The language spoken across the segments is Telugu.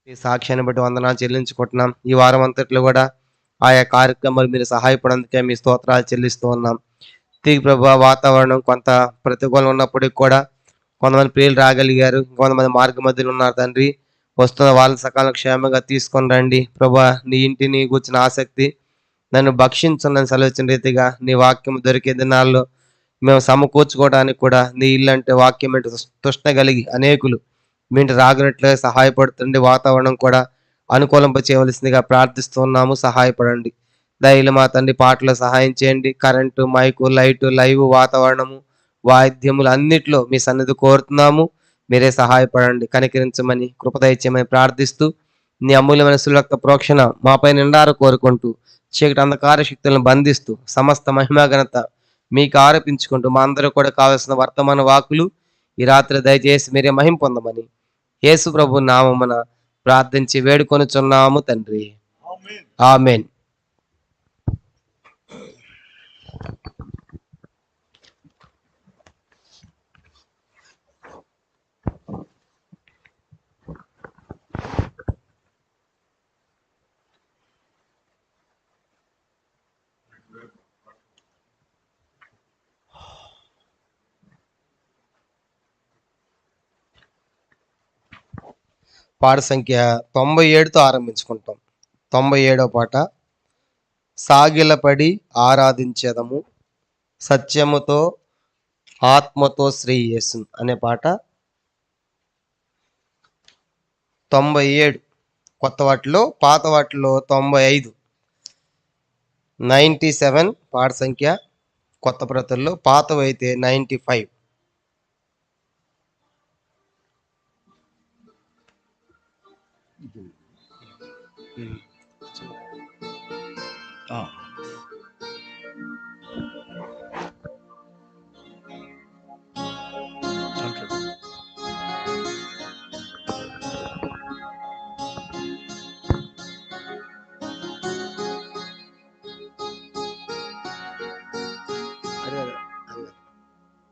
ఈ సాక్ష్యాన్ని బట్టి వందనాలు చెల్లించుకుంటున్నాం. ఈ వారం అంతట్లో కూడా ఆయా కార్యక్రమాలు మీరు సహాయపడేందుకే మీ స్తోత్రాలు చెల్లిస్తూ ఉన్నాం. తిరిగి ప్రభు వాతావరణం కొంత ప్రతికూలం ఉన్నప్పటికీ కూడా కొంతమంది ప్రియులు రాగలిగారు, కొంతమంది మార్గ మధ్యలో ఉన్నారు తండ్రి. వస్తున్న వాళ్ళని సకాలం క్షేమంగా తీసుకొని రండి ప్రభా. నీ ఇంటిని కూర్చున్న ఆసక్తి నన్ను భక్షించాలని సెలవిచ్చిన రీతిగా నీ వాక్యం దొరికే దినాల్లో మేము సమకూర్చుకోవడానికి కూడా నీ ఇల్లు అంటే వాక్యం అంటే తృష్ణ కలిగి అనేకులు మీ ఇంటి రాగినట్లుగా సహాయపడుతుంది. వాతావరణం కూడా అనుకూలింప చేయవలసిందిగా ప్రార్థిస్తున్నాము. సహాయపడండి దయలు మా తండ్రి. పాటలు సహాయం చేయండి. కరెంటు, మైకు, లైటు, లైవ్, వాతావరణము, వాయిద్యములు అన్నిట్లో మీ సన్నిధి కోరుతున్నాము. మీరే సహాయపడండి, కనికరించమని కృపదయచేయమని ప్రార్థిస్తూ నీ అమూల్యమైన సులభ ప్రోక్షణ మాపై నిండారు కోరుకుంటూ చీకటి అంధకార శక్తులను బంధిస్తూ సమస్త మహిమాఘనత మీకు ఆరోపించుకుంటూ మా అందరూ కూడా కావలసిన వర్తమాన వాకులు ఈ రాత్రి దయచేసి మీరే మహిమ పొందమని యేసు ప్రభు నామమున ప్రార్థించి వేడుకొనుచున్నాము తండ్రి. ఆమేన్. పాట సంఖ్య 97తో ఆరంభించుకుంటాం. 97వ పాట. సాగిలపడి ఆరాధించేదము సత్యముతో ఆత్మతో శ్రీ యేసు అనే పాట. 97 కొత్త వాటిలో, పాత వాటిలో 95. 97 పాట సంఖ్య కొత్త ప్రతుల్లో, పాతవైతే 95.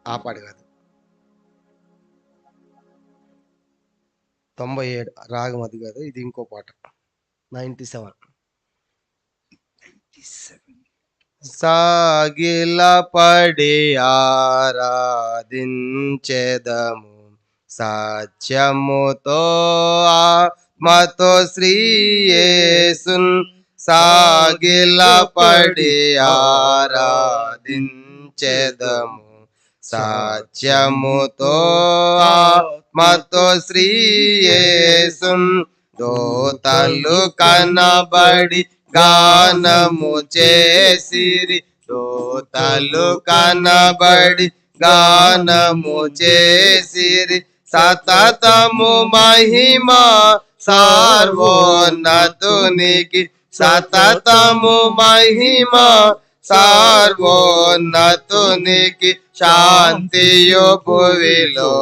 ఆ పాట కాదు. 97 రాగం అది కాదు, ఇది ఇంకో పాట. 97. సాగిలపడి ఆరాధించెదము సత్యముతో ఆత్మతో శ్రీ యేసున్. సాగిలపడి ఆరాధించెదము సత్యముతో ఆత్మతో శ్రీ యేసున్. దోతలు కనబడి గానము చేసిరి, దోతలు కనబడి గానము చేసిరి. సతతము మహిమ సార్వోన్నతునికి, సతతము మహిమ సార్వోన్నతునికి. శాంతియు భువిలో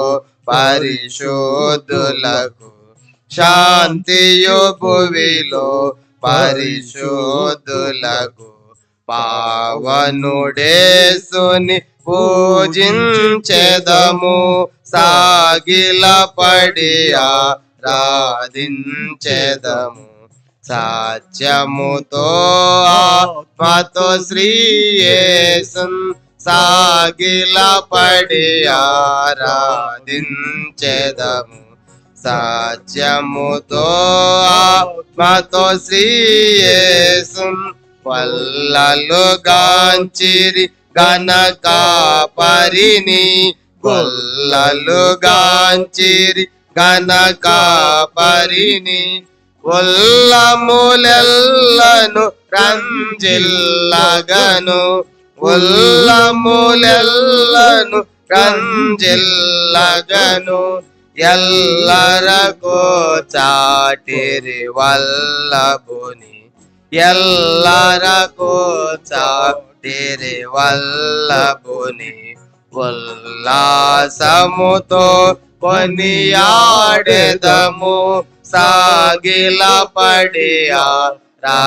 పరిశుద్ధులకు, శాంతియు భువిలో పరిశుద్ధులకు. పావనుడేసుని పూజించెదము సాగిలపడి ఆరాధించెదము సత్యముతో ఆత్మతో శ్రీ యేసున్. సాగిలపడి ఆరాధించెదము సత్యముతో ఆత్మతో శ్రీ యేసున్. వల్లలు గాంచిరి గనకాపరిని, వల్లలు గాంచిరి గనకాపరిని. ఉల్లములెల్లను రంజిల్లగను, ఉల్లములెల్లను రంజిల్లగను. ఎల్లరకు చాటిరి వల్లభుని, ఎల్లరకు చాటిరి వల్లభుని. ఉల్లాసముతో కొనియాడెదము సాగిలపడి ఆరాధించెదము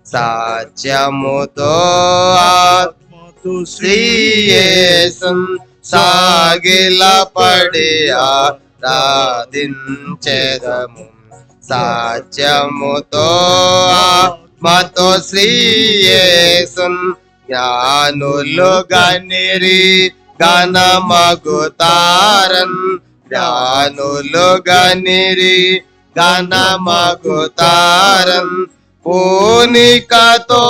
సత్యముతో ఆత్మతో శ్రీ యేసున్. సాగిలపడి ప్రార్థించెదము. సత్యముతో ఆత్మతో శ్రీ యేసున్ జ్ఞానులు గనిరి ఘనమగుతారన్. జ్ఞానులు గనిరి ఘనమగుతారన్. పూనికతో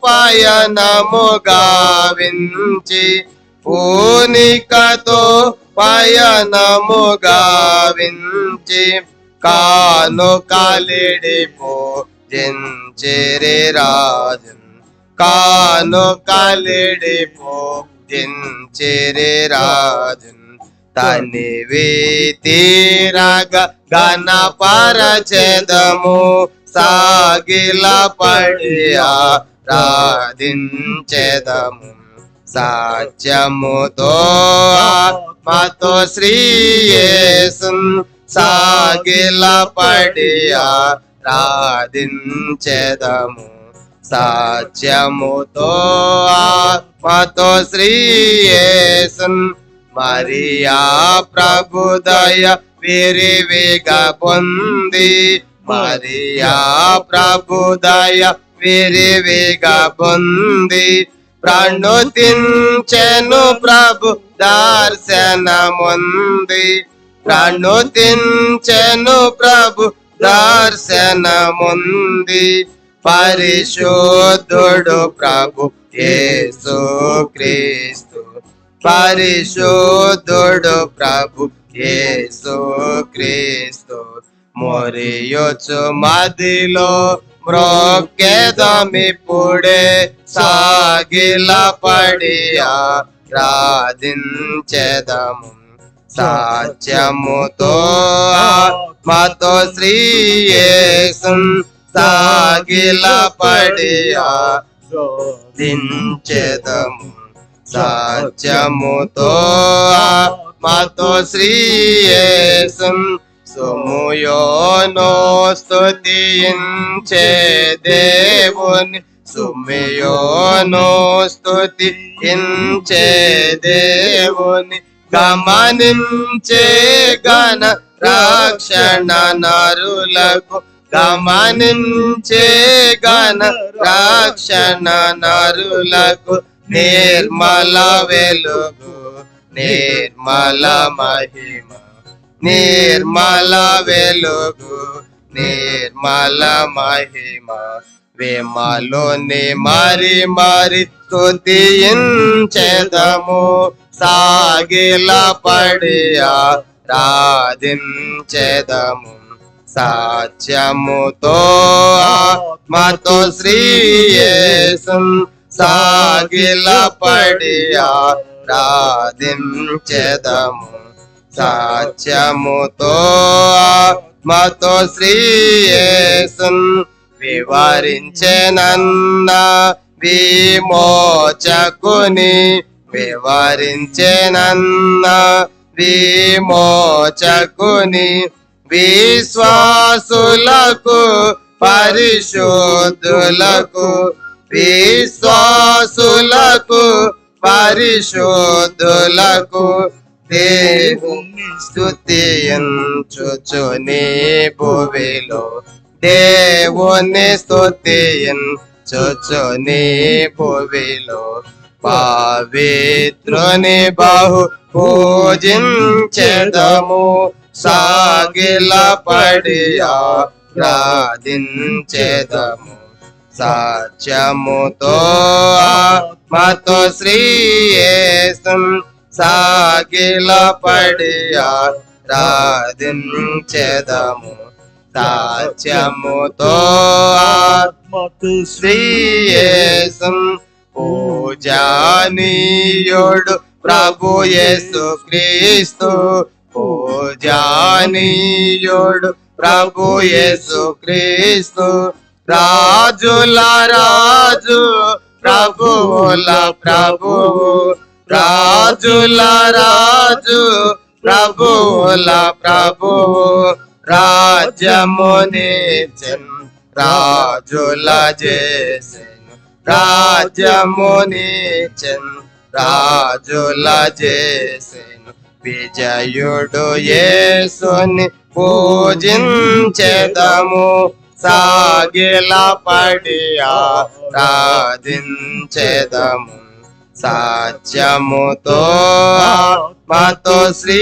పయనము గావించి పూనికతో పయనము గావించి కానుకలిడి పూజించిరి రాజన్. కానుకలిడి పూజించిరి రాజన్. తనివి తీరగ గణపరచెదము. సాగిలపడి ఆరాధించెదము. సత్యముతో ఆత్మతో శ్రీ యేసున్ సాగిలపడి ఆరాధించెదము. సత్యముతో ఆత్మతో శ్రీ యేసున్ మరియా ప్రభుదయ విరివిగా పొంది. మరియా ప్రభుదయ విరివిగా పొంది. ప్రణుతించెను ప్రభు దర్శనముంది. ప్రణుతించెను ప్రభు దర్శనముంది. పరిశుద్ధుడు ప్రభు యేసు క్రీస్తు. పరిశుద్ధుడు ప్రభు యేసు క్రీస్తు. మొరియొచ్చు మదిలో మ్రొక్కెదమిప్పుడే. సాగిలపడి ఆరాధించెదము. సత్యముతో ఆత్మతో శ్రీ యేసున్ సాగిలపడి ఆరాధించెదము. సత్యముతో ఆత్మతో శ్రీ యేసున్ సుమయోనో స్తుతించే దేవుని. సుమయోనో స్తుతించే దేవుని. గమనించే గణ రక్షణ నరులకు. గమనించే గణ రక్షణ నరులకు. నిర్మల వెలుగు నిర్మల మహిమ. నిర్మల వెలుగు నిర్మల మహిమ. విమలుని మరి మరి స్తుతించెదము. సాగిలపడి ఆరాధించెదము. సత్యముతో ఆత్మతో శ్రీ యేసున్ సాగిలపడి ఆరాధించెదము. సత్యముతో ఆత్మతో శ్రీ యేసున్ వివరించెనన్న విమోచకుని. వివరించెనన్న విమోచకుని. విశ్వాసులకు పరిశుద్ధులకు. విశ్వాసులకు పరిశుద్ధులకు. దేవుని స్తుతించుచు నీ భువిలో. దేవుని స్తుతించుచు నీ భువిలో. పవిత్రుని బహు పూజించెదము. సాగిలపడి ఆరాధించెదము. సత్యముతో ఆత్మతో శ్రీ యేసున్ సాగిలపడి ఆరాధించెదము. సత్యముతో ఆత్మతో శ్రీ యేసున్ పూజనీయుడు ప్రభు యేసు క్రీస్తు. పూజనీయుడు ప్రభు యేసు క్రీస్తు. రాజుల రాజు ప్రభువుల ప్రభువు. రాజుల రాజు ప్రభువుల ప్రభువు. రాజ్యమునిచ్చెను రాజుల చేసెను. రాజ్యమునిచ్చెను రాజుల చేసెను. విజయుడు యేసుని పూజించెదము, సాగిలపడి ఆరాధించెదము. సత్యముతో ఆత్మతో శ్రీ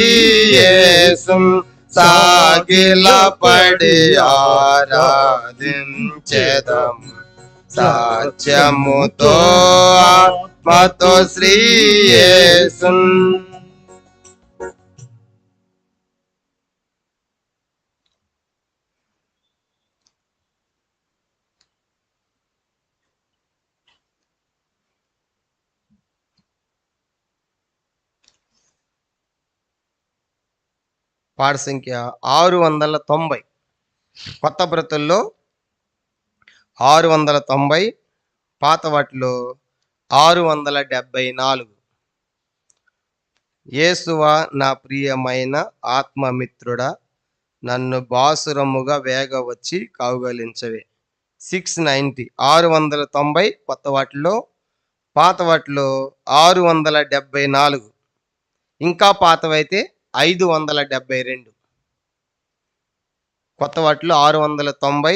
యేసు సాగిలపడి ఆరాధించెదము. సత్యముతో ఆత్మతో శ్రీ యేసు. పాట సంఖ్య 690. కొత్త బ్రతుల్లో 690, పాత వాటిలో 674. యేసువా నా ప్రియమైన ఆత్మమిత్రుడా, నన్ను బాసురముగా వేగ వచ్చి కౌగలించవే. 690, 690 కొత్త వాటిలో, పాత వాటిలో 674. ఇంకా పాతవైతే 572. కొత్త వాటిలో 690,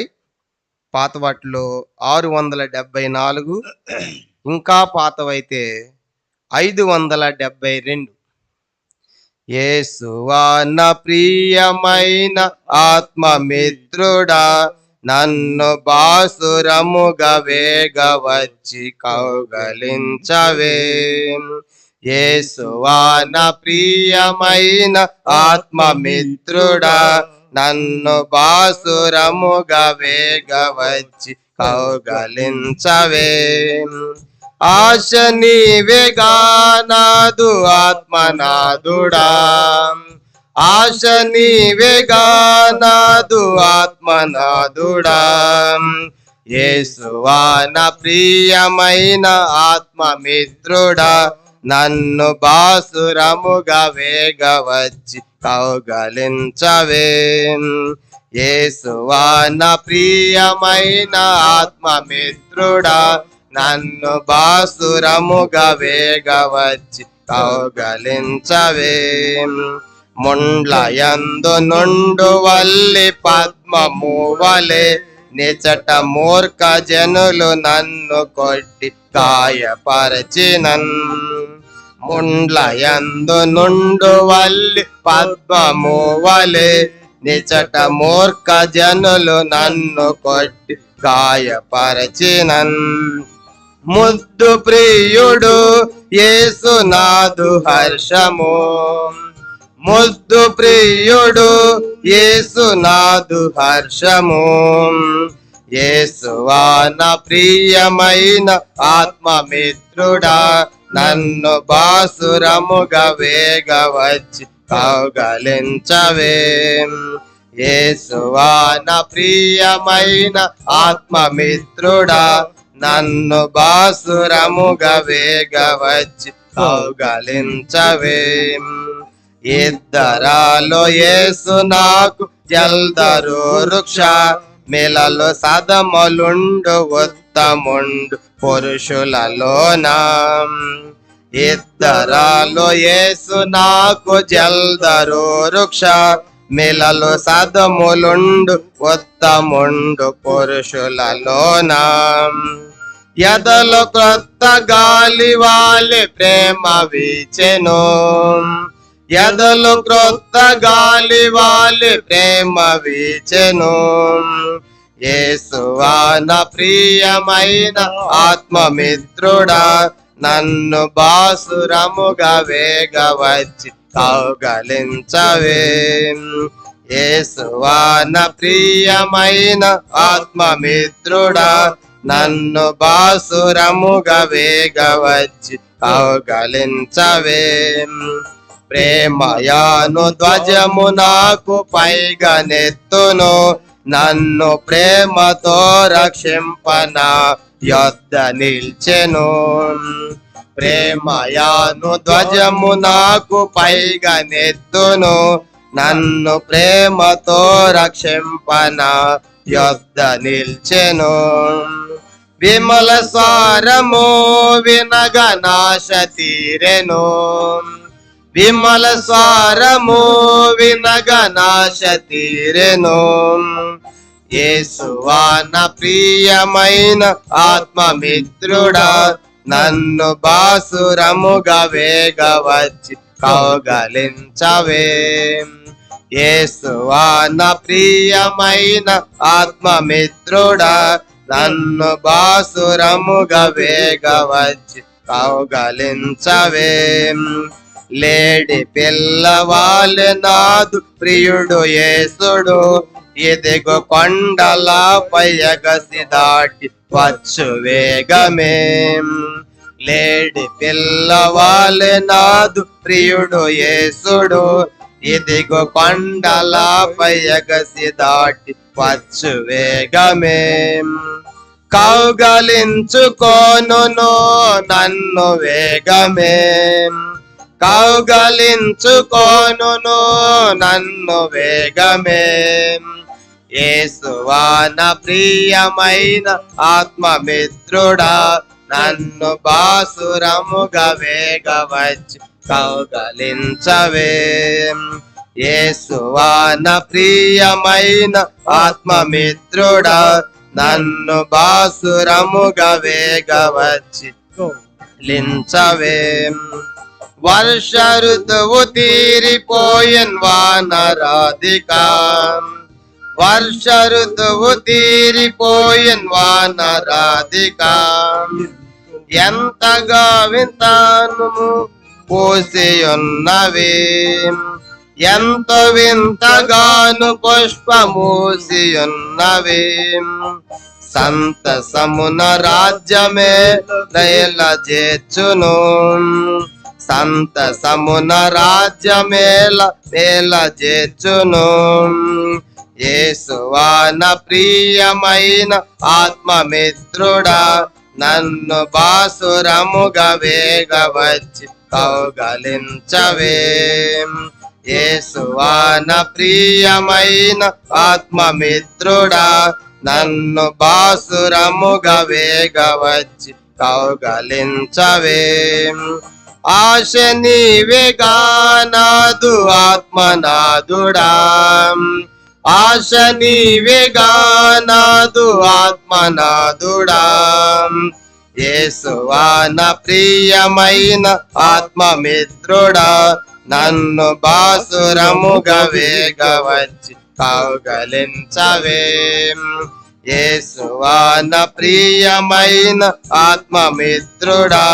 పాత వాటిలో 674, ఇంకా పాతవైతే 572. యేసువా నా ప్రియమైన ఆత్మమిత్రుడా, నన్ను బాసురముగా వేగ వచ్చి కౌగలించవే. యేసువా నా ప్రియమైన ఆత్మమిత్రుడా, నన్ను బాసురముగా వేగ వచ్చి కౌగలించవే. ఆశ నీవేగా నాదు ఆత్మనాదుడా, ఆశ నీవేగా నాదు ఆత్మనాదుడా. యేసువా నా ప్రియమైన ఆత్మమిత్రుడా, నన్ను బాసురముగా వేగ వచ్చి కౌగలించవే. యేసువా నా ప్రియమైన ఆత్మమిత్రుడా, నన్ను బాసురముగా వేగ వచ్చి కౌగలించవే. ముండ్లయందు నుండు వల్లి పద్మము వలె నిచట మూర్ఖ జనులు నన్ను కొట్టి గాయపరచినన్. ముండ్లయందు నుండు వల్లి పద్మము వలె నిచట మూర్ఖ జనులు నన్ను కొట్టి గాయపరచినన్. ముద్దు ప్రియుడు యేసునాదు హర్షము, ముద్దు ప్రియుడు యేసునాదు హర్షము. యేసువా నా ప్రియమైన ఆత్మమిత్రుడా, నన్ను బాసురముగా వేగ వచ్చి కౌగలించవే. యేసువా నా ప్రియమైన ఆత్మమిత్రుడా, నన్ను బాసురముగా వేగ వచ్చి కౌగలించవే. ఇద్దరాలో యేసు నాకు జల్దరు వృక్ష, మిలలు సదములుండు ఉత్తముండు పురుషులలోన. ఇద్దరాలో యేసు నాకు జల్దరు వృక్ష, మిలలు సదములుండు ఉత్తముండు పురుషులలోన. ఎదలు క్రొత్త గాలి వాలి ప్రేమ వీచెను, ఎదలు క్రొత్త గాలి వాలి ప్రేమ వీచెను. యేసువా నా ప్రియమైన ఆత్మమిత్రుడా, నన్ను బాసురముగా వేగ వచ్చి కౌగలించవే. యేసువా నా ప్రియమైన ఆత్మమిత్రుడా, నన్ను బాసురముగా వేగ వచ్చి కౌగలించవే. ప్రేమయాను ధ్వజము నాకు పైగా నెత్తును, నన్ను ప్రేమతో రక్షింపన యొద్ద నిల్చెను. ప్రేమయాను ధ్వజము నాకు పైగా నెత్తును, నన్ను ప్రేమతో రక్షింపన యొద్ద నిల్చెను. విమల స్వరము వినగ నాశ తీరెను, విమల స్వరము వినగా నాశ తీరెను. యేసువా నా ప్రియమైన ఆత్మమిత్రుడా, నన్ను బాసురముగా వేగవచ్చి కౌగలించవే. యేసువా నా ప్రియమైన ఆత్మమిత్రుడా, నన్ను బాసురముగా వేగవచ్చి కౌగలించవే. లేడి పిల్లవాలె నాదు ప్రియుడు యేసుడు, ఇదిగో కొండలపై ఎగసి దాటి వచ్చు వేగమే. లేడి పిల్లవాలె నాదు ప్రియుడు యేసుడు, ఇదిగో కొండలపై ఎగసి దాటి వచ్చు వేగమే. కౌగలించుకోనును నన్ను వేగమే, కౌగలించుకోనును నన్ను వేగమే. యేసువా నా ప్రియమైన ఆత్మమిత్రుడా, నన్ను బాసురముగా వేగవచ్చి కౌగలించవే. యేసువా నా ప్రియమైన ఆత్మమిత్రుడా, నన్ను బాసురముగా వేగవచ్చి కౌగలించవే. వర్ష ఋతువు తీరిపోయెన్ వానరాధిక, వర్ష ఋతువు తీరిపోయెన్ వానరాధిక. ఎంతగా వింతాను పూసియున్నవి, ఎంత వింతగాను పుష్పమూసియున్నవి. సంతసమున రాజ్యమే దయల చేర్చును, సంతసమున రాజ్యమేల మేల చేర్చును. యేసువా నా ప్రియమైన ఆత్మమిత్రుడా, నన్ను బాసురముగా వేగవచ్చి కౌగలించవే. యేసువా నా ప్రియమైన ఆత్మమిత్రుడా, నన్ను బాసురముగా వేగవచ్చి కౌగలించవే. ఆశ నీవేగా నాదు ఆత్మనాదుడా, ఆశ నీవేగా నాదు ఆత్మనాదుడా. యేసువా నా ప్రియమైన ఆత్మమిత్రుడా, నన్ను బాసురముగా వేగవచ్చి కౌగలించవే. యేసువా నా ప్రియమైన ఆత్మమిత్రుడా,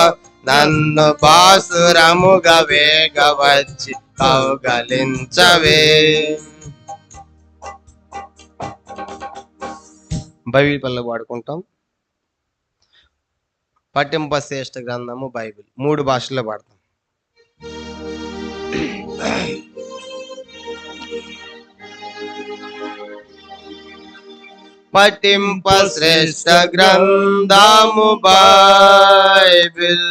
నన్ను బాసురముగా వేగవచ్చి కౌగలించవే. బైబిల్ పనులు వాడుకుంటాం. పఠింప శ్రేష్ఠ గ్రంథము బైబిల్ 3 భాషల్లో పాడతాం. పఠింప శ్రేష్ఠ గ్రంథము బైబిల్,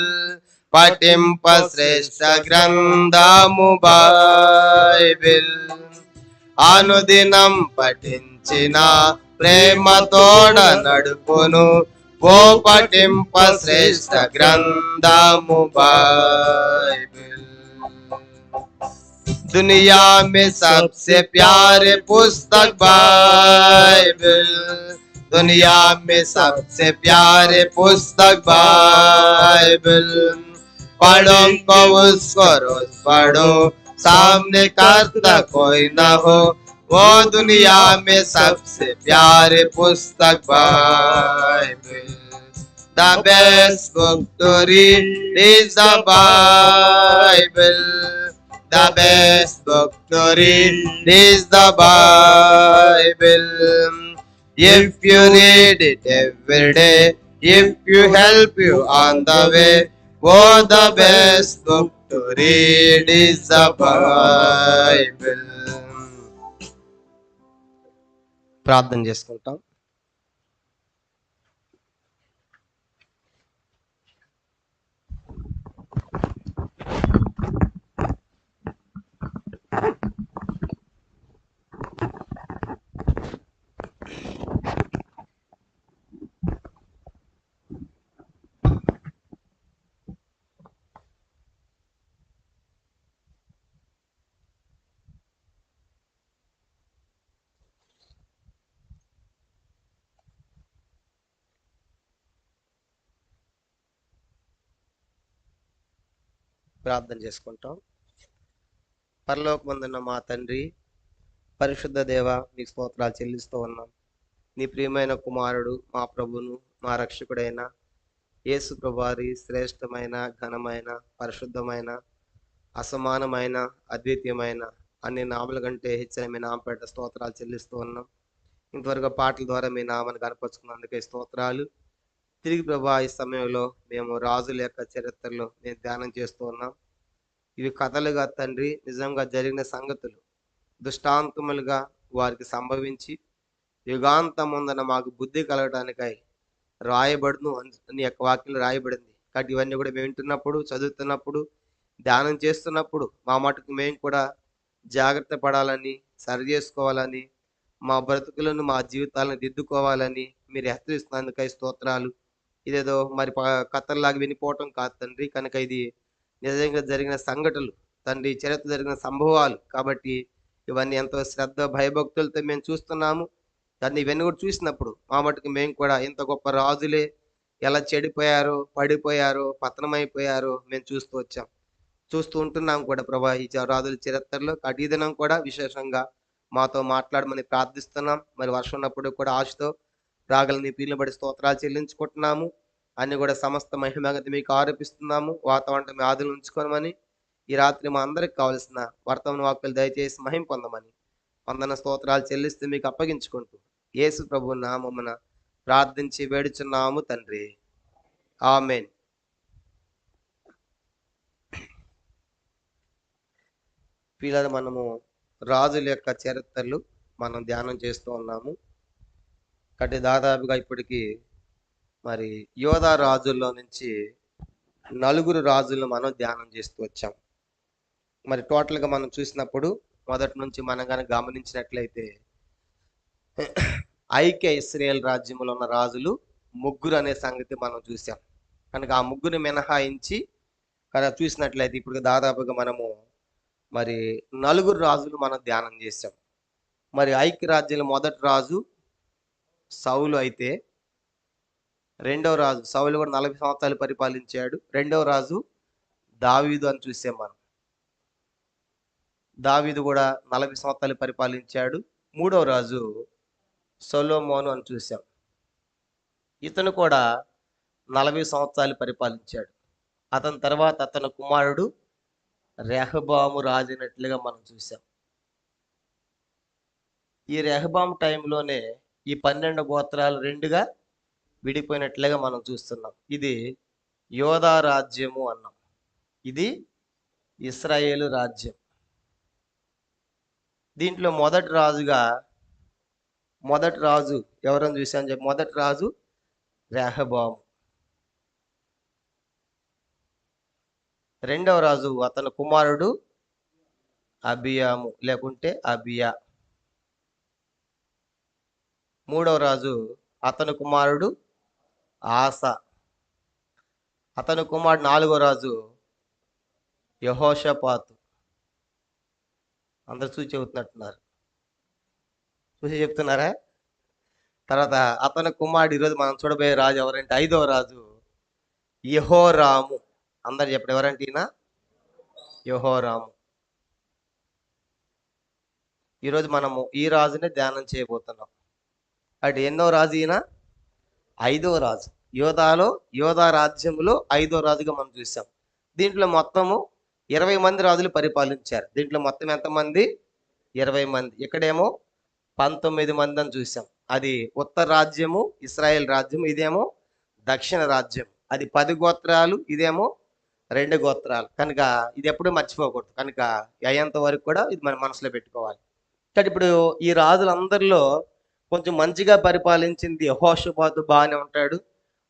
పఠింప శ్రేష్ఠ గ్రంథము బైబిల్. అనుదినం పఠించిన ప్రేమతోడ నడుపును, ఓ పఠింప శ్రేష్ఠ గ్రంథము బైబిల్. दुनिया में सबसे प्यारे पुस्तक बाइबल, दुनिया में सबसे प्यारे पुस्तक बाइबल. पढ़ो को उसको रोज पढ़ो, सामने करता कोई ना हो, वो दुनिया में सबसे प्यारे पुस्तक Bible. The best book to read is the Bible. The best book to read is the Bible. If you read it every day, if you help you on the way, oh, the best book to read is the Bible. ప్రార్థన చేసుకుంటాం. ప్రార్థన చేసుకుంటాం. పరలోకమందున్న మా తండ్రి, పరిశుద్ధ దేవ, మీకు స్తోత్రాలు చెల్లిస్తూ ఉన్నాం. నీ ప్రియమైన కుమారుడు, మా ప్రభును, మా రక్షకుడైన యేసు ప్రభువారి శ్రేష్టమైన, ఘనమైన, పరిశుద్ధమైన, అసమానమైన, అద్వితీయమైన అన్ని నామల కంటే హెచ్చైన మీ నామపేట స్తోత్రాలు చెల్లిస్తూ ఉన్నాం. ఇంతవరకు పాటల ద్వారా మీ నామాన్ని కనపరుచుకున్నందుకే స్తోత్రాలు. తిరిగి ప్రభా ఈ సమయంలో మేము రాజుల యొక్క చరిత్రలో మేము ధ్యానం చేస్తూ ఉన్నాం. ఇవి కథలుగా తండ్రి, నిజంగా జరిగిన సంగతులు దృష్టాంతములుగా వారికి సంభవించి యుగాంతముందన మాకు బుద్ధి కలగడానికై రాయబడును అని యొక్క వాక్యం రాయబడింది. కాబట్టి ఇవన్నీ కూడా మేము వింటున్నప్పుడు, చదువుతున్నప్పుడు, ధ్యానం చేస్తున్నప్పుడు మా మటుకు మేము కూడా జాగ్రత్త పడాలని, సరి చేసుకోవాలని, మా బ్రతుకులను, మా జీవితాలను దిద్దుకోవాలని మీరు హెచ్చరిస్తున్నందుకై స్తోత్రాలు. ఇదేదో మరి కథల్లాగా వినిపోవటం కాదు తండ్రి, కనుక ఇది నిజంగా జరిగిన సంఘటనలు తండ్రి, చరిత్ర జరిగిన సంభవాలు. కాబట్టి ఇవన్నీ ఎంతో శ్రద్ధ భయభక్తులతో మేము చూస్తున్నాము. దాన్ని ఇవన్నీ కూడా చూసినప్పుడు మా మటుకు మేము కూడా ఇంత గొప్ప రాజులే ఎలా చెడిపోయారో, పడిపోయారో, పతనమైపోయారో మేము చూస్తూ వచ్చాం, చూస్తూ ఉంటున్నాం కూడా ప్రభా ఈ రాజుల చరిత్రలో. ఈ దినం కూడా విశేషంగా మాతో మాట్లాడమని ప్రార్థిస్తున్నాం. మరి వర్షం ఉన్నప్పుడు కూడా ఆశతో రాగలని పీలు బడి స్తోత్రాలు చెల్లించుకుంటున్నాము. అన్ని కూడా సమస్త మహిమగతి మీకు ఆరోపిస్తున్నాము. వాతావరణం మీ ఆదులు ఉంచుకోనమని, ఈ రాత్రి మా అందరికి కావలసిన వర్తమాన వాక్కులు దయచేసి మహిమ పొందమని వందన స్తోత్రాలు చెల్లిస్తూ మీకు అప్పగించుకుంటూ యేసు ప్రభు నామమున ప్రార్థించి వేడుచున్నాము తండ్రి, ఆమేన్. పిల్లలు, మనము రాజుల యొక్క చరిత్రలు మనం ధ్యానం చేస్తూ ఉన్నాము. కాబట్టి దాదాపుగా ఇప్పటికి మరి యోధా రాజుల్లో నుంచి 4 రాజులను మనం ధ్యానం చేస్తూ వచ్చాం. మరి టోటల్గా మనం చూసినప్పుడు మొదటి నుంచి మనం కనుక గమనించినట్లయితే ఐక్య ఇశ్రాయేల్ రాజ్యంలో ఉన్న రాజులు 3 అనే సంగతి మనం చూసాం. కనుక ఆ 3 మినహాయించి కనుక చూసినట్లయితే ఇప్పుడు దాదాపుగా మనము మరి 4 రాజులు మనం ధ్యానం చేసాం. మరి ఐక్య రాజ్యంలో మొదటి రాజు సౌలు అయితే, రెండవ రాజు సౌలు కూడా 40 సంవత్సరాలు పరిపాలించాడు. రెండవ రాజు దావీదు అని చూసాం మనం. దావీదు కూడా 40 సంవత్సరాలు పరిపాలించాడు. మూడవ రాజు సొలొమోను అని చూసాం. ఇతను కూడా 40 సంవత్సరాలు పరిపాలించాడు. అతని తర్వాత అతని కుమారుడు రెహబాము రాజైనట్లుగా మనం చూసాం. ఈ రెహబాము టైంలోనే ఈ 12 గోత్రాలు 2గా విడిపోయినట్లుగా మనం చూస్తున్నాం. ఇది యోధా రాజ్యము అన్నాం, ఇది ఇశ్రాయేలు రాజ్యం. దీంట్లో మొదటి రాజు ఎవరని చూసామని చెప్పి, మొదటి రాజు రెహబాము. రెండవ రాజు అతని కుమారుడు అబియాము లేకుంటే అబియా. మూడవ రాజు అతని కుమారుడు ఆసా. అతని కుమారుడు 4వ రాజు యెహోషాపాతు. అందరు చూసి చెబుతున్నట్టున్నారు, చూసి చెప్తున్నారా? తర్వాత అతని కుమారుడు ఈరోజు మనం చూడబోయే రాజు ఎవరంటే 5వ రాజు యెహోరాము. అందరు చెప్పండి, ఎవరంటే ఈయన యెహోరాము. ఈరోజు మనము ఈ రాజునే ధ్యానం చేయబోతున్నాం. అటు ఎన్నో రాజు ఈయన? 5వ రాజు. యోధా రాజ్యంలో 5వ రాజుగా మనం చూసాం. దీంట్లో మొత్తము 20 మంది రాజులు పరిపాలించారు. దీంట్లో మొత్తం ఎంతమంది? 20 మంది. ఇక్కడేమో 19 మంది అని చూసాం. అది ఉత్తర రాజ్యము, ఇశ్రాయేల్ రాజ్యం. ఇదేమో దక్షిణ రాజ్యం. అది 10 గోత్రాలు, ఇదేమో 2 గోత్రాలు. కనుక ఇది ఎప్పుడూ మర్చిపోకూడదు. కనుక అయ్యేంత వరకు కూడా ఇది మన మనసులో పెట్టుకోవాలి. కాబట్టి ఇప్పుడు ఈ రాజులందరిలో కొంచెం మంచిగా పరిపాలించింది యెహోషాపాతు, బాగానే ఉంటాడు.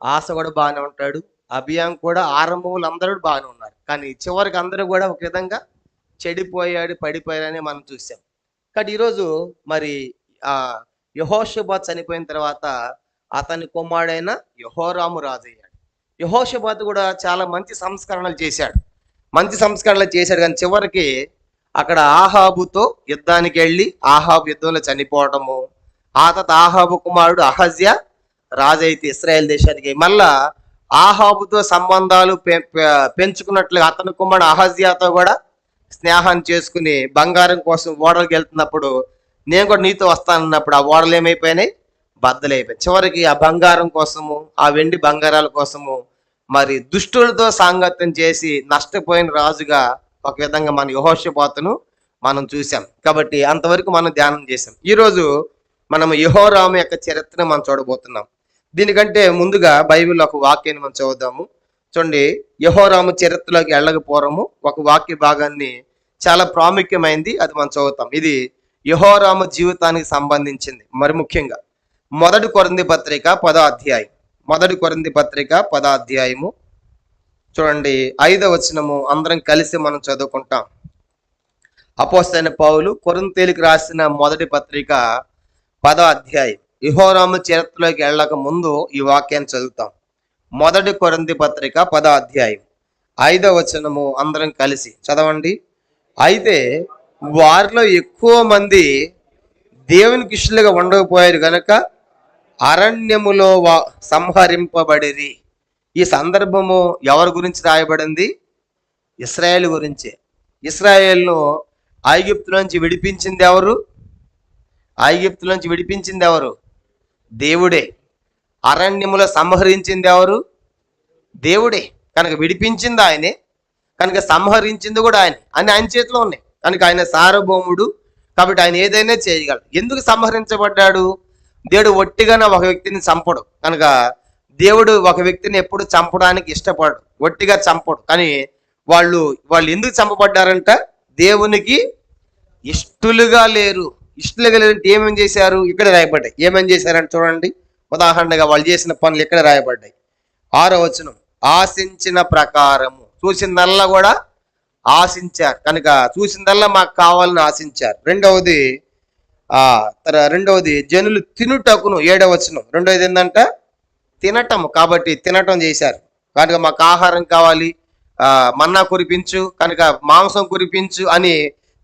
ఆస కూడా బాగానే ఉంటాడు. అబియాం కూడా ఆరంభంలో అందరూ బాగానే ఉన్నారు. కానీ చివరికి అందరూ కూడా ఒక విధంగా పడిపోయారని మనం చూసాం. కాబట్టి ఈరోజు మరి ఆ యెహోషాపాతు చనిపోయిన తర్వాత అతని కుమారుడైన యెహోరాము రాజు అయ్యాడు. యెహోషాపాతు కూడా చాలా మంచి సంస్కరణలు చేశాడు. కానీ చివరికి అక్కడ ఆహాబుతో యుద్ధానికి వెళ్ళి ఆహాబు యుద్ధంలో చనిపోవటము, ఆ తర్వాత ఆహాబు కుమారుడు అహజ్యా రాజు అయితే ఇశ్రాయేల్ దేశానికి మళ్ళా ఆహాబుతో సంబంధాలు పెంచుకున్నట్లుగా అతని కుమారుడు అహజ్యాతో కూడా స్నేహాన్ని చేసుకుని బంగారం కోసం ఓడలకు వెళ్తున్నప్పుడు నేను కూడా నీతో వస్తానన్నప్పుడు ఆ ఓడలు ఏమైపోయినాయి, బద్దలైపోయాయి. చివరికి ఆ బంగారం కోసము, ఆ వెండి బంగారాల కోసము మరి దుష్టులతో సాంగత్యం చేసి నష్టపోయిన రాజుగా ఒక విధంగా మన యెహోషాపాతును మనం చూసాం. కాబట్టి అంతవరకు మనం ధ్యానం చేసాం. ఈరోజు మనం యెహోరాము యొక్క చరిత్రను మనం చూడబోతున్నాం. దీనికంటే ముందుగా బైబిల్లో ఒక వాక్యాన్ని మనం చదువుదాము. చూడండి, యెహోరాము చరిత్రలోకి వెళ్ళకపోవడము ఒక వాక్య భాగాన్ని చాలా ప్రాముఖ్యమైనది, అది మనం చదువుతాం. ఇది యెహోరాము జీవితానికి సంబంధించింది. మరి ముఖ్యంగా 1 కొరింథీ పత్రిక 10వ అధ్యాయం, 1 కొరింథీ పత్రిక 10వ అధ్యాయము చూడండి 5వ వచనము అందరం కలిసి మనం చదువుకుంటాం. అపోస్తలుడైన పౌలు కొరింథీయులకు రాసిన మొదటి పత్రిక 10వ అధ్యాయం. యెహోరాము చరిత్రలోకి వెళ్ళక ముందు ఈ వాక్యాన్ని చదువుతాం. 1 కొరింథీ పత్రిక 10వ అధ్యాయం 5వ వచనము అందరం కలిసి చదవండి. అయితే వారిలో ఎక్కువ మంది దేవునికి ఇష్టలుగా ఉండకపోయారు గనక అరణ్యములో సంహరింపబడిరి. ఈ సందర్భము ఎవరి గురించి రాయబడింది? ఇశ్రాయేలు గురించి. ఇశ్రాయేలును ఐగుప్తులోంచి విడిపించింది ఎవరు? ఐగుప్తులోంచి విడిపించింది ఎవరు? దేవుడే. అరణ్యములో సంహరించింది ఎవరు? దేవుడే. కనుక విడిపించింది ఆయనే, కనుక సంహరించింది కూడా ఆయన. అని ఆయన చేతిలో ఉన్నాయి. కనుక ఆయన సార్వభౌముడు, కాబట్టి ఆయన ఏదైనా చేయగలడు. ఎందుకు సంహరించబడ్డాడు? దేవుడు ఒట్టిగానే ఒక వ్యక్తిని చంపడు. కనుక దేవుడు ఒక వ్యక్తిని ఎప్పుడు చంపడానికి ఇష్టపడు, ఒట్టిగా చంపడు. కానీ వాళ్ళు ఎందుకు చంపబడ్డారంట? దేవునికి ఇష్టలుగా లేరు. ఇష్టలుగా లేరంటే ఏమేమి చేశారు? ఇక్కడ రాయబడ్డాయి. ఏమేమి చేశారంటే చూడండి, ఉదాహరణగా వాళ్ళు చేసిన పనులు ఇక్కడ రాయబడ్డాయి. 6వ వచనం, ఆశించిన ప్రకారము. చూసిందల్లా కూడా ఆశించారు. కనుక చూసిందల్లా మాకు కావాలని ఆశించారు. రెండవది జనులు తినుటకును. 7వ వచనం, రెండవది ఏంటంట? తినటము. కాబట్టి తినటం చేశారు. కనుక మాకు ఆహారం కావాలి, మన్నా కురిపించు, కనుక మాంసం కురిపించు అని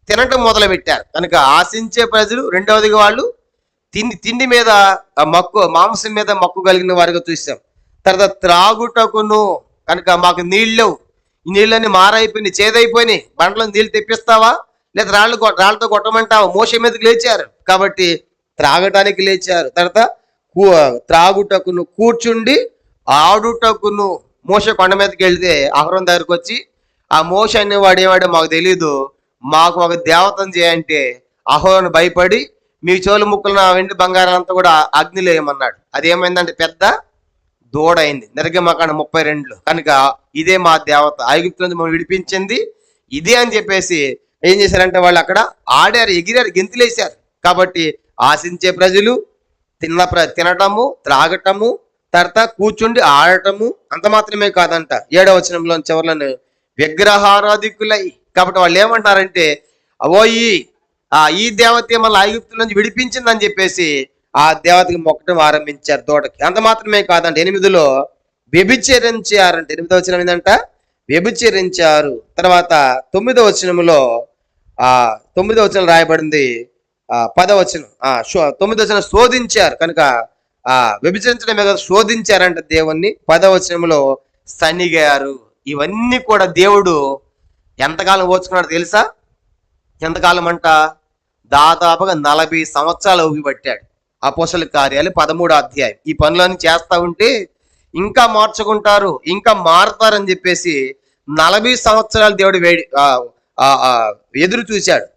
తినటం మొదలు పెట్టారు. కనుక ఆశించే ప్రజలు. రెండవదిగా వాళ్ళు తిండి మీద మక్కువ, మాంసం మీద మక్కువ కలిగిన వారిగా చూసాం. తర్వాత త్రాగుటకును. కనుక మాకు నీళ్ళు, ఈ నీళ్ళని మారైపోయినాయి, చేదైపోయినాయి, బండ్లో నీళ్ళు తెప్పిస్తావా, లేదా రాళ్ళతో కొట్టమంటావా? మోషే మీదకి లేచారు కాబట్టి త్రాగటానికి లేచారు. తర్వాత త్రాగుటకును, కూర్చుండి ఆడుటకును. మోషే కొండ మీదకి వెళ్తే అహరోను దగ్గరకు వచ్చి, ఆ మోషే అనేవాడు ఏవాడో మాకు తెలీదు, మాకు ఒక దేవతను చేయంటే అహరోను భయపడి మీ చోలు ముక్కలు వెండి బంగారాలంతా కూడా అగ్నిలో వేయమన్నాడు. అదేమైందంటే పెద్ద దూడ అయింది. నిర్గమకాండం 32. కనుక ఇదే మా దేవత, ఐగుప్తు నుంచి మనం విడిపించింది ఇదే అని చెప్పేసి ఏం చేశారంటే వాళ్ళు అక్కడ ఆడారు, ఎగిరారు, గెంతులేశారు. కాబట్టి ఆశించే ప్రజలు తినటము, త్రాగటము, తర్వాత కూర్చుండి ఆడటము. అంత మాత్రమే కాదంట, 7వ వచనంలో చివరిలో విగ్రహారాధికులై. కాబట్టి వాళ్ళు ఏమంటారంటే, అవో ఈ దేవత మన ఐగుప్తు నుంచి విడిపించిందని చెప్పేసి ఆ దేవతకి మొక్కటం ఆరంభించారు దూడకి. అంత మాత్రమే కాదంట, 8లో వ్యభిచరించారంట. 8వ వచనం ఏంటంట? వ్యభిచరించారు. తర్వాత 9వ వచనంలో 9వ వచనం రాయబడింది. 10వ వచనం, 9వ వచనం శోధించారు. కనుక వ్యభిచరించడం మీద శోధించారంట దేవుణ్ణి. 10వ వచనంలో సనిగారు. ఇవన్నీ కూడా దేవుడు ఎంతకాలం ఓచుకున్నాడు తెలుసా? ఎంతకాలం అంట? దాదాపుగా 40 సంవత్సరాలు ఊపిపట్టాడు. అపోస్తలుల కార్యాలు 13వ అధ్యాయం. ఈ పనులన్నీ చేస్తా ఉంటే ఇంకా మార్చుకుంటారు, ఇంకా మారుతారని చెప్పేసి 40 సంవత్సరాలు దేవుడు ఎదురు చూశాడు.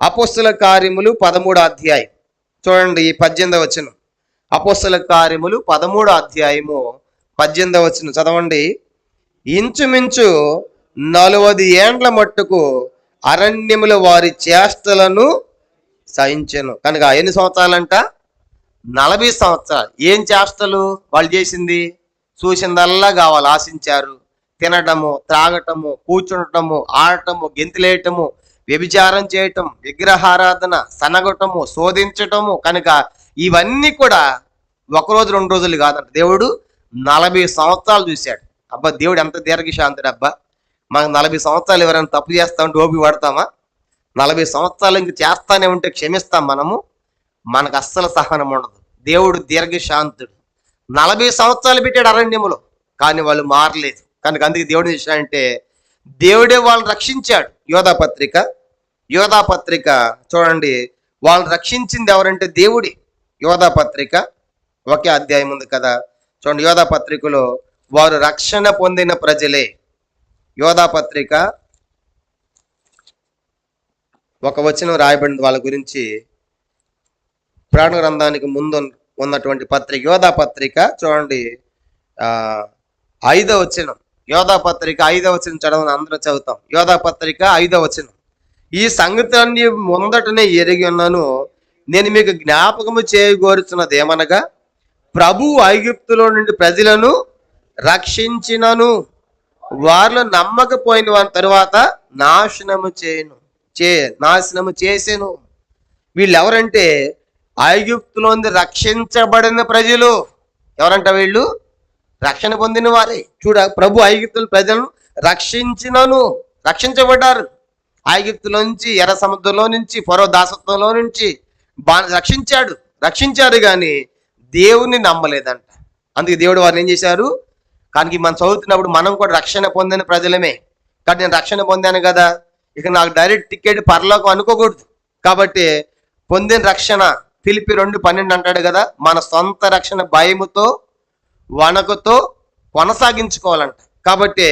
అపోస్తలుల కార్యములు 13వ అధ్యాయం చూడండి 18వ వచనం. అపోస్తలుల కార్యములు 13వ అధ్యాయము 18వ వచనం చదవండి. ఇంచుమించు 40 ఏండ్ల మట్టుకు అరణ్యముల వారి చేష్టలను సహించెను. కనుక ఎన్ని సంవత్సరాలంట? 40 సంవత్సరాలు. ఏం చేష్టలు వాళ్ళు చేసింది? చూసిందల్లా కావాలి, ఆశించారు. తినటము, త్రాగటము, కూర్చుండటము, ఆడటము, గెంతులేయటము, వ్యభిచారం చేయటం, విగ్రహారాధన, సనగటము, శోధించటము. కనుక ఇవన్నీ కూడా 1 రోజు 2 రోజులు కాదంట, దేవుడు 40 సంవత్సరాలు చూశాడు. అబ్బా, దేవుడు ఎంత దీర్ఘశాంతుడు అబ్బా. మనకు 40 సంవత్సరాలు ఎవరైనా తప్పు చేస్తా ఉంటే ఓపి పడతామా? 40 సంవత్సరాలు ఇంక చేస్తానే ఉంటే క్షమిస్తాం మనము? మనకు అస్సలు సహనం ఉండదు. దేవుడు దీర్ఘశాంతుడు. 40 సంవత్సరాలు పెట్టాడు అరణ్యములో. కానీ వాళ్ళు మారలేదు. కనుక అందుకే దేవుడు ఏం చేశాడంటే దేవుడే వాళ్ళని రక్షించాడు. యోధా పత్రిక చూడండి, వాళ్ళని రక్షించింది ఎవరంటే దేవుడి. యోధా పత్రిక ఒకే అధ్యాయం ఉంది కదా, చూడండి. యోధా పత్రికలో వారు రక్షణ పొందిన ప్రజలే. యోధా పత్రిక ఒక వచనం రాయబడింది వాళ్ళ గురించి, ప్రాణ గ్రంథానికి ముందు ఉన్నటువంటి పత్రిక యోధా పత్రిక. చూడండి 5వ వచనం. యోధా పత్రిక 5వ వచనం చదవని అందరూ చదువుతాం. యోధా పత్రిక 5వ వచనం. ఈ సంగతులన్నీ ముందటనే ఎరిగి ఉన్నాను, నేను మీకు జ్ఞాపకము చేయగోరుచున్నది ఏమనగా, ప్రభు ఐగుప్తులో నుండి ప్రజలను రక్షించినను వారిలో నమ్మకపోయిన వారి తరువాత నాశనము చేసెను. వీళ్ళు ఎవరంటే ఐగుప్తులోంది రక్షించబడిన ప్రజలు. ఎవరంట వీళ్ళు? రక్షణ పొందిన వారే. ప్రభు ఐగుప్తుల ప్రజలను రక్షించబడ్డారు. ఐగుప్తులోంచి, ఎర్ర సముద్రంలో నుంచి, ఫరో దాసత్వంలో నుంచి రక్షించారు కానీ దేవుని నమ్మలేదంట. అందుకే దేవుడు వారిని ఏం చేశారు? కానీ మనం చదువుతున్నప్పుడు మనం కూడా రక్షణ పొందిన ప్రజలమే. కానీ నేను రక్షణ పొందాను కదా, ఇక నాకు డైరెక్ట్ టికెట్ పరలోకం అనుకోకూడదు. కాబట్టి పొందిన రక్షణ ఫిలిప్పి 2:12 అంటాడు కదా, మన సొంత రక్షణ భయముతో వణకుతో కొనసాగించుకోవాలంట. కాబట్టి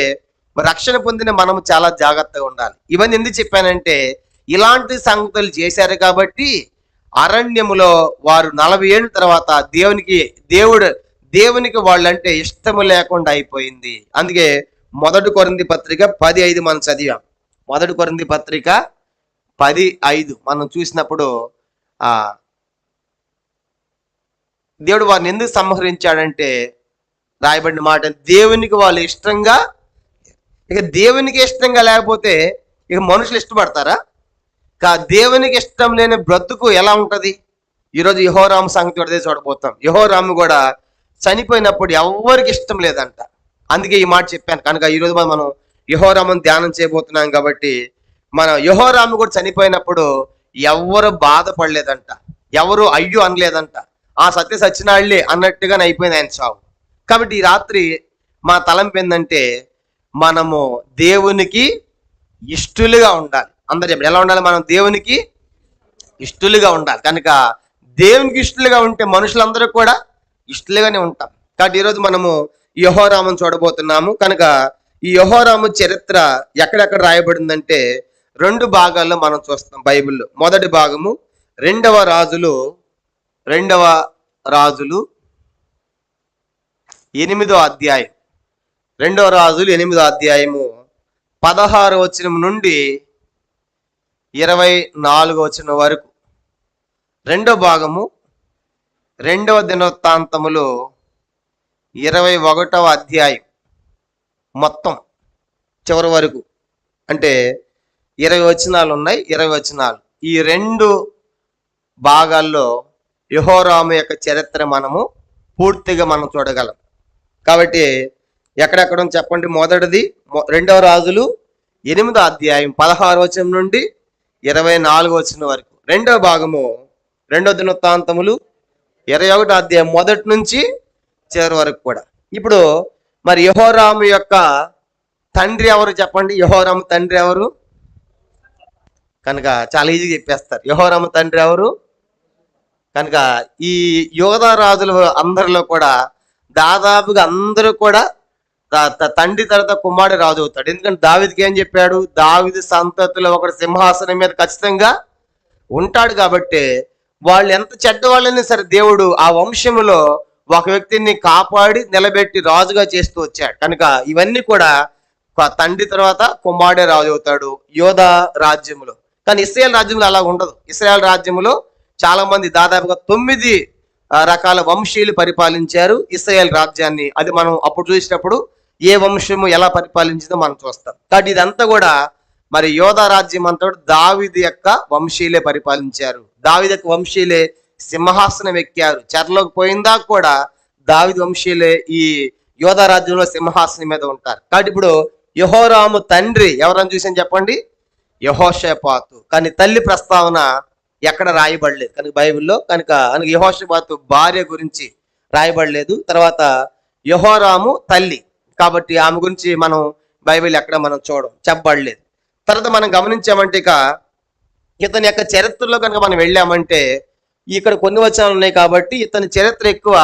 రక్షణ పొందిన మనము చాలా జాగ్రత్తగా ఉండాలి. ఇవన్నీ ఎందుకు చెప్పానంటే, ఇలాంటి సంగతులు చేశారు కాబట్టి అరణ్యములో వారు 40 ఏళ్ళ తర్వాత దేవునికి వాళ్ళంటే ఇష్టము లేకుండా అయిపోయింది. అందుకే 1 కొరింథీ పత్రిక 10:5 మనం చదివాం. 1 కొరింథీ పత్రిక 10:5 మనం చూసినప్పుడు దేవుడు వారిని ఎందుకు సంహరించాడంటే రాయబడిన మాట, దేవునికి వాళ్ళు ఇష్టంగా. ఇక దేవునికి ఇష్టంగా లేకపోతే ఇక మనుషులు ఇష్టపడతారా? దేవునికి ఇష్టం లేని బ్రతుకు ఎలా ఉంటది? ఈరోజు యెహోరాము సంగతి కూడా చూడబోతాం. యెహోరాము కూడా చనిపోయినప్పుడు ఎవరికి ఇష్టం లేదంట. అందుకే ఈ మాట చెప్పాను. కనుక ఈరోజు మనం యెహోరామును ధ్యానం చేయబోతున్నాం కాబట్టి, మన యెహోరాము కూడా చనిపోయినప్పుడు ఎవరు బాధపడలేదంట, ఎవరు అయ్యో అనలేదంట. ఆ సచ్చినాళ్లే అన్నట్టుగానే అయిపోయింది ఆయన చావు. కాబట్టి ఈ రాత్రి మా తలంపు ఏంటంటే, మనము దేవునికి ఇష్టలుగా ఉండాలి. అందరూ చెప్పండి, ఎలా ఉండాలి? మనం దేవునికి ఇష్టలుగా ఉండాలి. కనుక దేవునికి ఇష్టలుగా ఉంటే మనుషులందరూ కూడా ఇష్టలుగానే ఉంటాం. కాబట్టి ఈరోజు మనము యెహోరామును చూడబోతున్నాము. కనుక ఈ యెహోరాము చరిత్ర ఎక్కడెక్కడ రాయబడిందంటే 2 భాగాల్లో మనం చూస్తాం బైబిల్లో. మొదటి భాగము 2వ రాజులు 8వ అధ్యాయం. 2వ రాజులు 8వ అధ్యాయము 16వ వచనం నుండి 24వ వచనం వరకు. 2వ భాగము 2వ దినవృత్తాంతములు 21వ అధ్యాయం మొత్తం చివరి వరకు, అంటే 20 వచనాలు ఉన్నాయి. 20 వచనాలు ఈ 2 భాగాల్లో యెహోరాము యొక్క చరిత్ర మనము పూర్తిగా మనం చూడగలం. కాబట్టి ఎక్కడెక్కడ చెప్పండి. మొదటిది 2వ రాజులు 8వ అధ్యాయం 16వ వచనం నుండి 24వ వచనం వరకు. 2వ భాగము 2వ దినవృత్తాంతములు 21వ అధ్యాయం మొదటి నుంచి చివరి వరకు కూడా. ఇప్పుడు మరి యెహోరాము యొక్క తండ్రి ఎవరు చెప్పండి? యెహోరాము తండ్రి ఎవరు? కనుక చాలా ఈజీగా చెప్పేస్తారు. యెహోరాము తండ్రి ఎవరు? కనుక ఈ యోధా రాజుల అందరిలో కూడా దాదాపుగా అందరూ కూడా తండ్రి తర్వాత కుమారుడు రాజు అవుతాడు. ఎందుకంటే దావీదుకి ఏం చెప్పాడు? దావీదు సంతతిలో ఒకడు సింహాసనం మీద ఖచ్చితంగా ఉంటాడు. కాబట్టి వాళ్ళు ఎంత చెడ్డవాళ్ళైనా సరే దేవుడు ఆ వంశంలో ఒక వ్యక్తిని కాపాడి నిలబెట్టి రాజుగా చేస్తూ వచ్చాడు. కనుక ఇవన్నీ కూడా తండ్రి తర్వాత కుమారుడే రాజు అవుతాడు యోధా రాజ్యములో. కానీ ఇశ్రాయేల్ రాజ్యంలో అలా ఉండదు. ఇశ్రాయేల్ రాజ్యంలో చాలా మంది దాదాపుగా 9 రకాల వంశీయులు పరిపాలించారు ఇశ్రాయేల్ రాజ్యాన్ని. అది మనం అప్పుడు చూసినప్పుడు ఏ వంశము ఎలా పరిపాలించిందో మనం చూస్తాం. కాబట్టి ఇదంతా కూడా మరి యోధా రాజ్యం అంతా దావీదు యొక్క వంశీయులే పరిపాలించారు. దావీదు యొక్క వంశీయులే సింహాసనం ఎక్కారు. చెరలోకి పోయిందా కూడా దావీదు వంశీయులే ఈ యోధా రాజ్యంలో సింహాసనం మీద ఉంటారు. కాబట్టి ఇప్పుడు యెహోరాము తండ్రి ఎవరని చూసాను చెప్పండి? యెహోషాపాతు. కానీ తల్లి ప్రస్తావన ఎక్కడ రాయబడలేదు కనుక బైబిల్లో. కనుక యెహోషాపాతు భార్య గురించి రాయబడలేదు. తర్వాత యెహోరాము తల్లి కాబట్టి ఆమె గురించి మనం బైబిల్ ఎక్కడ మనం చెప్పబడలేదు. తర్వాత మనం గమనించామంటే ఇక ఇతని యొక్క చరిత్రలో కనుక మనం వెళ్ళామంటే ఇక్కడ కొన్ని వచనాలు ఉన్నాయి కాబట్టి ఇతని చరిత్ర ఎక్కువ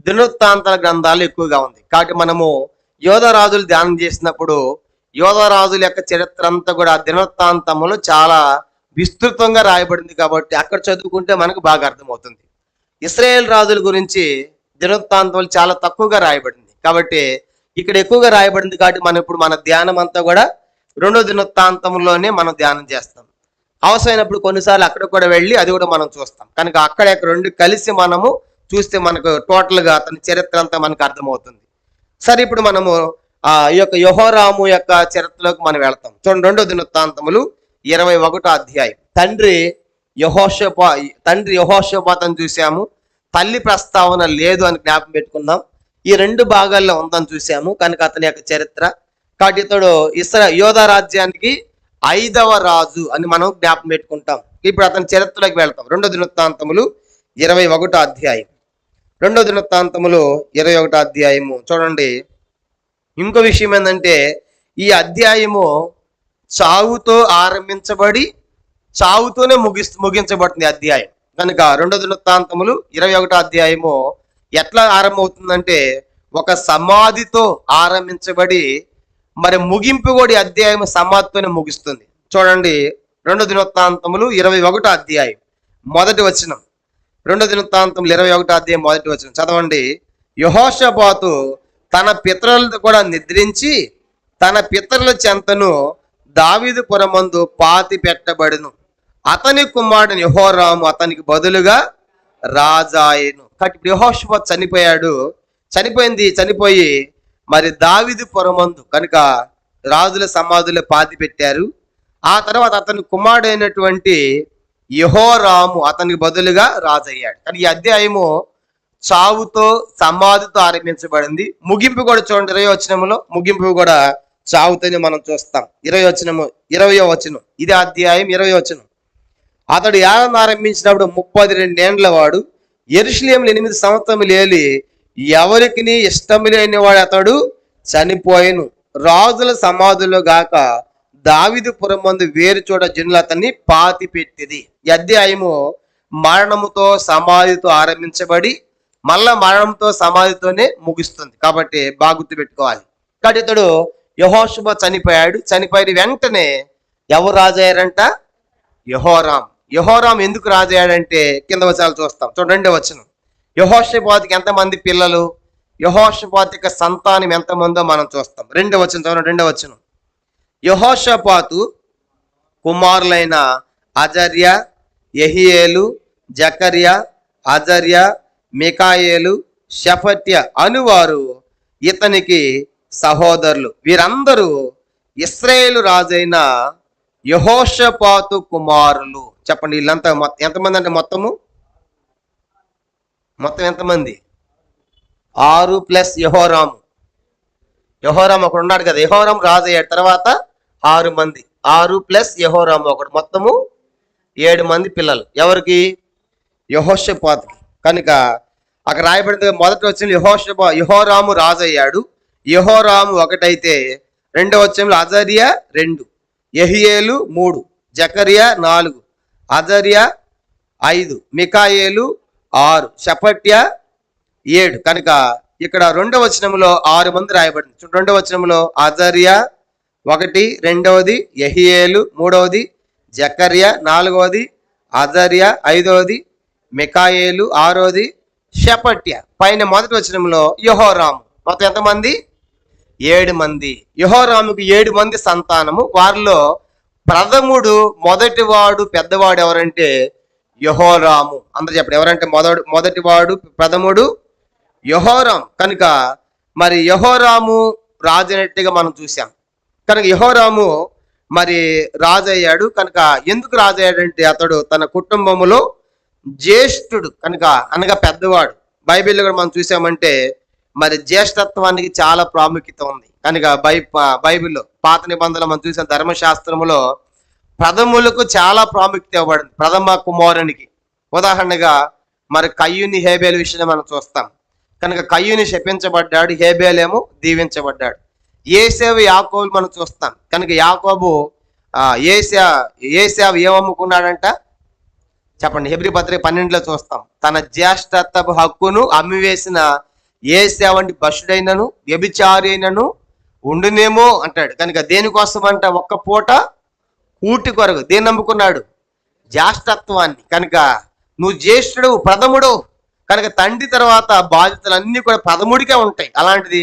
దినవృత్తాంతాల గ్రంథాలు ఎక్కువగా ఉంది. కాబట్టి మనము యోధరాజులు ధ్యానం చేసినప్పుడు యోధరాజుల యొక్క చరిత్ర అంతా కూడా దినవృత్తాంతములో చాలా విస్తృతంగా రాయబడింది కాబట్టి అక్కడ చదువుకుంటే మనకు బాగా అర్థమవుతుంది. ఇశ్రాయేల్ రాజుల గురించి దినవృత్తాంతాలు చాలా తక్కువగా రాయబడింది కాబట్టి ఇక్కడ ఎక్కువగా రాయబడింది కాబట్టి మనం ఇప్పుడు మన ధ్యానం అంతా కూడా 2వ దినవృత్తాంతంలోనే మనం ధ్యానం చేస్తాం. అవసరమైనప్పుడు కొన్నిసార్లు అక్కడ కూడా వెళ్ళి అది కూడా మనం చూస్తాం. కనుక అక్కడ రెండు కలిసి మనము చూస్తే మనకు టోటల్గా అతని చరిత్ర అంతా మనకు అర్థమవుతుంది. సరే, ఇప్పుడు మనము ఈ యొక్క యెహోరాము యొక్క చరిత్రలోకి మనం వెళ్తాం. చూడండి, 2వ దినవృత్తాంతములు 21వ అధ్యాయం. తండ్రి యెహోషాపాతును చూసాము. తల్లి ప్రస్తావన లేదు అని జ్ఞాపకం పెట్టుకుందాం. ఈ 2 భాగాల్లో ఉందని చూసాము కనుక అతని యొక్క చరిత్ర. కాబట్టి ఇతడు యోధా రాజ్యానికి 5వ రాజు అని మనం జ్ఞాపకం పెట్టుకుంటాం. ఇప్పుడు అతని చరిత్రలోకి వెళ్తాం. 2వ దినవృత్తాంతములు 21వ అధ్యాయం. 2వ దినవృత్తాంతములు 21వ అధ్యాయము చూడండి. ఇంకో విషయం ఏంటంటే ఈ అధ్యాయము చావుతో ఆరంభించబడి చావుతోనే ముగించబడుతుంది అధ్యాయం. కనుక 2వ దినవృత్తాంతములు 21వ అధ్యాయము ఎట్లా ఆరంభమవుతుందంటే ఒక సమాధితో ఆరంభించబడి మరి ముగింపు కూడా అధ్యాయం సమాధితోనే ముగిస్తుంది. చూడండి, 2వ దినవృత్తాంతములు 21వ అధ్యాయం మొదటి వచనం. 2వ దినవృత్తాంతములు 21వ అధ్యాయం మొదటి వచనం చదవండి. యెహోషాపాతు తన పితరులతో కూడా నిద్రించి తన పితరుల చెంతను దావీదు పురమందు పాతి పెట్టబడును. అతని కుమారుడు యెహోరాము అతనికి బదులుగా రాజాయను. కాబట్టి యెహోషాపాతు చనిపోయి మరి దావీదు పురమందు కనుక రాజుల సమాధులు పాతి పెట్టారు. ఆ తర్వాత అతని కుమారుడైనటువంటి యెహోరాము అతనికి బదులుగా రాజయ్యాడు. కానీ ఈ అధ్యాయము చావుతో సమాధితో ఆరంభించబడింది. ముగింపు కూడా చూడండి, 20వ వచనంలో ముగింపు కూడా చావుతోనే మనం చూస్తాం. 20వ వచనం, ఇది అధ్యాయం 20వ వచనం. అతడు యాగం ఆరంభించినప్పుడు 32 ఏండ్ల వాడు, యెరూషలేములో 8 సంవత్సరములు ఏలి ఎవరికి ఇష్టం లేని వాడు అతడు చనిపోయెను. రాజుల సమాధుల్లో గాక దావీదు పురమందు వేరు చోట జనులు అతన్ని పాతి పెట్టింది. ఈ అధ్యాయము మరణముతో సమాధితో ఆరంభించబడి మళ్ళా మరణంతో సమాధితోనే ముగిస్తుంది. కాబట్టి బాగా గుర్తుపెట్టుకోవాలి. కాబట్టి ఇతడు యెహోషాపాతు చనిపోయిన వెంటనే ఎవరు రాజయ్యారంట? యెహోరాం ఎందుకు రాజయ్యాడంటే కింద వచనాలు చూస్తాం. చూడండి, 2వ వచనం. యెహోషాపాతుకి ఎంతమంది పిల్లలు, యెహోషాపాతు యొక్క సంతానం ఎంతమందో మనం చూస్తాం. 2వ వచనం చూడండి, 2వ వచనం. యెహోషాపాతు కుమారులైన అజర్యా, యెహీయేలు, జకర్యా, అజర్యా, మికాయేలు, షెఫట్య అనువారు ఇతనికి సహోదరులు. వీరందరూ ఇశ్రాయేలు రాజైన యెహోషాపాతు కుమారులు. చెప్పండి, వీళ్ళంతా ఎంతమంది అంటే మొత్తం ఎంతమంది? 6 ప్లస్ యెహోరాము ఒకడు ఉన్నాడు కదా, యెహోరాం రాజు అయ్యాడు. తర్వాత 6 మంది, 6 ప్లస్ యెహోరాము ఒకడు, మొత్తము 7 మంది పిల్లలు. ఎవరికి? యెహోషాపాతుకి. కనుక అక్కడ రాయబడింది మొదటి వచ్చిన యెహోరాము రాజు అయ్యాడు. యెహోరాము 1 అయితే 2వ వచనంలో అజర్యా 2, యెహీయేలు 3, జకర్యా 4, అజర్యా 5, మికాయేలు 6, షెఫట్య 7. కనుక ఇక్కడ 2వ వచనంలో 6 మంది రాయబడింది. 2వ వచనంలో అజర్యా 1, 2వది యెహీయేలు, 3వది జకర్యా, 4వది అజర్యా, 5వది మికాయేలు, 6వది షెఫట్య. పైన మొదటి వచనంలో యెహోరాము. మొత్తం ఎంతమంది? 7 మంది. యెహోరాముకి 7 మంది సంతానము. వారిలో ప్రథముడు, మొదటివాడు, పెద్దవాడు ఎవరంటే యెహోరాము. అందరూ చెప్పండి, ఎవరంటే మొదటివాడు ప్రథముడు యెహోరాం. కనుక మరి యెహోరాము రాజు అయినట్టుగా మనం చూసాం. కనుక యెహోరాము మరి రాజు అయ్యాడు. కనుక ఎందుకు రాజు అయ్యాడంటే అతడు తన కుటుంబములో జ్యేష్ఠుడు కనుక, అనగా పెద్దవాడు. బైబిల్లో కూడా మనం చూసామంటే మరి జ్యేష్ఠత్వానికి చాలా ప్రాముఖ్యత ఉంది. కనుక బైబిల్లో పాత నిబంధనలు మనం చూసిన ధర్మశాస్త్రములో ప్రథములకు చాలా ప్రాముఖ్యత ఇవ్వబడింది. ప్రథమ కుమారునికి ఉదాహరణగా మరి కయ్యూని హేబేలు విషయాన్ని మనం చూస్తాం. కనుక కయ్యూని శపించబడ్డాడు, హేబేలేమో దీవించబడ్డాడు. ఏసేవు యాకోబు మనం చూస్తాం. కనుక యాకోబు ఏసేవు ఏమమ్ముకున్నాడంట చెప్పండి. హెబ్రీ పత్రిక 12లో చూస్తాం. తన జ్యేష్ఠత్వపు హక్కును అమ్మివేసిన ఏసేవు వంటి భ్రష్టుడైనను వ్యభిచారి అయినను ఉండునేమో అంటాడు. కనుక దేనికోసం అంట? ఒక్క పూట కూటి కొరకు. దేన్ని నమ్ముకున్నాడు? జ్యేష్ఠత్వాన్ని. కనుక నువ్వు జ్యేష్ఠుడు, ప్రథముడు. కనుక తండ్రి తర్వాత బాధ్యతలన్నీ కూడా ప్రథముడికే ఉంటాయి. అలాంటిది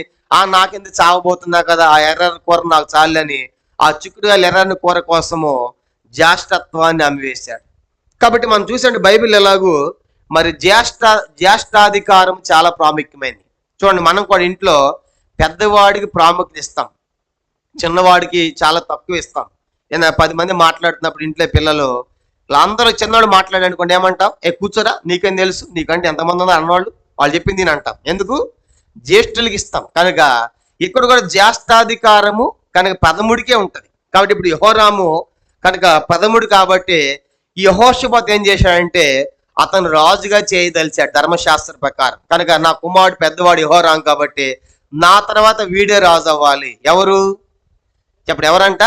నాకెందుకు చావబోతున్నా కదా, ఆ ఎర్రని కూర నాకు చాలని ఆ చిక్కుడుగా ఎర్రని కూర కోసము జ్యేష్ఠత్వాన్ని అమ్మివేశాడు. కాబట్టి మనం చూసండి బైబిల్ ఎలాగూ మరి జ్యేష్ఠాధికారం చాలా ప్రాముఖ్యమైనది. చూడండి, మనం కూడా ఇంట్లో పెద్దవాడికి ప్రాముఖ్యత ఇస్తాం, చిన్నవాడికి చాలా తక్కువ ఇస్తాం. 10 మంది మాట్లాడుతున్నప్పుడు ఇంట్లో పిల్లలు అందరూ చిన్నవాడు మాట్లాడాడు అనుకోండి, ఏమంటాం? కూర్చోరా, నీకేం తెలుసు, నీకంటే ఎంతమంది ఉన్నారు అన్నవాళ్ళు, వాళ్ళు చెప్పింది నేను అంటాం. ఎందుకు? జ్యేష్ఠులకి ఇస్తాం. కనుక ఇక్కడ కూడా జ్యేష్ఠాధికారము కనుక ప్రథముడికే ఉంటుంది. కాబట్టి ఇప్పుడు యెహోరాము కనుక ప్రథముడు కాబట్టి ఈ యెహోషాపాతు ఏం చేశాడంటే అతను రాజుగా చేయదలిచాడు ధర్మశాస్త్ర ప్రకారం. కనుక నా కుమారుడు పెద్దవాడు యెహోరాము కాబట్టి నా తర్వాత వీడే రాజు అవ్వాలి. ఎవరు చెప్పండి? ఎవరంట?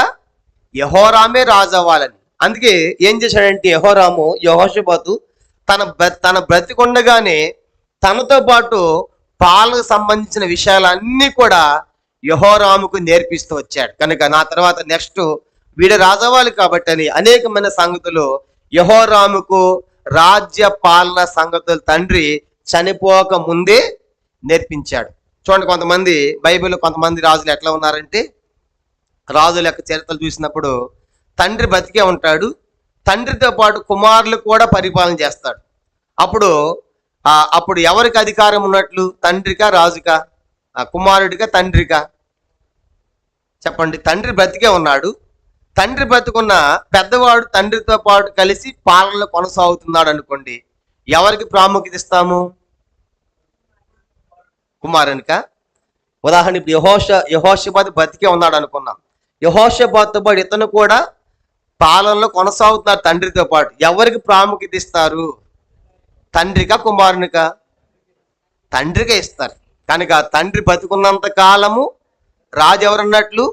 యెహోరామే రాజు అవ్వాలని. అందుకే ఏం చేశాడంటే యెహోరాము యెహోషాపాతు తన బ్రతికుండగానే తనతో పాటు పాలకు సంబంధించిన విషయాలన్నీ కూడా యెహోరాముకు నేర్పిస్తూ వచ్చాడు. కనుక నా తర్వాత నెక్స్ట్ వీడు రాజవ్వాలి కాబట్టి అని అనేకమైన సంగతులు యెహోరాముకు రాజ్య పాలన సంగతులు తండ్రి చనిపోక ముందే నేర్పించాడు. చూడండి, కొంతమంది బైబిల్లో కొంతమంది రాజులు ఎట్లా ఉన్నారంటే, రాజుల యొక్క చరిత్రలు చూసినప్పుడు తండ్రి బతికే ఉంటాడు, తండ్రితో పాటు కుమారులు కూడా పరిపాలన చేస్తాడు. అప్పుడు ఎవరికి అధికారం ఉన్నట్లు? తండ్రికా, రాజుకా, కుమారుడికా, తండ్రికా? చెప్పండి. తండ్రి బ్రతికే ఉన్నాడు, తండ్రి బ్రతుకున్న పెద్దవాడు తండ్రితో పాటు కలిసి పాలనలో కొనసాగుతున్నాడు అనుకోండి, ఎవరికి ప్రాముఖ్యత ఇస్తాము? కుమారునికా? ఉదాహరణ ఇప్పుడు యెహోషాపాతు బ్రతికే ఉన్నాడు అనుకున్నాం. యెహోషాపాతుతో పాటు ఇతను కూడా పాలనలో కొనసాగుతున్నారు తండ్రితో పాటు. ఎవరికి ప్రాముఖ్యత ఇస్తారు? తండ్రికా, కుమారునికా? తండ్రికే ఇస్తారు. కనుక తండ్రి బతుకున్నంత కాలము రాజు ఎవరన్నట్లు?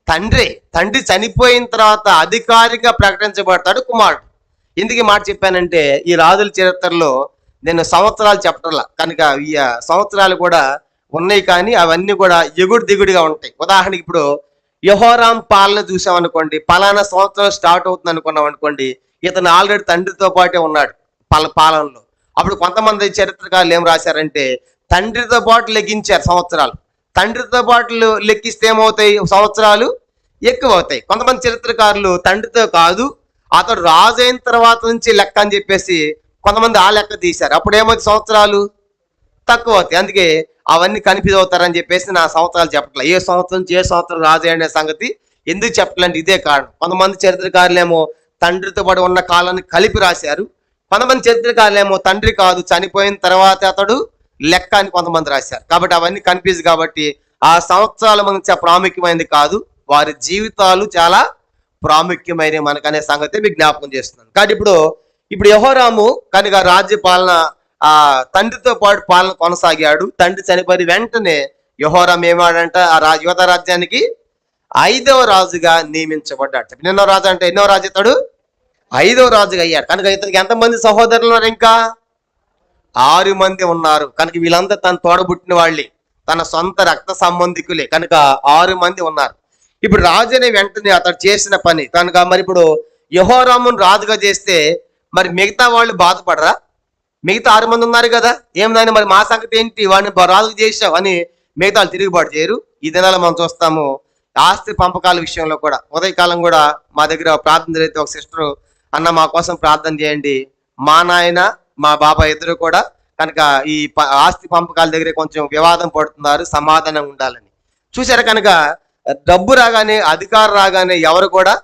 తండ్రి చనిపోయిన తర్వాత అధికారిగా ప్రకటించబడతాడు కుమారుడు. ఎందుకు మాట చెప్పానంటే, ఈ రాజుల చరిత్రలో నేను సంవత్సరాలు చెప్పటంలా, కనుక ఈ సంవత్సరాలు కూడా ఉన్నాయి, కానీ అవన్నీ కూడా ఎగుడు దిగుడుగా ఉంటాయి. ఉదాహరణకి ఇప్పుడు యెహోరాం పాలన చూసామనుకోండి, పలానా సంవత్సరం స్టార్ట్ అవుతుంది అనుకున్నాం అనుకోండి, ఇతను ఆల్రెడీ తండ్రితో పాటే ఉన్నాడు పాలనలో. అప్పుడు కొంతమంది చరిత్రకారులు ఏం రాశారంటే, తండ్రితో పాటు లెక్కించారు సంవత్సరాలు. తండ్రితో పాటు లెక్కిస్తే ఏమవుతాయి? సంవత్సరాలు ఎక్కువ అవుతాయి. కొంతమంది చరిత్రకారులు తండ్రితో కాదు, అతడు రాజు అయిన తర్వాత నుంచి లెక్క అని చెప్పేసి కొంతమంది ఆ లెక్క తీశారు. అప్పుడు ఏమవుతాయి? సంవత్సరాలు తక్కువ అవుతాయి. అందుకే అవన్నీ కన్ఫ్యూజ్ అవుతారని చెప్పేసి నా సంవత్సరాలు చెప్పట్లేదు. ఏ సంవత్సరం రాజు అనే సంగతి ఎందుకు చెప్పట్లేదు? ఇదే కారణం. కొంతమంది చరిత్రకారులేమో తండ్రితో పాటు ఉన్న కాలాన్ని కలిపి రాశారు, కొంతమంది చరిత్రకారులేమో తండ్రి కాదు, చనిపోయిన తర్వాత అతడు లెక్క అని కొంతమంది రాశారు. కాబట్టి అవన్నీ కన్ఫ్యూజ్. కాబట్టి ఆ సంవత్సరాలు మనకు ప్రాముఖ్యమైనది కాదు, వారి జీవితాలు చాలా ప్రాముఖ్యమైనవి మనకనే సంగతి మీకు జ్ఞాపకం చేస్తున్నాను. కాబట్టి ఇప్పుడు యెహోరాము కనుక రాజ్య పాలన తండ్రితో పాటు పాలన కొనసాగాడు. తండ్రి చనిపోయిన వెంటనే యెహోరాం ఏమాడంట? యూదా రాజ్యానికి 5వ రాజుగా నియమించబడ్డాడు. ఎన్నో రాజు అంటే ఎన్నో రాజు? ఇతడు 5వ రాజుగా అయ్యాడు. కనుక ఇతనికి ఎంతమంది సహోదరులు ఉన్నారు? ఇంకా 6 మంది ఉన్నారు. కనుక వీళ్ళంతా తన తోడబుట్టిన వాళ్ళే, తన సొంత రక్త సంబంధికులే. కనుక 6 మంది ఉన్నారు. ఇప్పుడు రాజు అనే వెంటనే అతడు చేసిన పని కనుక మరి ఇప్పుడు యెహోరామును రాజుగా చేస్తే మరి మిగతా వాళ్ళు బాధపడరా? మిగతా 6 మంది ఉన్నారు కదా, ఏమిదని మరి మా సంగతి ఏంటి, వాడిని రాజు చేసావు అని మిగతా వాళ్ళు తిరుగుబాటు చేయరు. ఈ దినాలు మనం చూస్తాము ఆస్తి పంపకాల విషయంలో కూడా. ఉదయకాలం కూడా మా దగ్గర ప్రార్థన జరిగితే ఒక సిస్టర్ అన్న మా కోసం ప్రార్థన చేయండి, మా నాయన మా బాబాయ్ ఇద్దరు కూడా కనుక ఈ ఆస్తి పంపకాల దగ్గర కొంచెం వివాదం పడుతున్నారు, సమాధానం ఉండాలని. చూసారా? కనుక డబ్బు రాగానే, అధికారం రాగానే ఎవరు కూడా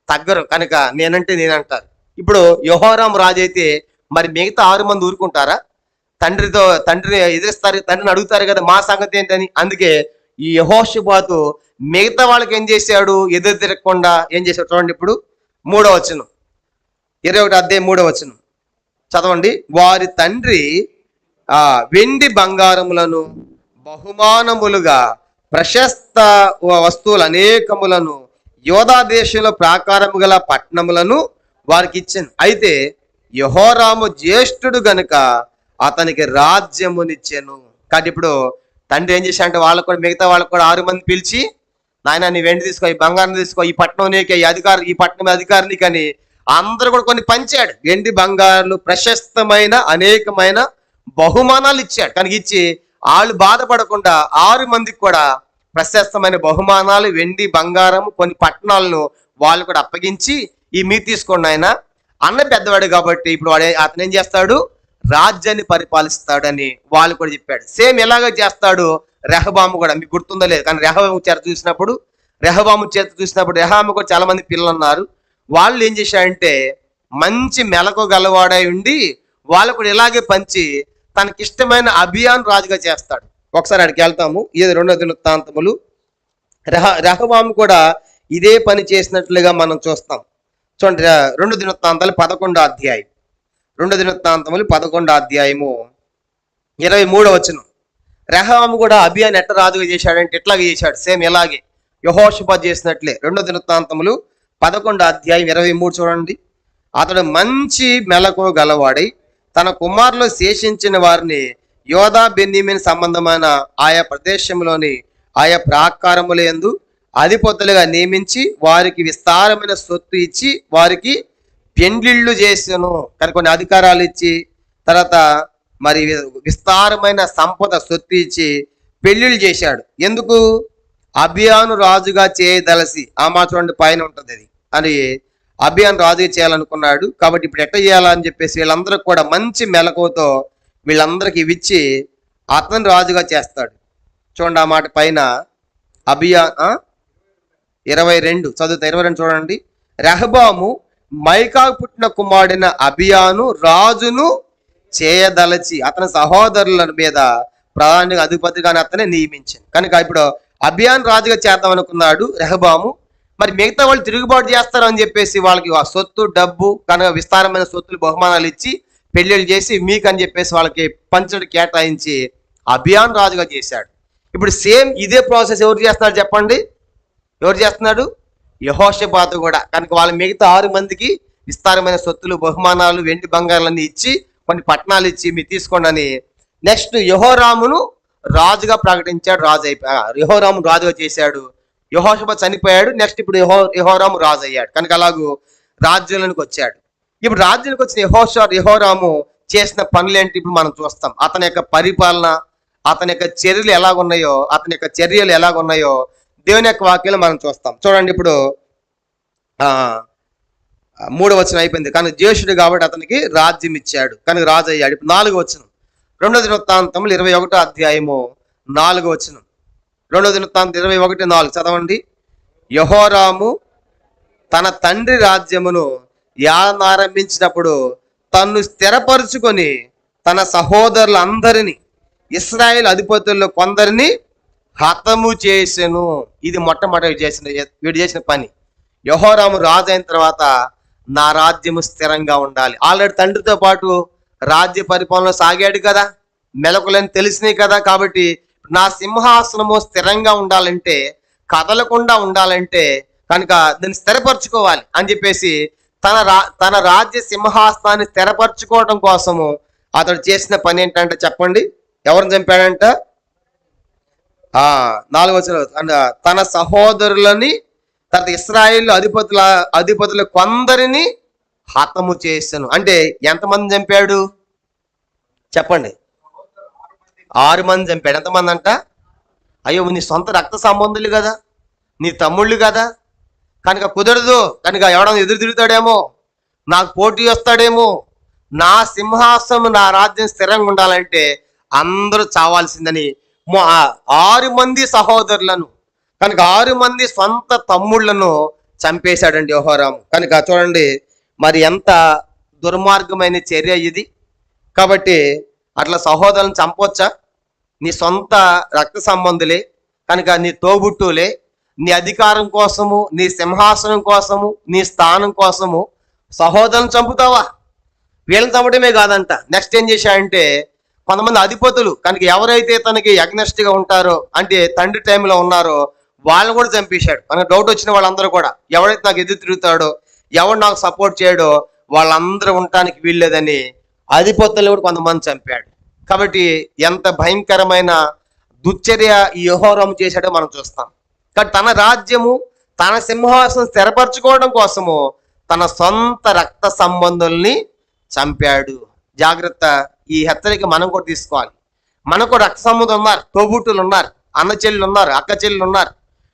తగ్గరు. కనుక నేనంటే నేనంటారు. ఇప్పుడు యెహోరాం రాజు అయితే మరి మిగతా 6 మంది ఊరుకుంటారా? తండ్రిని ఎదిరిస్తారు, తండ్రిని అడుగుతారు కదా మా సంగతి ఏంటని. అందుకే ఈ యెహోషాపాతు మిగతా వాళ్ళకి ఏం చేశాడు? ఎదురు తిరగకుండా ఏం చేశాడు? చూడండి, ఇప్పుడు 3వ వచనం, 21వ అధ్యాయం 3వ వచనం చదవండి. వారి తండ్రి వెండి బంగారములను బహుమానములుగా ప్రశస్త వస్తువులు అనేకములను యోధా దేశంలో ప్రాకారము గల పట్టణములను వారికి ఇచ్చాను. అయితే యెహోరాము జ్యేష్ఠుడు గనుక అతనికి రాజ్యమునిచ్చెను. కాబట్టి ఇప్పుడు తండ్రి ఏం చేశాడంటే వాళ్ళకు కూడా, మిగతా వాళ్ళకు కూడా 6 మంది పిలిచి, నాయన నీ వెండి తీసుకో, ఈ బంగారం తీసుకో, ఈ పట్టణం నీకే, ఈ పట్టణం అధికారిని కానీ అందరూ కూడా కొన్ని పంచాడు. వెండి బంగారాలు ప్రశస్తమైన అనేకమైన బహుమానాలు ఇచ్చాడు. కనుక ఇచ్చి వాళ్ళు బాధపడకుండా 6 మందికి కూడా ప్రశస్తమైన బహుమానాలు, వెండి బంగారం, కొన్ని పట్టణాలను వాళ్ళు కూడా అప్పగించి, ఈ మీరు తీసుకోండి ఆయన అన్న పెద్దవాడు కాబట్టి ఇప్పుడు అతను ఏం చేస్తాడు, రాజ్యాన్ని పరిపాలిస్తాడని వాళ్ళు కూడా చెప్పాడు. సేమ్ ఎలాగ చేస్తాడు రెహబాము కూడా, మీకు గుర్తుందో లేదు కానీ రెహబాము చేత చూసినప్పుడు రెహబాము కూడా చాలా మంది పిల్లలు ఉన్నారు. వాళ్ళు ఏం చేశాడంటే మంచి మెలకు గలవాడై ఉండి వాళ్ళు కూడా ఇలాగే పంచి తనకిష్టమైన అభియాన్ రాజుగా చేస్తాడు. ఒకసారి అక్కడికి వెళ్తాము. ఇది 2వ దినవృత్తాంతములు. రెహబాము కూడా ఇదే పని చేసినట్లుగా మనం చూస్తాం. చూడండి, 2 దినవృత్తాంతాలు 11వ అధ్యాయం. 2 దినవృత్తాంతములు 11వ అధ్యాయము 23వ వచనం. రెహబాము కూడా అభియాన్ ఎట్ట రాజుగా చేశాడంటే ఇట్లాగే చేశాడు, సేమ్ ఇలాగే యెహోషాపాతు చేసినట్లే. 2 దినవృత్తాంతములు 11వ అధ్యాయం 23 చూడండి. అతడు మంచి మెలకు గలవాడై తన కుమారులు శేషించిన వారిని యోధా బెన్యామీను సంబంధమైన ఆయా ప్రదేశంలోని ఆయా ప్రాకారముల యందు అధిపతులుగా నియమించి వారికి విస్తారమైన సొత్తు ఇచ్చి వారికి పెండ్లిళ్ళు చేసాను. కానీ కొన్ని అధికారాలు ఇచ్చి తర్వాత మరి విస్తారమైన సంపద సొత్తు ఇచ్చి పెళ్లిళ్ళు చేశాడు. ఎందుకు? అభియాను రాజుగా చేయదలసి, ఆ మాట చూడండి పైన ఉంటుంది అది, అని అభియాన్ రాజుగా చేయాలనుకున్నాడు. కాబట్టి ఇప్పుడు ఎట్ట చేయాలని చెప్పేసి వీళ్ళందరూ కూడా మంచి మెలకువతో వీళ్ళందరికీ ఇచ్చి అతను రాజుగా చేస్తాడు. చూడండి ఆ మాట పైన అభియాన్ 22 చదువుతా, 22 చూడండి. రెహబాము మైకాకు పుట్టిన కుమారుడైన అభియాను రాజును చేయదలచి అతని సహోదరుల మీద ప్రధానిగా అధిపతిగానే అతనే నియమించాను. కనుక ఇప్పుడు అభియాన్ రాజుగా చేద్దాం అనుకున్నాడు రెహబాము. మరి మిగతా వాళ్ళు తిరుగుబాటు చేస్తారు అని చెప్పేసి వాళ్ళకి ఆ సొత్తు డబ్బు కనుక విస్తారమైన సొత్తులు బహుమానాలు ఇచ్చి పెళ్లిళ్ళు చేసి మీకని చెప్పేసి వాళ్ళకి పంచడు కేటాయించి అభియాన్ రాజుగా చేశాడు. ఇప్పుడు సేమ్ ఇదే ప్రాసెస్ ఎవరు చేస్తున్నాడు చెప్పండి? ఎవరు చేస్తున్నాడు? యెహోషాపాతు కూడా. కనుక వాళ్ళ మిగతా 6 మందికి విస్తారమైన సొత్తులు బహుమానాలు వెండి బంగారాలన్నీ ఇచ్చి కొన్ని పట్టణాలు ఇచ్చి మీరు తీసుకోండి అని. నెక్స్ట్ యెహోరామును రాజుగా ప్రకటించాడు. యెహోరాము రాజుగా చేశాడు. యెహోషాపాతు చనిపోయాడు. నెక్స్ట్ ఇప్పుడు యెహోరాము రాజు అయ్యాడు. కనుక అలాగూ రాజ్యంలోనికి వచ్చాడు. ఇప్పుడు రాజ్యానికి వచ్చిన యెహోరాము చేసిన పనులేంటి ఇప్పుడు మనం చూస్తాం. అతని యొక్క పరిపాలన, అతని యొక్క చర్యలు ఎలాగున్నాయో దేవుని యొక్క వాక్యాలు మనం చూస్తాం. చూడండి, ఇప్పుడు 3వ వచనం అయిపోయింది. కానీ జ్యేష్ఠుడు కాబట్టి అతనికి రాజ్యం ఇచ్చాడు, కనుక రాజు అయ్యాడు. ఇప్పుడు 4వ వచనం, 2వ దినవృత్తాంతములు 21వ అధ్యాయము 4వ వచనం. 2వ దినవృత్తాంతం 21:4 చదవండి. యెహోరాము తన తండ్రి రాజ్యమును ఏలనారంభించినప్పుడు తన్ను స్థిరపరుచుకొని తన సహోదరులందరినీ ఇశ్రాయేలు అధిపతుల్లో కొందరిని హతము చేసెను. ఇది మొట్టమొదటి వీడు చేసిన పని. యెహోరాము రాజు అయిన తర్వాత నా రాజ్యము స్థిరంగా ఉండాలి. ఆల్రెడీ తండ్రితో పాటు రాజ్య పరిపాలన సాగాడు కదా, మెలకులని తెలిసినాయి కదా. కాబట్టి నా సింహాసనము స్థిరంగా ఉండాలంటే, కదలకుండా ఉండాలంటే కనుక దాన్ని స్థిరపరచుకోవాలి అని చెప్పేసి తన రాజ్య సింహాసనాన్ని స్థిరపరచుకోవడం కోసము అతడు చేసిన పని ఏంటంటే చెప్పండి, ఎవరిని చంపాడంట? 4వ వచనం, తన సహోదరులని తర్వాత ఇశ్రాయేలు అధిపతుల కొందరిని హతము చేశాను. అంటే ఎంతమంది చంపాడు చెప్పండి? 6 మంది చంపాడు. ఎంతమంది అంట? అయ్యో, నీ సొంత రక్త సంబంధులు కదా, నీ తమ్ముళ్ళు కదా, కనుక కుదరదు. కనుక ఎవడన్నా ఎదురు తిరుగుతాడేమో, నాకు పోటీ వస్తాడేమో, నా సింహాసనం నా రాజ్యం స్థిరంగా ఉండాలంటే అందరూ చావాల్సిందని 6 మంది సహోదరులను, కనుక 6 మంది సొంత తమ్ముళ్లను చంపేశాడండి యెహోరాము. కనుక చూడండి మరి ఎంత దుర్మార్గమైన చర్య ఇది. కాబట్టి అట్లా సహోదరులను చంపొచ్చా? నీ సొంత రక్త సంబంధులే, కనుక నీ తోబుట్టులే, నీ అధికారం కోసము, నీ సింహాసనం కోసము, నీ స్థానం కోసము సహోదరులను చంపుతావా? వీళ్ళని చంపడమే కాదంట, నెక్స్ట్ ఏం చేశాడంటే కొంతమంది అధిపతులు కనుక ఎవరైతే తనకి అగ్నెస్ట్ గా ఉంటారో అంటే తండ్రి టైంలో ఉన్నారో వాళ్ళని కూడా చంపేశాడు. మనకు డౌట్ వచ్చిన వాళ్ళందరూ కూడా ఎవరైతే నాకు ఎదురు తిరుగుతాడో ఎవడు నాకు సపోర్ట్ చేయడో వాళ్ళందరూ ఉండటానికి వీల్లేదని అధిపతులు కూడా కొంతమంది చంపాడు. కాబట్టి ఎంత భయంకరమైన దుశ్చర్య ఈ యెహోరాము చేశాడో మనం చూస్తాం. కానీ తన రాజ్యము తన సింహాసనం స్థిరపరచుకోవడం కోసము తన సొంత రక్త సంబంధుల్ని చంపాడు. జాగ్రత్త, ఈ హెచ్చరిక మనం కూడా తీసుకోవాలి. మనకు రక్త సంబంధం ఉన్నారు, తోబుట్టులు ఉన్నారు, అన్న చెల్లెలు ఉన్నారు, అక్క చెల్లెలు ఉన్నారు.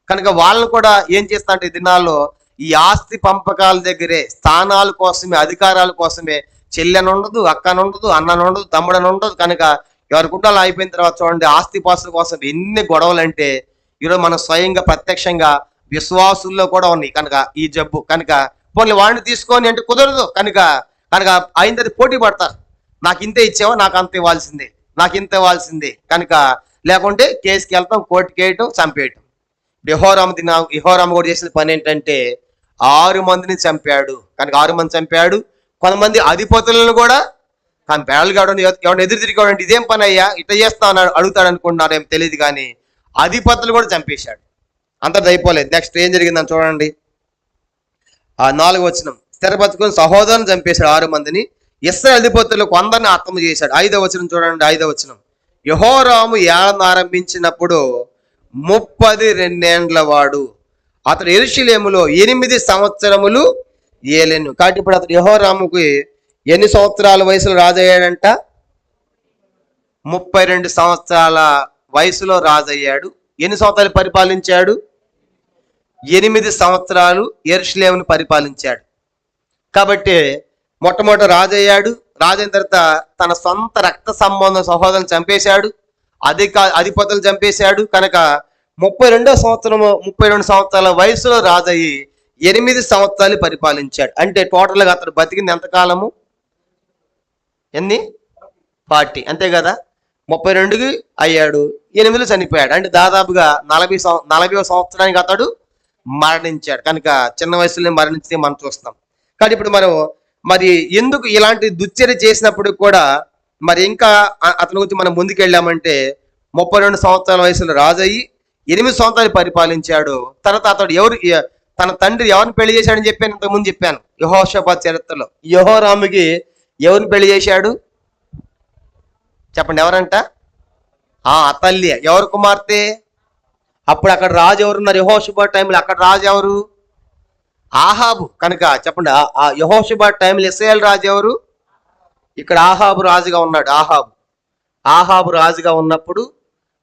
కనుక వాళ్ళని కూడా ఏం చేస్తాంటే ఈ దినాల్లో ఈ ఆస్తి పంపకాల దగ్గరే స్థానాల కోసమే అధికారాల కోసమే చెల్లెని ఉండదు, అక్కని ఉండదు, అన్నని ఉండదు, తమ్ముడని ఉండదు. కనుక ఎవరి గుడ్డలు అయిపోయిన తర్వాత చూడండి ఆస్తి పాస్తుల కోసం ఎన్ని గొడవలు అంటే ఈరోజు మనం స్వయంగా ప్రత్యక్షంగా విశ్వాసుల్లో కూడా ఉన్నాయి. కనుక ఈ జబ్బు కనుక పోనీ వాడిని తీసుకొని అంటే కుదరదు. కనుక కనుక అయింది పోటీ పడతారు. నాకు ఇంతే ఇచ్చావా, నాకు అంత ఇవ్వాల్సిందే, నాకు ఇంత ఇవ్వాల్సిందే. కనుక లేకుంటే కేసుకి వెళ్తాం, కోర్టుకి వేయటం, చంపేయటం. యెహోరాము కూడా చేసిన పని ఏంటంటే 6 మందిని చంపాడు. కనుక 6 మంది చంపాడు. కొంతమంది అధిపతులను కూడా చంపాడు. ఎవరిని ఎదురు తిరిగాడు, ఇదేం పని అయ్యా ఇట్లా చేస్తా అడుగుతాడు అనుకుంటున్నారు, ఏం తెలియదు. కానీ అధిపతులు కూడా చంపేశాడు. అంత అయిపోలేదు. నెక్స్ట్ ఏం జరిగిందని చూడండి. 4వ వచనం, స్థిరపరచుకుని సహోదరుని చంపేశాడు 6 మందిని. ఇశ్రాయేలు అధిపతులు కొందరిని హతము చేశాడు. 5వ వచనం చూడండి. 5వ వచనం, యెహోరాము ఏలన ఆరంభించినప్పుడు 32 ఏండ్ల వాడు. అతడు యెరూషలేములో 8 సంవత్సరములు ఏలెను. కాబట్టి ఇప్పుడు అతడు యెహోరాముకి ఎన్ని సంవత్సరాల వయసులో రాజయ్యాడంట? 32 సంవత్సరాల వయసులో రాజయ్యాడు. ఎన్ని సంవత్సరాలు పరిపాలించాడు? 8 సంవత్సరాలు యెరూషలేమును పరిపాలించాడు. కాబట్టి మొట్టమొదట రాజయ్యాడు. రాజైన తర్వాత తన సొంత రక్త సంబంధం సహోదరుని చంపేశాడు, అధిపతులు చంపేశాడు. కనుక 32 సంవత్సరాల వయసులో రాజయ్యి 8 సంవత్సరాలు పరిపాలించాడు. అంటే టోటల్గా అతడు బతికింది ఎంతకాలము? ఎన్ని? 40, అంతే కదా. 32కి అయ్యాడు, 8 చనిపోయాడు. అంటే దాదాపుగా 40వ సంవత్సరానికి అతడు మరణించాడు. కనుక చిన్న వయసులోనే మరణించి మనం చూస్తాం. కానీ ఇప్పుడు మనం మరి ఎందుకు ఇలాంటి దుశ్చర్య చేసినప్పుడు కూడా మరి ఇంకా అతని గురించి మనం ముందుకెళ్ళామంటే 32 సంవత్సరాల వయసులో రాజయ్యి 8 సంవత్సరాలు పరిపాలించాడు. తర్వాత అతడు తన తండ్రి ఎవరిని పెళ్లి చేశాడని చెప్పాను, ఇంతకుముందు చెప్పాను యెహోషాపాతు చరిత్రలో. యెహోరాముకి ఎవరిని పెళ్లి చేశాడు చెప్పండి? ఎవరంట? అతల్య. ఎవరు కుమార్తె? అప్పుడు అక్కడ రాజు ఎవరున్నారు? యెహోషాపాతు టైంలో అక్కడ రాజు ఎవరు? ఆహాబు. కనుక చెప్పండి, ఆ యెహోషాపాతు టైంలో ఇశ్రాయేలు రాజు ఎవరు? ఇక్కడ ఆహాబు రాజుగా ఉన్నాడు. ఆహాబు రాజుగా ఉన్నప్పుడు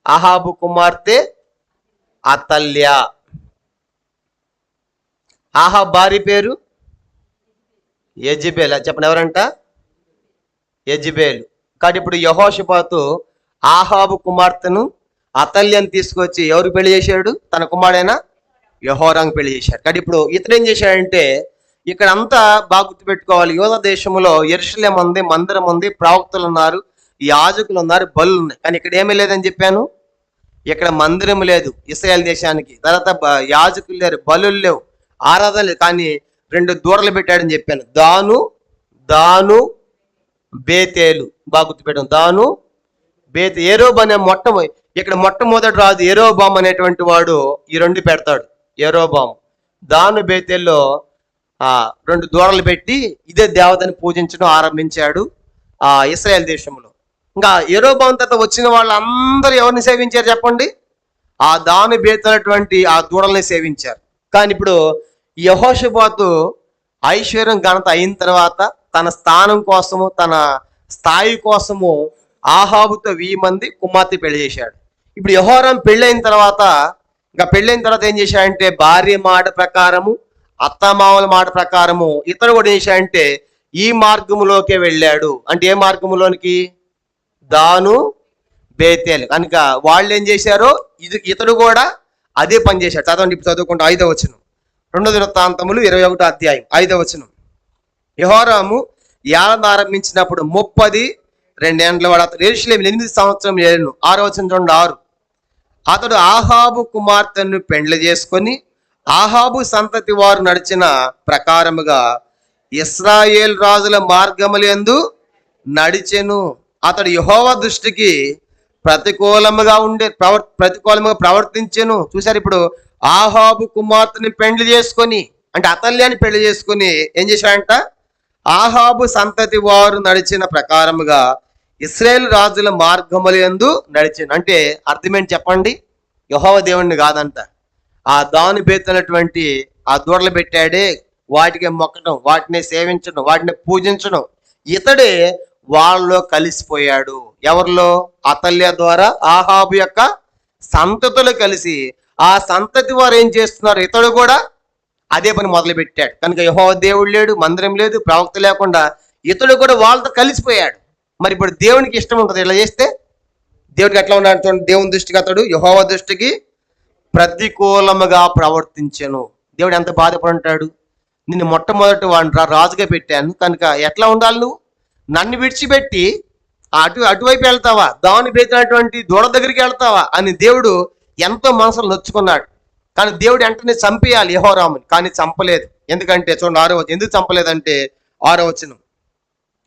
ఆహాబు కుమార్తె అతల్య. ఆహాబు భార్య పేరు యెజెబెల్. చెప్పండి, ఎవరంట? యెజెబెల్. కానీ ఇప్పుడు యెహోషాపాతు ఆహాబు కుమార్తెను అతల్యను తీసుకొచ్చి ఎవరు పెళ్లి చేశాడు? తన కుమారుడైన యెహోరాము పెళ్లి చేశాడు. కానీ ఇప్పుడు ఇతను ఏం చేశాడంటే ఇక్కడ అంతా బాగా గుర్తుపెట్టుకోవాలి. యోధా దేశంలో యెరూషలేము ఉంది, మందిరం ఉంది, ప్రవక్తలు ఉన్నారు, యాజకులు ఉన్నారు, బలులు ఉన్నాయి. కానీ ఇక్కడ ఏమీ లేదని చెప్పాను. ఇక్కడ మందిరం లేదు ఇశ్రాయేలు దేశానికి. తర్వాత యాజకులు లేరు, బలులు లేవు, ఆరాధన లేదు. కానీ 2 దూడలు పెట్టాడని చెప్పాను. దాను బేతేలు. బాగా గుర్తుపెట్టాను. దాను బేతే. యెరోబాము అనే ఇక్కడ మొట్టమొదటి రాజు యెరోబాము అనేటువంటి వాడు ఈ 2 పెడతాడు. యెరోబాము దాను బేతేల్లో 2 దూడలు పెట్టి ఇదే దేవతని పూజించడం ఆరంభించాడు ఇశ్రాయేల్ దేశంలో. ఇంకా యెరోబాము తర్వాత వచ్చిన వాళ్ళందరూ ఎవరిని సేవించారు చెప్పండి? ఆ దాను బేతేలటువంటి ఆ దూడల్ని సేవించారు. కానీ ఇప్పుడు యెహోషాపాతు ఐశ్వర్యం ఘనత అయిన తర్వాత తన స్థానం కోసము, తన స్థాయి కోసము ఆహాబుతో 1000 మంది కుమార్తె పెళ్లి చేశాడు. ఇప్పుడు యెహోరాము పెళ్ళైన తర్వాత ఏం చేశాడంటే భార్య మాట ప్రకారము, అత్తమామల మాట ప్రకారము ఇతను కూడా ఏం చేశాడంటే ఈ మార్గములోకే వెళ్ళాడు. అంటే ఏ మార్గములోనికి? దాను బేతేలు. కనుక వాళ్ళు ఏం చేశారో ఇతడు కూడా అదే పని చేశాడు. చదవండి, ఇప్పుడు చదువుకుంటూ 5వ వచనం, 2 దినవృత్తాంతములు 21వ అధ్యాయం 5వ వచనం. యెహోరాము ఏలన ఆరంభించినప్పుడు 32 ఏండ్ల వాడు. అతడు యెరూషలేములో 8 సంవత్సరం ఏలెను. 6వ వచనం చూడండి. 6. అతడు ఆహాబు కుమార్తెను పెండ్లి చేసుకొని ఆహాబు సంతతి వారు నడిచిన ప్రకారముగా ఇశ్రాయేల్ రాజుల మార్గములందు నడిచెను. అతడు యెహోవా దృష్టికి ప్రతికూలంగా ప్రవర్తించెను. చూశారు ఇప్పుడు, ఆహాబు కుమార్తెని పెళ్లి చేసుకొని, అంటే అతల్యాన్ని పెళ్లి చేసుకొని ఏం చేశాడంట? ఆహాబు సంతతి వారు నడిచిన ప్రకారముగా ఇశ్రాయేలు రాజుల మార్గములందు నడిచాను. అంటే అర్థమేంటి చెప్పండి? యెహోవా దేవుణ్ణి కాదంట, ఆ దాని బేతున్నటువంటి ఆ దూడలు పెట్టాడే, వాటికి మొక్కడం, వాటిని సేవించడం, వాటిని పూజించడం, ఇతడే వాళ్ళలో కలిసిపోయాడు. ఎవరిలో? అతల్య ద్వారా ఆహాబు యొక్క సంతతులు కలిసి, ఆ సంతతి వారు ఏం చేస్తున్నారు, ఇతడు కూడా అదే పని మొదలు పెట్టాడు. కనుక యెహోవా దేవుడు లేడు, మందిరం లేదు, ప్రవక్త లేకుండా ఇతడు కూడా వాళ్ళతో కలిసిపోయాడు. మరి ఇప్పుడు దేవునికి ఇష్టం ఉంటుంది ఇలా చేస్తే? దేవుడికి ఎట్లా ఉన్నాడు చూడండి. దేవుని దృష్టికి అతడు యెహోవా దృష్టికి ప్రతికూలముగా ప్రవర్తించెను. దేవుడు ఎంత బాధపడి ఉంటాడు? నిన్ను మొట్టమొదటి వాడిని రాజుగా పెట్టాను, కనుక ఎట్లా ఉండాలి నువ్వు? నన్ను విడిచిపెట్టి అటువైపు వెళ్తావా, దాని పెట్టినటువంటి దూడ దగ్గరికి వెళ్తావా అని దేవుడు ఎంతో మనసులో నొచ్చుకున్నాడు. కానీ దేవుడు వెంటనే చంపేయాలి యెహోరాముని, కానీ చంపలేదు. ఎందుకంటే చూడండి 6వ వచనం. ఎందుకు చంపలేదంటే 6వ వచనం,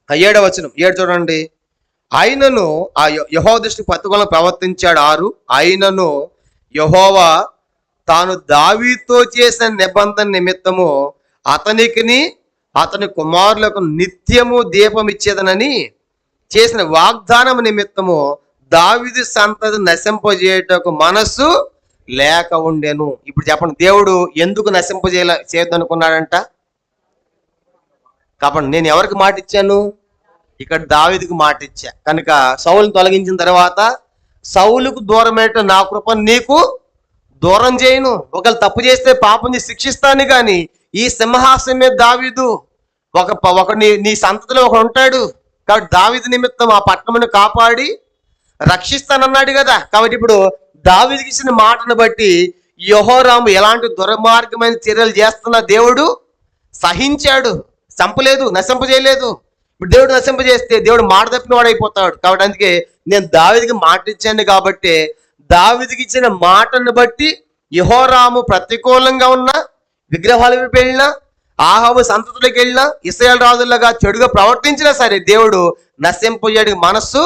7వ వచనం, 7 చూడండి. ఆయనను ఆ యెహోవా దృష్టికి ప్రతికూలంగా ప్రవర్తించాడు. 6, ఆయనను యెహోవా తాను దావీదుతో చేసిన నిబంధన నిమిత్తము అతనికిని అతని కుమారులకు నిత్యము దీపం ఇచ్చేదనని చేసిన వాగ్దానం నిమిత్తము దావీదు సంతతి నశింపజేయటకు మనస్సు లేక ఉండెను. ఇప్పుడు చెప్పండి, దేవుడు ఎందుకు చేయొద్దనుకున్నాడంట? కాబట్టి నేను ఎవరికి మాట ఇచ్చాను? ఇక్కడ దావీదుకు మాట ఇచ్చా. కనుక సౌలుని తొలగించిన తర్వాత సౌలుకు దూరమేట నా కృప నీకు దూరం చేయను. ఒకవేళ తప్పు చేస్తే పాపం చేసి శిక్షిస్తాను, కానీ ఈ సింహాసనం మీద దావీదు ఒక నీ సంతతిలో ఒకడు ఉంటాడు. కాబట్టి దావీదు నిమిత్తం ఆ పట్టణమును కాపాడి రక్షిస్తానన్నాడు కదా. కాబట్టి ఇప్పుడు దావీదుకి ఇచ్చిన మాటను బట్టి యెహోరాము ఎలాంటి దుర్మార్గమైన చర్యలు చేస్తున్న దేవుడు సహించాడు, చంపలేదు, నశింపజేయలేదు. ఇప్పుడు దేవుడు నశింపజేస్తే దేవుడు మాట తప్పిన వాడు అయిపోతాడు. కాబట్టి అందుకే నేను దావీదుకి మాట ఇచ్చాను, కాబట్టి దావీదుకి ఇచ్చిన మాటను బట్టి యెహోరాము ప్రతికూలంగా ఉన్న విగ్రహాల వైపు వెళ్ళినా, ఆహాబు సంతతులకు వెళ్ళినా, ఇశ్రాయేలు రాజులుగా చెడుగా ప్రవర్తించినా సరే దేవుడు నశింపజేయడానికి మనస్సు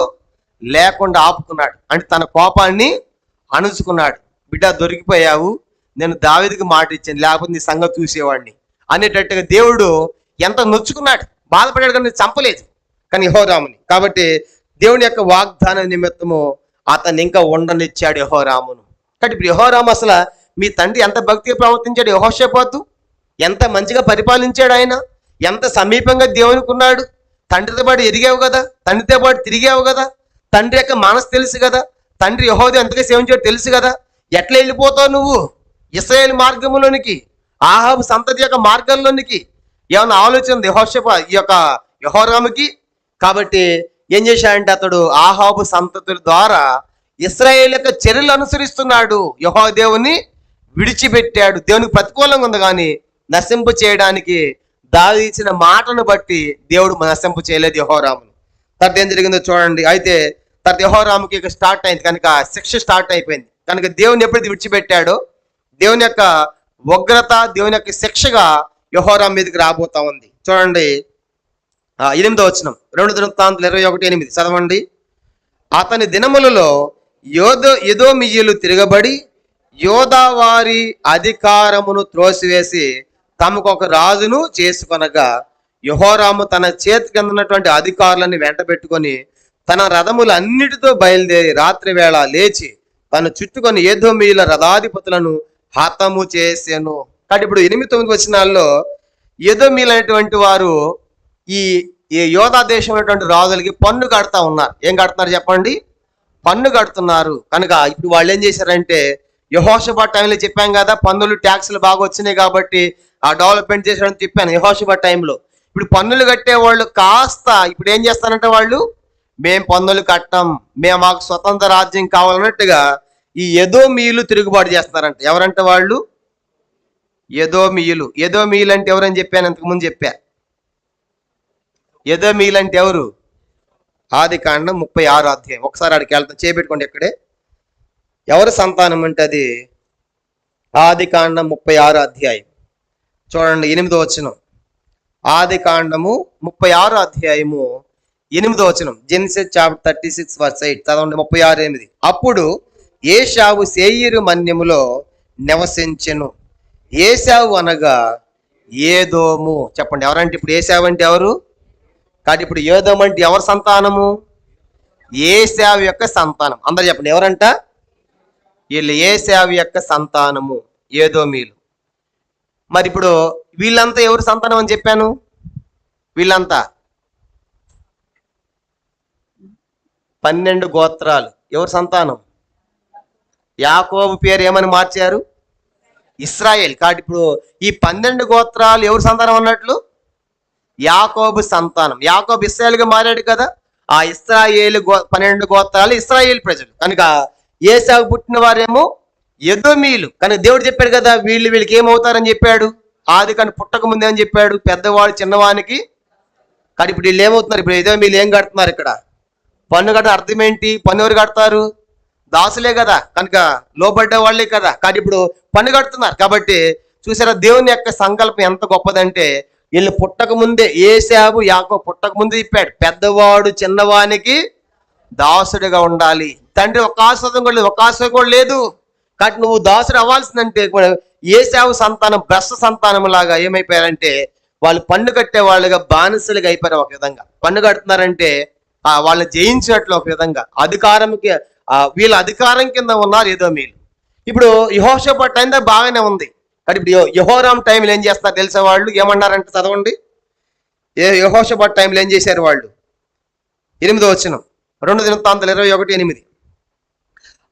లేకుండా ఆపుకున్నాడు. అంటే తన కోపాన్ని అణుచుకున్నాడు. బిడ్డ దొరికిపోయావు, నేను దావీదుకి మాట ఇచ్చాను, లేకపోతే నీ సంగతి చూసేవాడిని అనేటట్టుగా దేవుడు ఎంత నొచ్చుకున్నాడు, బాధపడాడు. కానీ చంపలేదు కానీ యెహోరాముని. కాబట్టి దేవుని యొక్క వాగ్దాన నిమిత్తము అతన్ని ఇంకా ఉండనిచ్చాడు యెహోరామును. కాబట్టి ఇప్పుడు యెహోరాము అసలు మీ తండ్రి ఎంత భక్తిగా ప్రవర్తించాడు, యెహోషాపాతు ఎంత మంచిగా పరిపాలించాడు, ఆయన ఎంత సమీపంగా దేవునికి ఉన్నాడు. తండ్రితో పాటు ఎరిగావు కదా, తండ్రితో పాటు తిరిగావు కదా, తండ్రి యొక్క మనసు తెలుసు కదా, తండ్రి యెహోవా ఎంతగా సేవించాడో తెలుసు కదా. ఎట్లా వెళ్ళిపోతావు నువ్వు ఇశ్రాయేలు మార్గంలోనికి, ఆహాబు సంతతి యొక్క మార్గంలోనికి? ఏమన్నా ఆలోచన ఈ యొక్క యెహోరాముకి? కాబట్టి ఏం చేశాడంటే అతడు ఆహాబు సంతతుల ద్వారా ఇశ్రాయేలు యొక్క చర్యలు అనుసరిస్తున్నాడు. యెహోవా దేవుని విడిచిపెట్టాడు. దేవునికి ప్రతికూలంగా ఉంది, కానీ నశింపు చేయడానికి దావీదు ఇచ్చిన మాటను బట్టి దేవుడు నశింపు చేయలేదు యెహోరామును. తర్వాత ఏం జరిగిందో చూడండి. అయితే తర్వాత యెహోరాముకి ఇక స్టార్ట్ అయింది, కనుక శిక్ష స్టార్ట్ అయిపోయింది. కనుక దేవుని ఎప్పుడైతే విడిచిపెట్టాడో దేవుని యొక్క ఉగ్రత, దేవుని యొక్క శిక్షగా యెహోరాము మీదకి రాబోతా ఉంది. చూడండి 8వ వచనం, 2 దినవృత్తాంతాలు 21:8 చదవండి. అతని దినములలో ఎదోమీయులు తిరగబడి యోదా వారి అధికారమును త్రోసివేసి తమకు ఒక రాజును చేసుకొనగా యెహోరాము తన చేతికి అందినటువంటి అధికారులను వెంట పెట్టుకొని తన రథములన్నిటితో బయలుదేరి రాత్రి వేళ లేచి తను చుట్టుకొని ఎదోమీయుల రథాధిపతులను హతము చేసెను. కాబట్టి ఇప్పుడు 8-9 వచనాల్లో ఎదోమీయులు అనేటువంటి వారు ఈ యోధా దేశం అనేటువంటి రాజులకి పన్ను కడతా ఉన్నారు. ఏం కడుతున్నారు చెప్పండి? పన్ను కడుతున్నారు. కనుక ఇప్పుడు వాళ్ళు ఏం చేశారంటే, యెహోషాపాతు టైంలో చెప్పాం కదా, పన్నులు ట్యాక్సులు బాగా వచ్చినాయి కాబట్టి ఆ డెవలప్మెంట్ చేశాడని చెప్పాను యెహోషాపాతు టైంలో. ఇప్పుడు పన్నులు కట్టే వాళ్ళు కాస్త ఇప్పుడు ఏం చేస్తారంటే, వాళ్ళు మేము పన్నులు కట్టం, మాకు స్వతంత్ర రాజ్యం కావాలన్నట్టుగా ఈ ఎదోమీయులు తిరుగుబాటు చేస్తున్నారంట. ఎవరంటే వాళ్ళు ఎదోమీయులు. ఎదోమీయులు అంటే ఎవరని చెప్పాను ఇంతకుముందు చెప్పా. ఎదోమీయులు అంటే ఎవరు? ఆదికాండం 36వ అధ్యాయం. ఒకసారి ఆడికి వెళ్తాం, చేపెట్టుకోండి. ఇక్కడే ఎవరి సంతానం అంటే అది ఆదికాండం 36వ అధ్యాయం చూడండి 8వ వచనం. ఆదికాండము 36వ అధ్యాయము 8వ వచనం, జెనసిస్ చాప్టర్ 36 వర్స్ 8 చదవండి. 36:8. అప్పుడు ఏశావు శేయీరు మన్యములో నివసించెను. ఏశావు అనగా ఏదోము. చెప్పండి ఎవరంటే ఇప్పుడు ఏశావు అంటే ఎవరు? కాబట్టి ఇప్పుడు ఏదోము అంటే ఎవరి సంతానము? ఏశావు యొక్క సంతానం. అందరు చెప్పండి ఎవరంట? వీళ్ళు ఏశావు యొక్క సంతానము, ఏదోమీలు. మరి ఇప్పుడు వీళ్ళంతా ఎవరు సంతానం అని చెప్పాను? వీళ్ళంతా 12 గోత్రాలు ఎవరు సంతానం? యాకోబు పేరు ఏమని మార్చారు? ఇశ్రాయేల్. కాబట్టి ఇప్పుడు ఈ 12 గోత్రాలు ఎవరు సంతానం అన్నట్లు? యాకోబు సంతానం. యాకోబు ఇశ్రాయేల్గా మారాడు కదా. ఆ ఇశ్రాయేలు 12 గోత్రాలు ఇశ్రాయేల్ ప్రజలు. కనుక ఏశావు పుట్టిన వారేమో ఎదోమీలు. కనుక దేవుడు చెప్పాడు కదా, వీళ్ళకి ఏమవుతారని చెప్పాడు. ఆది కానీ పుట్టక ముందే అని చెప్పాడు, పెద్దవాడు చిన్నవానికి. కానీ ఇప్పుడు వీళ్ళు ఏమవుతున్నారు? ఇప్పుడు ఎదోమీలు ఏం కడుతున్నారు? ఇక్కడ పన్ను కట్ట అర్థం ఏంటి? పన్ను ఎవరు కడతారు? దాసులే కదా, కనుక లోబడ్డ వాళ్ళే కదా. కానీ ఇప్పుడు పన్ను కడుతున్నారు. కాబట్టి చూసారా దేవుని యొక్క సంకల్పం ఎంత గొప్పదంటే, వీళ్ళు పుట్టక ముందే ఏశావు యాకోబు పుట్టక ముందే చెప్పాడు, పెద్దవాడు చిన్నవానికి దాసుడిగా ఉండాలి. తండ్రి ఒక ఆస్వాదం కూడా లేదు, ఒక ఆశ కూడా లేదు. కాబట్టి నువ్వు దాసుడు అవ్వాల్సిందంటే ఏశావు సంతానం భ్రష్ట సంతానం లాగా ఏమైపోయారంటే, వాళ్ళు పన్ను కట్టే వాళ్ళుగా బానిసలుగా అయిపోయారు. ఒక విధంగా పన్ను కడుతున్నారంటే వాళ్ళని జయించినట్లు ఒక విధంగా అధికారంకి వీళ్ళ అధికారం కింద ఉన్నారు ఎదోమీలు. ఇప్పుడు యెహోషాపాతు టైం దగ్గర బాగానే ఉంది. కానీ ఇప్పుడు యెహోరాము టైంలో ఏం చేస్తారు తెలిసే వాళ్ళు ఏమన్నారంటే చదవండి. యెహోషాపాతు టైంలో ఏం చేశారు వాళ్ళు? 8వ వచనం, 2 దినవృత్తాంతాలు 21:8.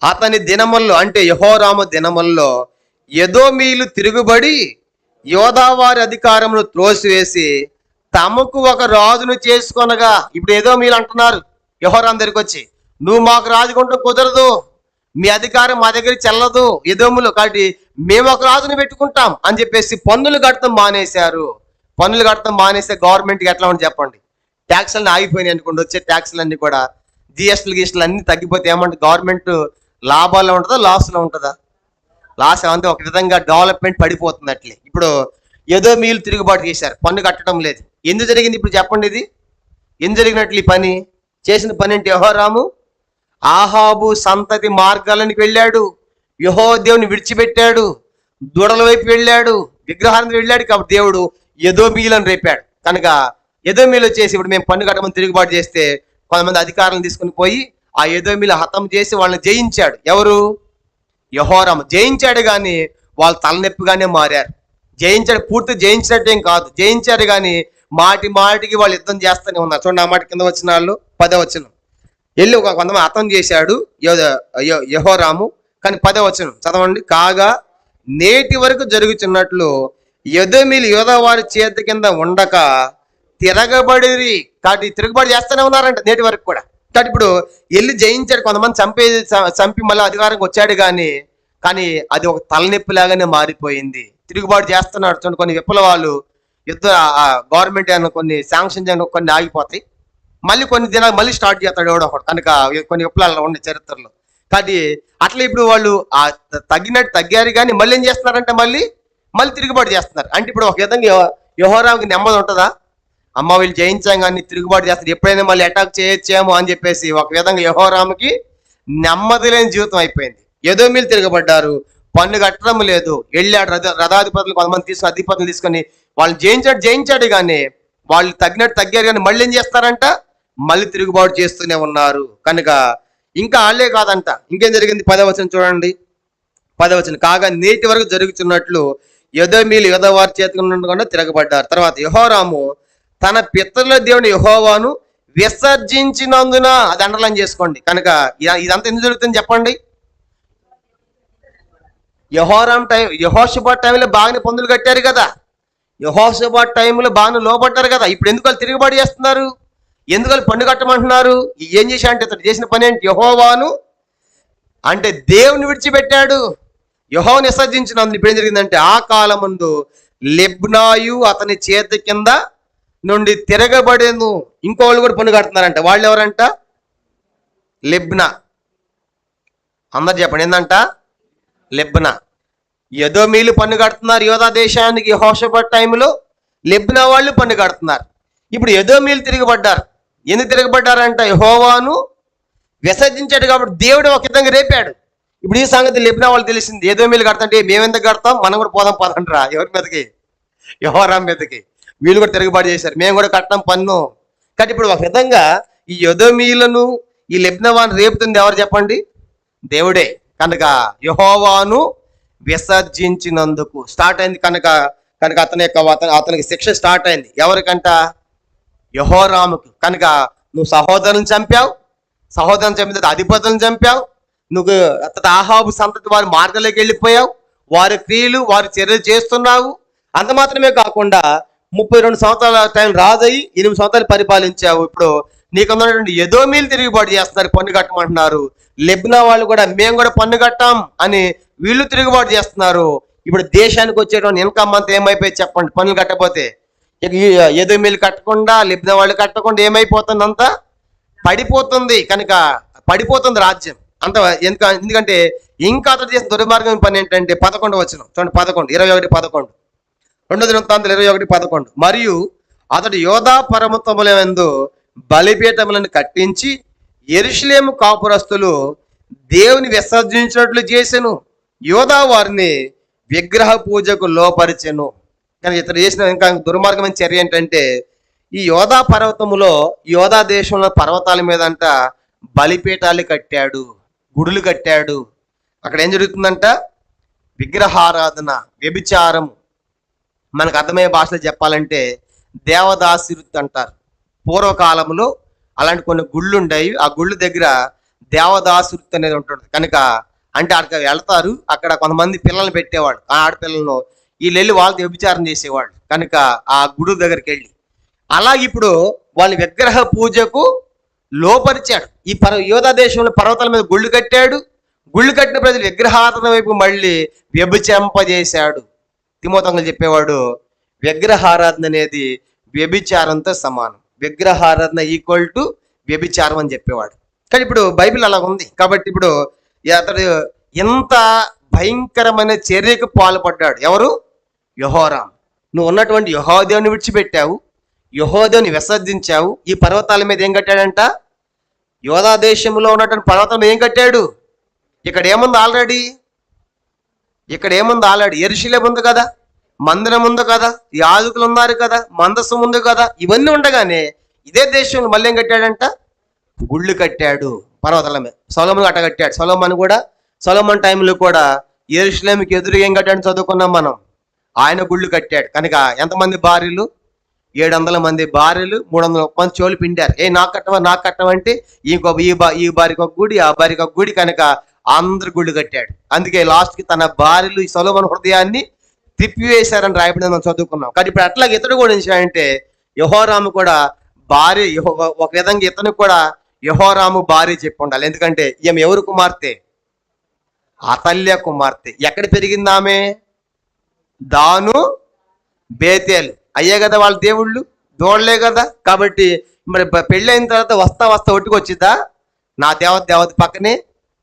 అతని దినముల్లో అంటే యెహోరాము దినముల్లో ఎదోమీలు తిరుగుబడి యోదావారి అధికారమును త్రోసివేసి తమకు ఒక రాజును చేసుకొనగా. ఇప్పుడు ఎదోమీలు అంటున్నారు యెహోరాము దగ్గరికి వచ్చి, నువ్వు మాకు రాజుకుంటూ కుదరదు, మీ అధికారం మా దగ్గర చెల్లదు ఎదోములు, కాబట్టి మేము ఒక రాజుని పెట్టుకుంటాం అని చెప్పేసి పన్నులు కడతాం మానేశారు. పన్నులు కడతాం మానేస్తే గవర్నమెంట్కి ఎట్లా ఉంటుంది చెప్పండి? ట్యాక్సులన్నీ ఆగిపోయినాయి అనుకోండి, వచ్చే ట్యాక్సులన్నీ కూడా జిఎస్టీలు అన్నీ తగ్గిపోతే ఏమంటే గవర్నమెంట్ లాభాల్లో ఉంటుందా లాస్లో ఉంటుందా? లాస్ అంటే ఒక విధంగా డెవలప్మెంట్ పడిపోతుంది అట్లే. ఇప్పుడు ఎదోమీలు తిరుగుబాటు చేశారు, పన్ను కట్టడం లేదు. ఎందుకు జరిగింది ఇప్పుడు చెప్పండి? ఇది ఎందుకు జరిగినట్లు ఈ పని? చేసిన పని ఏంటి? యెహోరాము ఆహాబు సంతతి మార్గాలకు వెళ్ళాడు, యెహోవాను విడిచిపెట్టాడు, దూడల వైపు వెళ్ళాడు, విగ్రహానికి వెళ్ళాడు. కాబట్టి దేవుడు ఎదోమీలను రేపాడు. కనుక ఎదోమీలు వచ్చేసి ఇప్పుడు మేము పన్ను కట్టమని తిరుగుబాటు చేస్తే కొంతమంది అధికారులను తీసుకుని పోయి ఆ ఎదోమీలు హతం చేసి వాళ్ళని జయించాడు. ఎవరు? యెహోరాము జయించాడు. కానీ వాళ్ళు తలనొప్పిగానే మారారు. జయించాడు, పూర్తి జయించినట్టేం కాదు, జయించారు కానీ మాటి మాటికి వాళ్ళు యుద్ధం చేస్తూనే ఉన్నారు. చూడండి ఆ మాట కింద వచ్చిన వాళ్ళు 10వ వచనం, వెళ్ళి కొంతమంది హతం చేశాడు యెహోరాము. కానీ 10వ వచనం చదవండి. కాగా నేటి వరకు జరుగుతున్నట్లు ఎదోమీలు యోదావారి చేతి కింద ఉండక తిరగబడిరి. కాబట్టి తిరుగుబాటు చేస్తూనే ఉన్నారంట నేటి వరకు కూడా. కాబట్టి ఇప్పుడు వెళ్ళి జయించాడు, కొంతమంది చంపి మళ్ళీ అధికారంకి వచ్చాడు. కానీ అది ఒక తలనొప్పిలాగానే మారిపోయింది. తిరుగుబాటు చేస్తున్నాడు. చూడండి కొన్ని విప్లవాలు యుద్ధ గవర్నమెంట్ ఏమైనా కొన్ని శాంక్షన్ చేయడం కొన్ని ఆగిపోతాయి, మళ్ళీ కొన్ని దినాలు మళ్ళీ స్టార్ట్ చేస్తాడు ఎవడో ఒకడు. కనుక కొన్ని విప్లవాలు ఉన్నాయి చరిత్రలో. కాబట్టి అట్లా ఇప్పుడు వాళ్ళు తగ్గినట్టు తగ్గారు, కానీ మళ్ళీ ఏం చేస్తున్నారంటే మళ్ళీ తిరుగుబాటు చేస్తున్నారు. అంటే ఇప్పుడు ఒక విధంగా యెహోరాముకి నెమ్మది ఉంటుందా? అమ్మ వీళ్ళు జయించాం కానీ తిరుగుబాటు చేస్తారు, ఎప్పుడైనా మళ్ళీ అటాక్ చేయొచ్చేమో అని చెప్పేసి ఒక విధంగా యెహోరాముకి నెమ్మది లేని జీవితం అయిపోయింది. ఎదోమీలు తిరగబడ్డారు, పన్ను కట్టడం లేదు. వెళ్ళాడు రథాధిపతులు కొంతమంది అధిపతులు తీసుకొని వాళ్ళు జయించాడు కానీ వాళ్ళు తగ్గినట్టు తగ్గారు. కానీ మళ్ళీ ఏం చేస్తారంట? మళ్ళీ తిరుగుబాటు చేస్తూనే ఉన్నారు. కనుక ఇంకా వాళ్ళే కాదంట, ఇంకేం జరిగింది? 10వ వచనం చూడండి. 10వ వచనం, కాగా నేటి వరకు జరుగుతున్నట్లు ఎదోమీలు యోదావారి చేతికి ఉండకుండా తిరగబడ్డారు. తర్వాత యెహోరాము తన పితరుల దేవుని యెహోవాను విసర్జించినందున, అది అండర్లైన్ చేసుకోండి. కనుక ఇదంతా ఎందుకు జరుగుతుంది చెప్పండి? యెహోషాపాతు టైంలో బాగానే పన్నులు కట్టారు కదా, యెహోషాపాతు టైంలో బాగానే లోపడ్డారు కదా. ఇప్పుడు ఎందుకు వాళ్ళు తిరుగుబాటు చేస్తున్నారు? ఎందుకు వాళ్ళు పన్ను కట్టమంటున్నారు? ఏం చేశాడంటే ఇతడు చేసిన పని ఏంటి? యెహోవాను అంటే దేవుని విడిచిపెట్టాడు, యెహోవాను విసర్జించినందున ఇప్పుడు ఏం జరిగిందంటే ఆ కాలం ముందు లిబ్నాయు అతని చేతి కింద నుండి తిరగబడేను. ఇంకోళ్ళు కూడా పన్ను కడుతున్నారంట. వాళ్ళు ఎవరంట? లిబ్నా. అందరు చెప్పండి ఏందంట? లిబ్నా. ఎదోమీలు పన్ను కడుతున్నారు యోధా దేశానికి యెహోషాపాతు టైంలో, లిబ్నా వాళ్ళు పన్ను కడుతున్నారు. ఇప్పుడు ఎదోమీలు తిరగబడ్డారు, ఎందుకు తిరగబడ్డారంట? యెహోవాను విసర్జించాడు కాబట్టి దేవుడు ఒక విధంగా రేపాడు. ఇప్పుడు ఈ సంగతి లెబ్నా వాళ్ళు తెలిసింది. ఏదో మీరు కడతంటే మేమెందుకు కడతాం, మనం కూడా పోదాం పదంట్రా. ఎవరి మీదకి? యెహోరాం మీదకి. వీళ్ళు కూడా తిరగబాటు చేశారు, మేము కూడా కట్టం పన్ను. కానీ ఇప్పుడు ఒక విధంగా ఈ ఎదోమీయులను ఈ లెబ్నవాను రేపుతుంది ఎవరు చెప్పండి? దేవుడే. కనుక యెహోవాను విసర్జించినందుకు స్టార్ట్ అయింది. కనుక కనుక అతనికి శిక్ష స్టార్ట్ అయింది. ఎవరికంట? యెహోరాముకు. కనుక నువ్వు సహోదరుని చంపావు, సహోదరుని చంపిన తర్వాత అధిపతులను చంపావు, నువ్వు ఆహాబు సంతతి వారి మార్గంలోకి వెళ్ళిపోయావు, వారి క్రియలు వారి చర్యలు చేస్తున్నావు. అంత మాత్రమే కాకుండా 32 సంవత్సరాల టైం రాజయ్యి 8 సంవత్సరాలు పరిపాలించావు. ఇప్పుడు నీకు ఉన్నటువంటి ఎదోమీలు తిరుగుబాటు చేస్తున్నారు, పన్ను కట్టమంటున్నారు. లెబ్నా వాళ్ళు కూడా మేము కూడా పన్ను కట్టాం అని వీళ్ళు తిరుగుబాటు చేస్తున్నారు. ఇప్పుడు దేశానికి వచ్చేటువంటి ఇన్కమ్ అంతా ఏమైపోయి చెప్పండి? పన్నులు కట్టకపోతే ఎదోమీలు కట్టకుండా లెబ్నా వాళ్ళు కట్టకుండా ఏమైపోతుంది? అంతా పడిపోతుంది. కనుక పడిపోతుంది రాజ్యం అంత. ఎందుకంటే ఇంకా అతడు చేసిన దుర్మార్గం పని ఏంటంటే 11 వచనం చూడండి, 21 2 దినవృత్తాంతాలు 21:11. మరియు అతడు యోధా పర్వతములందు బలిపీఠములను కట్టించి యెరూషలేము కాపురస్తులు దేవుని విసర్జించినట్లు చేసెను, యోధా వారిని విగ్రహ పూజకు లోపరిచెను. కానీ ఇతడు చేసిన ఇంకా దుర్మార్గమైన చర్య ఏంటంటే ఈ యోధా పర్వతములో, యోధా దేశంలో పర్వతాల మీద అంట బలిపీఠాలు కట్టాడు, గుడులు కట్టాడు. అక్కడ ఏం జరుగుతుందంట? విగ్రహారాధన, వ్యభిచారం. మనకు అర్థమయ్యే భాషలో చెప్పాలంటే దేవదాసిరుత్ అంటారు. పూర్వకాలంలో అలాంటి కొన్ని గుళ్ళు ఉండేవి. ఆ గుళ్ళు దగ్గర దేవదాసిరుత్ అనేది ఉంటుంది. కనుక అంటే అక్కడికి వెళ్తారు, అక్కడ కొంతమంది పిల్లల్ని పెట్టేవాళ్ళు, ఆ ఆడపిల్లలను వీళ్ళు వెళ్ళి వాళ్ళతో వ్యభిచారం చేసేవాళ్ళు. కనుక ఆ గుడి దగ్గరికి వెళ్ళి అలాగే ఇప్పుడు వాళ్ళ విగ్రహ పూజకు లోపరిచాడు. ఈ యోధా దేశంలో పర్వతాల మీద గుళ్ళు కట్టాడు. గుళ్ళు కట్టిన ప్రజలు విగ్రహారాధన వైపు మళ్ళీ వ్యభిచంపజేశాడు. తిమోతికి చెప్పేవాడు, విగ్రహారాధన అనేది వ్యభిచారంతో సమానం, విగ్రహారాధన ఈక్వల్ టు వ్యభిచారం అని చెప్పేవాడు. కానీ ఇప్పుడు బైబిల్ అలా ఉంది. కాబట్టి ఇప్పుడు అతడు ఎంత భయంకరమైన చర్యకు పాల్పడ్డాడు. ఎవరు? యెహోరాం. నువ్వు ఉన్నటువంటి యెహోవాను విడిచిపెట్టావు, యెహోవాను విసర్జించావు. ఈ పర్వతాల మీద ఏం కట్టాడంట? యోధా దేశంలో ఉన్నటువంటి పర్వతం ఏం కట్టాడు? ఇక్కడ ఏముంది ఆల్రెడీ? యెరూషలేము ఉంది కదా, మందిరం ఉంది కదా, యాజకులు ఉన్నారు కదా, మందసం ఉంది కదా. ఇవన్నీ ఉండగానే ఇదే దేశంలో మళ్ళీ ఏం కట్టాడంట? గుళ్ళు కట్టాడు పర్వతాల మీద. సొలొమోను అట్ట కట్టాడు. సొలొమోను టైంలో కూడా యెరూషలేముకి ఎదురు ఏం కట్టాడు చదువుకున్నాం మనం. ఆయన గుళ్ళు కట్టాడు. కనుక ఎంతమంది భార్యలు? 700 మంది భార్యలు, 300 మంది చెవులు పిండారు. నాకు కట్టమంటే ఈ భార్యకి ఒక గుడి, ఆ భార్యకి ఒక గుడి. కనుక అందరు గుళ్ళు కట్టాడు. అందుకే లాస్ట్కి తన భార్యలు ఈ సొలొమోను హృదయాన్ని తిప్పివేశారని రాయబడి మనం చదువుకున్నాం. కానీ ఇప్పుడు అట్లాగే ఇతడు కూడా ఏంటంటే యెహోరాము కూడా భార్య, ఒక విధంగా ఇతను కూడా యెహోరాము భార్య చెప్పి ఉండాలి. ఎందుకంటే ఈమె ఎవరు కుమార్తె? అతల్య కుమార్తె. ఎక్కడ పెరిగింది ఆమె? దాను, బేతేలు అయ్యే కదా వాళ్ళ దేవుళ్ళు, దోళ్లే కదా. కాబట్టి మరి పెళ్ళైన తర్వాత వస్తా ఒట్టుకొచ్చిద్దా? నా దేవత పక్కనే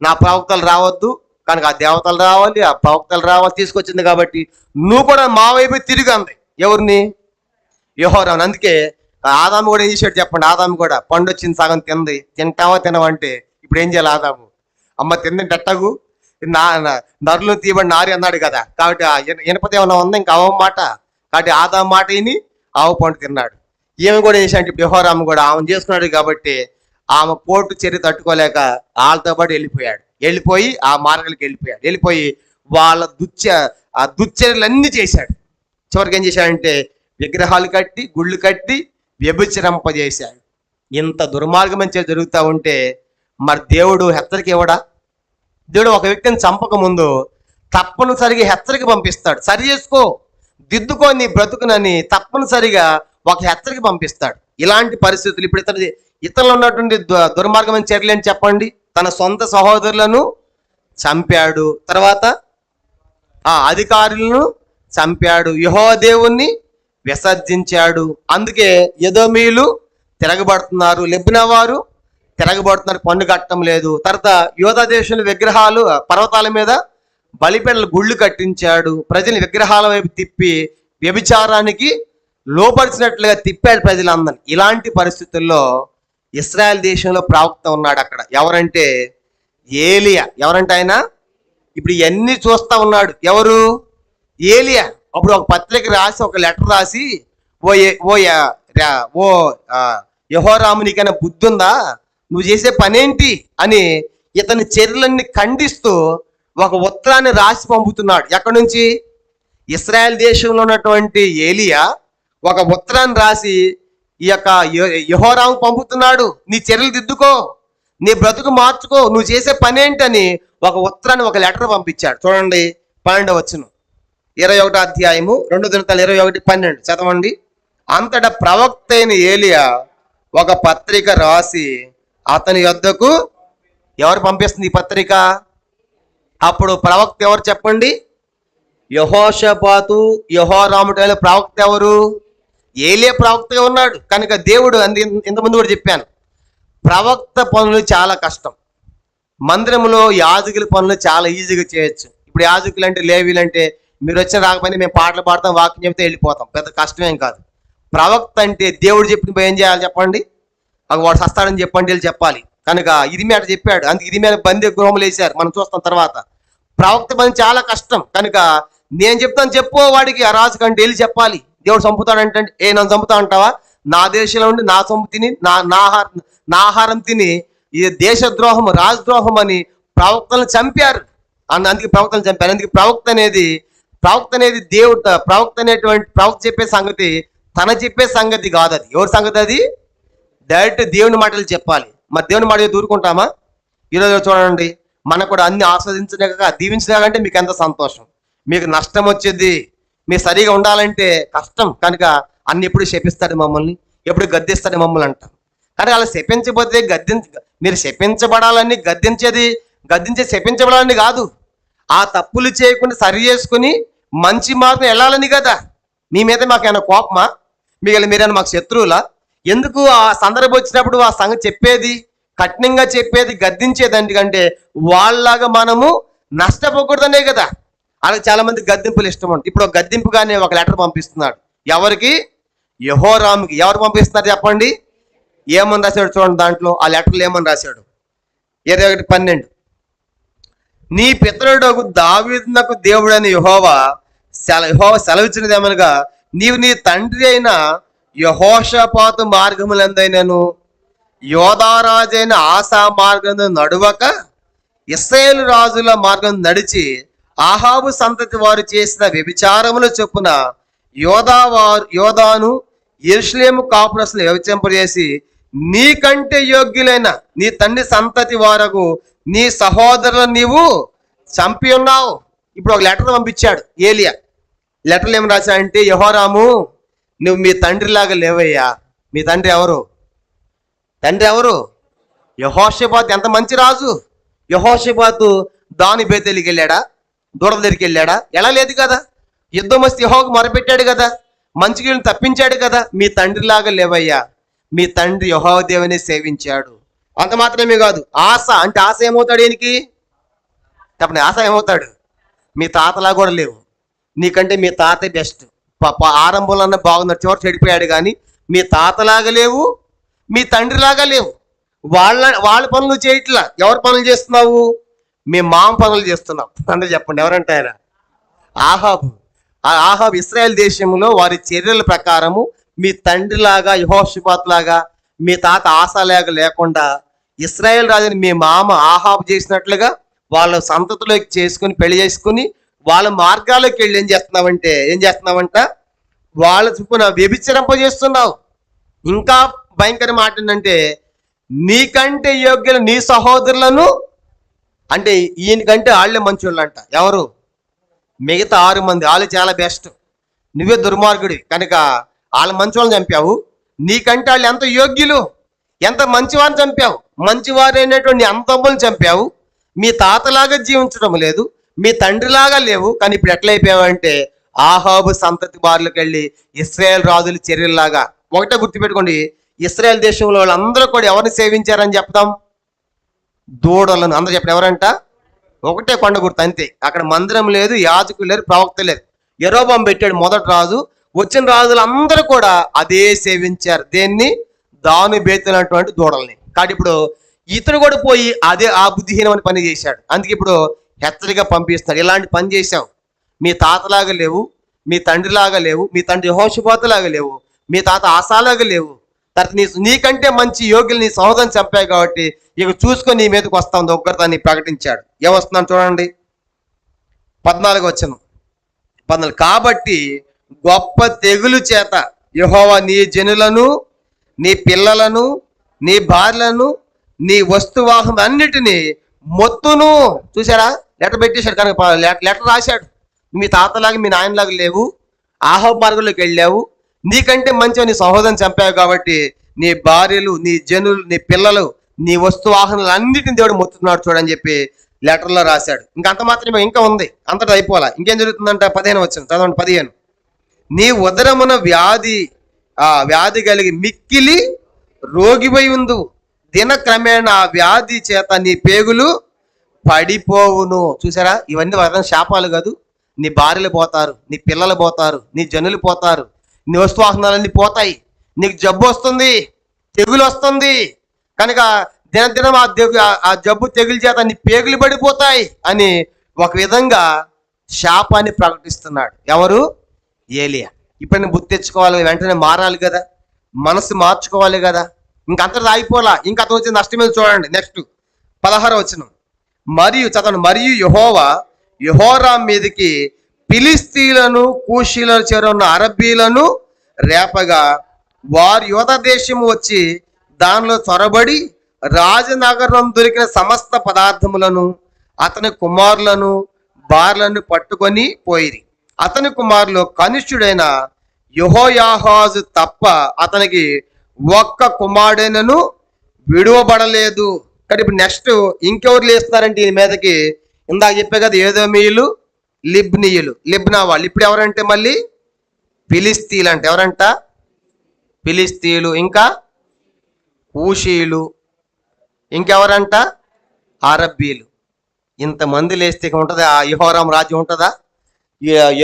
నా ప్రవక్తలు రావద్దు, కనుక ఆ దేవతలు రావాలి, ఆ ప్రవక్తలు రావాలి తీసుకొచ్చింది. కాబట్టి నువ్వు కూడా మా వైపు తిరిగి అంది. ఎవరిని? యెహోరాము. అందుకే ఆదాము కూడా ఏం చేశాడు చెప్పండి? ఆదాము కూడా పండు వచ్చింది, సగం తింది. తినవంటే ఇప్పుడు ఏం చేయాలి? ఆదాము అమ్మ తిందంటే ఎట్టగు నరులు తీయబడి నారి అన్నాడు కదా. కాబట్టి ఇనపతి ఏమన్నా ఉందా? ఇంకా అవ మాట. కాబట్టి ఆదాము మాట విని ఆవు పండు తిన్నాడు. ఈమె కూడా ఏం చేశాడు? యెహోరాము కూడా ఆమెను చేసుకున్నాడు. కాబట్టి ఆమె పోటు చర్య తట్టుకోలేక వాళ్ళతో పాటు వెళ్ళిపోయి ఆ మార్గాలకు వెళ్ళిపోయి వాళ్ళ దుశ్చర్యలన్నీ చేశాడు. చివరికి ఏం చేశాడంటే విగ్రహాలు కట్టి, గుళ్ళు కట్టి వ్యభిచరింపజేశాడు. ఇంత దుర్మార్గం జరుగుతూ ఉంటే మరి దేవుడు హెచ్చరిక ఇవ్వడా? దేవుడు ఒక వ్యక్తిని చంపక ముందు తప్పనిసరిగా హెచ్చరిక పంపిస్తాడు. సరి చేసుకో, దిద్దుకో నీ బ్రతుకునని తప్పనిసరిగా ఒక హెచ్చరిక పంపిస్తాడు. ఇలాంటి పరిస్థితులు ఇప్పుడు ఇతరులు ఉన్నటువంటి దుర్మార్గమైన చర్యలు అని చెప్పండి. తన సొంత సహోదరులను చంపాడు, తర్వాత అధికారులను చంపాడు, యెహోవా దేవుణ్ణి విసర్జించాడు. అందుకే ఎదోమీయులు తిరగబడుతున్నారు, లెబ్నా వారు తిరగబడుతున్నారు, పన్ను కట్టడం లేదు. తర్వాత యోధా దేశంలో విగ్రహాలు పర్వతాల మీద బలిపీఠాలు గుళ్ళు కట్టించాడు. ప్రజల్ని విగ్రహాల వైపు తిప్పి వ్యభిచారానికి లోపరిచినట్లుగా తిప్పాడు ప్రజలందరినీ. ఇలాంటి పరిస్థితుల్లో ఇశ్రాయేల్ దేశంలో ప్రవక్త ఉన్నాడు అక్కడ. ఎవరంటే ఏలియా. ఎవరంటే ఆయన? ఇప్పుడు ఇవన్నీ చూస్తా ఉన్నాడు. ఎవరు? ఏలియా. అప్పుడు ఒక పత్రిక రాసి, ఒక లెటర్ రాసి, ఓ ఏ- ఓ యా- రా- ఓ ఆ, యెహోరాము, నీకైనా బుద్ధి ఉందా? నువ్వు చేసే పనేంటి అని ఇతని చర్యలన్నీ ఖండిస్తూ ఒక ఉత్తరాన్ని రాసి పంపుతున్నాడు. ఎక్కడి నుంచి? ఇశ్రాయేల్ దేశంలో ఉన్నటువంటి ఏలియా ఒక ఉత్తరాన్ని రాసి ఈ యొక్క యెహోరాము పంపుతున్నాడు. నీ చర్యలు దిద్దుకో, నీ బ్రతుకు మార్చుకో, నువ్వు చేసే పనేంటని ఒక ఉత్తరాన్ని, ఒక లెటర్ పంపించాడు. చూడండి 12వ వచనం, 21వ అధ్యాయము 2 దినవృత్తాలు 21:12 చదవండి. అంతటా ప్రవక్త అయిన ఏలియా ఒక పత్రిక రాసి అతని యొద్దకు. ఎవరు పంపిస్తుంది ఈ పత్రిక? అప్పుడు ప్రవక్త ఎవరు చెప్పండి? యెహోషాపాతు, యెహోరాము టైంలో ప్రవక్త ఎవరు? ఏలియా ప్రవక్తగా ఉన్నాడు. కనుక దేవుడు ఇంతకుముందు కూడా చెప్పాను, ప్రవక్త పనులు చాలా కష్టం. మందిరంలో యాజకుల పనులు చాలా ఈజీగా చేయొచ్చు. ఇప్పుడు యాజకులు అంటే, లేవీలు అంటే మీరు వచ్చిన రాకపోయినా మేము పాటలు పాడతాం, వాక్యం చెప్తే వెళ్ళిపోతాం, పెద్ద కష్టమేం కాదు. ప్రవక్త అంటే దేవుడు చెప్పిన ఏం చేయాలి చెప్పండి? వాడు సస్తాడని చెప్పండి, వెళ్ళి చెప్పాలి. కనుక ఇరిమియా అట్లా చెప్పాడు. అందుకే ఇరిమియా బందీ గృహములు వేశారు, మనం చూస్తాం తర్వాత. ప్రవక్త పని చాలా కష్టం. కనుక నేను చెప్తాను చెప్పు వాడికి, ఆ రాజు కంటే వెళ్ళి చెప్పాలి. దేవుడు చంపుతాడంటే, నన్ను చంపుతా అంటావా? నా దేశంలో ఉండి నా సొమ్ము తిని నా ఆహారం తిని ఇది దేశద్రోహం, రాజద్రోహం అని ప్రవక్తలను చంపారు. అందుకే ప్రవక్తలను చంపారు. అందుకే ప్రవక్త అనేది దేవుడు, ప్రవక్త అనేటువంటి ప్రవక్త చెప్పే సంగతి తన చెప్పే సంగతి కాదు. అది ఎవరి సంగతి? అది డైరెక్ట్ దేవుని మాటలు చెప్పాలి. మరి దేవుని మాట దూరుకుంటామా? ఈరోజు చూడండి, మనకు కూడా అన్ని ఆస్వాదించలేక దీవించలేకంటే మీకు ఎంత సంతోషం. మీకు నష్టం వచ్చేది, మీరు సరిగా ఉండాలంటే కష్టం. కనుక అన్ని ఎప్పుడు శపిస్తాడు మమ్మల్ని, ఎప్పుడు గద్దిస్తాడు మమ్మల్ని అంటాం. కానీ అలా శపించబోతే మీరు శపించబడాలని, గద్దించే శపించబడాలని కాదు. ఆ తప్పులు చేయకుండా సరి చేసుకుని మంచి మార్గం వెళ్ళాలని కదా. మీ మీద మాకేమైనా కోపమా? మీరైనా మాకు శత్రువులా? ఎందుకు ఆ సందర్భం వచ్చినప్పుడు ఆ సంగతి చెప్పేది, కఠినంగా చెప్పేది, గద్దించేది? ఎందుకంటే వాళ్ళలాగా మనము నష్టపోకూడదనే కదా. అలాగే చాలా మంది గద్దింపులు ఇష్టం ఉంటుంది. ఇప్పుడు ఒక గద్దింపుగానే ఒక లెటర్ పంపిస్తున్నాడు. ఎవరికి? యెహోరాముకి. ఎవరు పంపిస్తున్నారు చెప్పండి? ఏమని రాశాడు చూడండి, దాంట్లో ఆ లెటర్లో ఏమని రాశాడు? 21:12, నీ పితరుడగు దావీదునకు దేవుడైన యెహోవా సెలవిచ్చినది ఏమనగా, నీవు నీ తండ్రి అయిన యెహోషాపాతు మార్గములందైనను యోధారాజైన ఆసా మార్గం నడువక ఇశ్రాయేలు రాజుల మార్గం నడిచి ఆహాబు సంతతి వారు చేసిన వ్యభిచారముల చొప్పున యోధాను యెరూషలేము కాపురస్తులు వ్యభిచరింపజేసి నీకంటే యోగ్యులైన నీ తండ్రి సంతతి వారకు నీ సహోదరులను నీవు చంపి ఉన్నావు. ఇప్పుడు ఒక లెటర్ పంపించాడు ఏలియా. లెటర్లు ఏం రాశాడంటే, యెహోరాము, నువ్వు మీ తండ్రిలాగా లేవయ్యా. మీ తండ్రి ఎవరు? యెహోషాపాతు. ఎంత మంచి రాజు! యెహోషాపాతు దాని బేతేలికి వెళ్ళాడా? దూడల దగ్గరికి వెళ్ళాడా? ఎలా లేదు కదా. యుద్ధం వస్తే యెహోవాకు మొరపెట్టాడు కదా, మంచిగా తప్పించాడు కదా. మీ తండ్రిలాగా లేవయ్యా. మీ తండ్రి యెహోవా దేవుని సేవించాడు. అంత మాత్రమే కాదు, ఆశ అంటే ఆశ ఏమవుతాడు ఈయనకి చెప్పండి? ఆశ ఏమవుతాడు? మీ తాతలా కూడా లేవు. నీకంటే మీ తాతే బెస్ట్. ఆరంభంలో అన్న బాగున్నాడు, చివరి చెడిపోయాడు. కానీ మీ తాతలాగా లేవు, మీ తండ్రిలాగా లేవు. వాళ్ళ పనులు చేయట్లా. ఎవరి పనులు చేస్తున్నావు? మీ మామ పనులు చేస్తున్నావు. అంటే చెప్పండి ఎవరంటే ఆయన? ఆహాబు. ఆ ఆహాబు ఇశ్రాయేల్ దేశంలో వారి చర్యల ప్రకారము మీ తండ్రిలాగా, యెహోషాపాతు లాగా, మీ తాత ఆసాలాగా లేకుండా ఇశ్రాయేల్ రాజుని మీ మామ ఆహాబు చేసినట్లుగా వాళ్ళ సంతతిలోకి చేసుకుని పెళ్లి చేసుకుని వాళ్ళ మార్గాల్లోకి వెళ్ళి ఏం చేస్తున్నావంట? వాళ్ళ చొప్పున వ్యభిచరింపజేస్తున్నావు. ఇంకా భయంకర మాట ఏంటంటే, నీకంటే యోగ్యులు నీ సహోదరులను, అంటే ఈయనకంటే వాళ్ళే మంచోళ్ళు అంట. ఎవరు? మిగతా 6 మంది. వాళ్ళు చాలా బెస్ట్, నువ్వే దుర్మార్గుడి. కనుక వాళ్ళ మంచివాళ్ళని చంపావు. నీకంటే వాళ్ళు ఎంత యోగ్యులు, ఎంత మంచివారిని చంపావు. మంచివారైనటువంటి అంతమ్మల్ని చంపావు. మీ తాతలాగా జీవించడం లేదు, మీ తండ్రిలాగా లేవు. కానీ ఇప్పుడు ఎట్లయిపోయావు అంటే, ఆహాబు సంతతి బారులకు వెళ్ళి ఇశ్రాయేల్ రాజుల చర్యల్లాగా. ఒకటే గుర్తుపెట్టుకోండి, ఇశ్రాయేల్ దేశంలో వాళ్ళందరూ కూడా ఎవరిని సేవించారని చెప్తాం? దూడలను. అందరూ చెప్పండి ఎవరంట? ఒకటే కొండ గుర్తు అంతే. అక్కడ మందిరం లేదు, యాజకులు లేరు, ప్రవక్త లేరు. యెరోబాము పెట్టాడు మొదటి రాజు. వచ్చిన రాజులు అందరూ కూడా అదే సేవించారు. దేన్ని? దాను బేతున్నటువంటి దూడల్ని. కాబట్టి ఇప్పుడు ఇతను కూడా పోయి అదే ఆ బుద్ధిహీనమైన పని చేశాడు. అందుకే ఇప్పుడు హెచ్చరిక పంపిస్తాడు, ఇలాంటి పని చేశావు, మీ తాతలాగా లేవు, మీ తండ్రిలాగా లేవు, మీ తండ్రి యెహోషాపాతులాగా లేవు, మీ తాత ఆసాలాగా లేవు, తర్వాత నీకంటే మంచి యోగ్యులు నీ సహోదరం చంపాయి కాబట్టి ఇక చూసుకొని నీ మీదకి వస్తాం ఉగ్రతాన్ని ప్రకటించాడు. ఏమొస్తున్నాను చూడండి, 14 వచనం. కాబట్టి గొప్ప తెగులు చేత యెహోవా నీ జనులను, నీ పిల్లలను, నీ భార్యలను, నీ వస్తువాహం అన్నిటినీ మొత్తును. చూసారా, లెటర్ పెట్టేశాడు. కనుక లెటర్ రాశాడు, మీ తాతలాగా మీ నాయనలాగా లేవు, ఆహాబు మార్గంలోకి వెళ్ళావు, నీకంటే మంచిగా నీ సహోదరం చంపావు కాబట్టి నీ భార్యలు, నీ జనులు, నీ పిల్లలు, నీ వస్తువాహనాలు అన్నిటిని దేవుడు మొత్తున్నాడు చూడని చెప్పి లెటర్లో రాశాడు. ఇంకంత మాత్రమే, ఇంకా ఉంది, అంతటా అయిపోవాలా. ఇంకేం జరుగుతుందంట, 15 వచ్చిన చదవండి. 15, నీ ఉదరమున వ్యాధి కలిగి మిక్కిలి రోగిపై ఉండు, దినక్రమేణా ఆ వ్యాధి చేత నీ పేగులు పడిపోవును. చూసారా, ఇవన్నీ వరం శాపాలు కాదు. నీ భార్యలు పోతారు, నీ పిల్లలు పోతారు, నీ జనులు పోతారు, నీ వస్తువాహనాలన్నీ పోతాయి, నీకు జబ్బు వస్తుంది, తెగులు వస్తుంది. కనుక దినదినం ఆ జబ్బు తెగులు చేత నీ పేగులు పడిపోతాయి అని ఒక విధంగా శాపాన్ని ప్రకటిస్తున్నాడు. ఎవరు? ఏలియా. ఇప్పుడు బుద్ధి తెచ్చుకోవాలి, వెంటనే మారాలి కదా, మనసు మార్చుకోవాలి కదా. ఇంకంతటి ఆగిపోలా, ఇంకా అతను వచ్చిన నష్టం మీద చూడండి. నెక్స్ట్ 16 వచనం. మరియు చదవండి. మరియు యెహోరాం మీదకి ఫిలిష్తీయులను, కూషీల చెర ఉన్న అరబ్బీలను రేపగా వారు యోధా దేశము వచ్చి దానిలో చొరబడి రాజనగరం దొరికిన సమస్త పదార్థములను, అతని కుమారులను, భార్యలను పట్టుకొని పోయిరి. అతని కుమారులు కనిష్ఠుడైన యెహోయాహాజు తప్ప అతనికి ఒక్క కుమారుడైనను విడువబడలేదు. కానీ ఇప్పుడు నెక్స్ట్ ఇంకెవరు లేస్తున్నారంటే ఈ మీదకి, ఇందాక చెప్పే కదా, ఏదోమీయులు, లిబ్నా వాళ్ళు. ఇప్పుడు ఎవరంటే మళ్ళీ ఫిలిష్తీయులు అంటే. ఎవరంట? ఫిలిష్తీయులు, ఇంకా కూషీయులు, ఇంకెవరంట? అరబ్బీలు. ఇంతమంది లేస్తే ఉంటుందా ఆ యెహోరాం రాజ్యం? ఉంటుందా?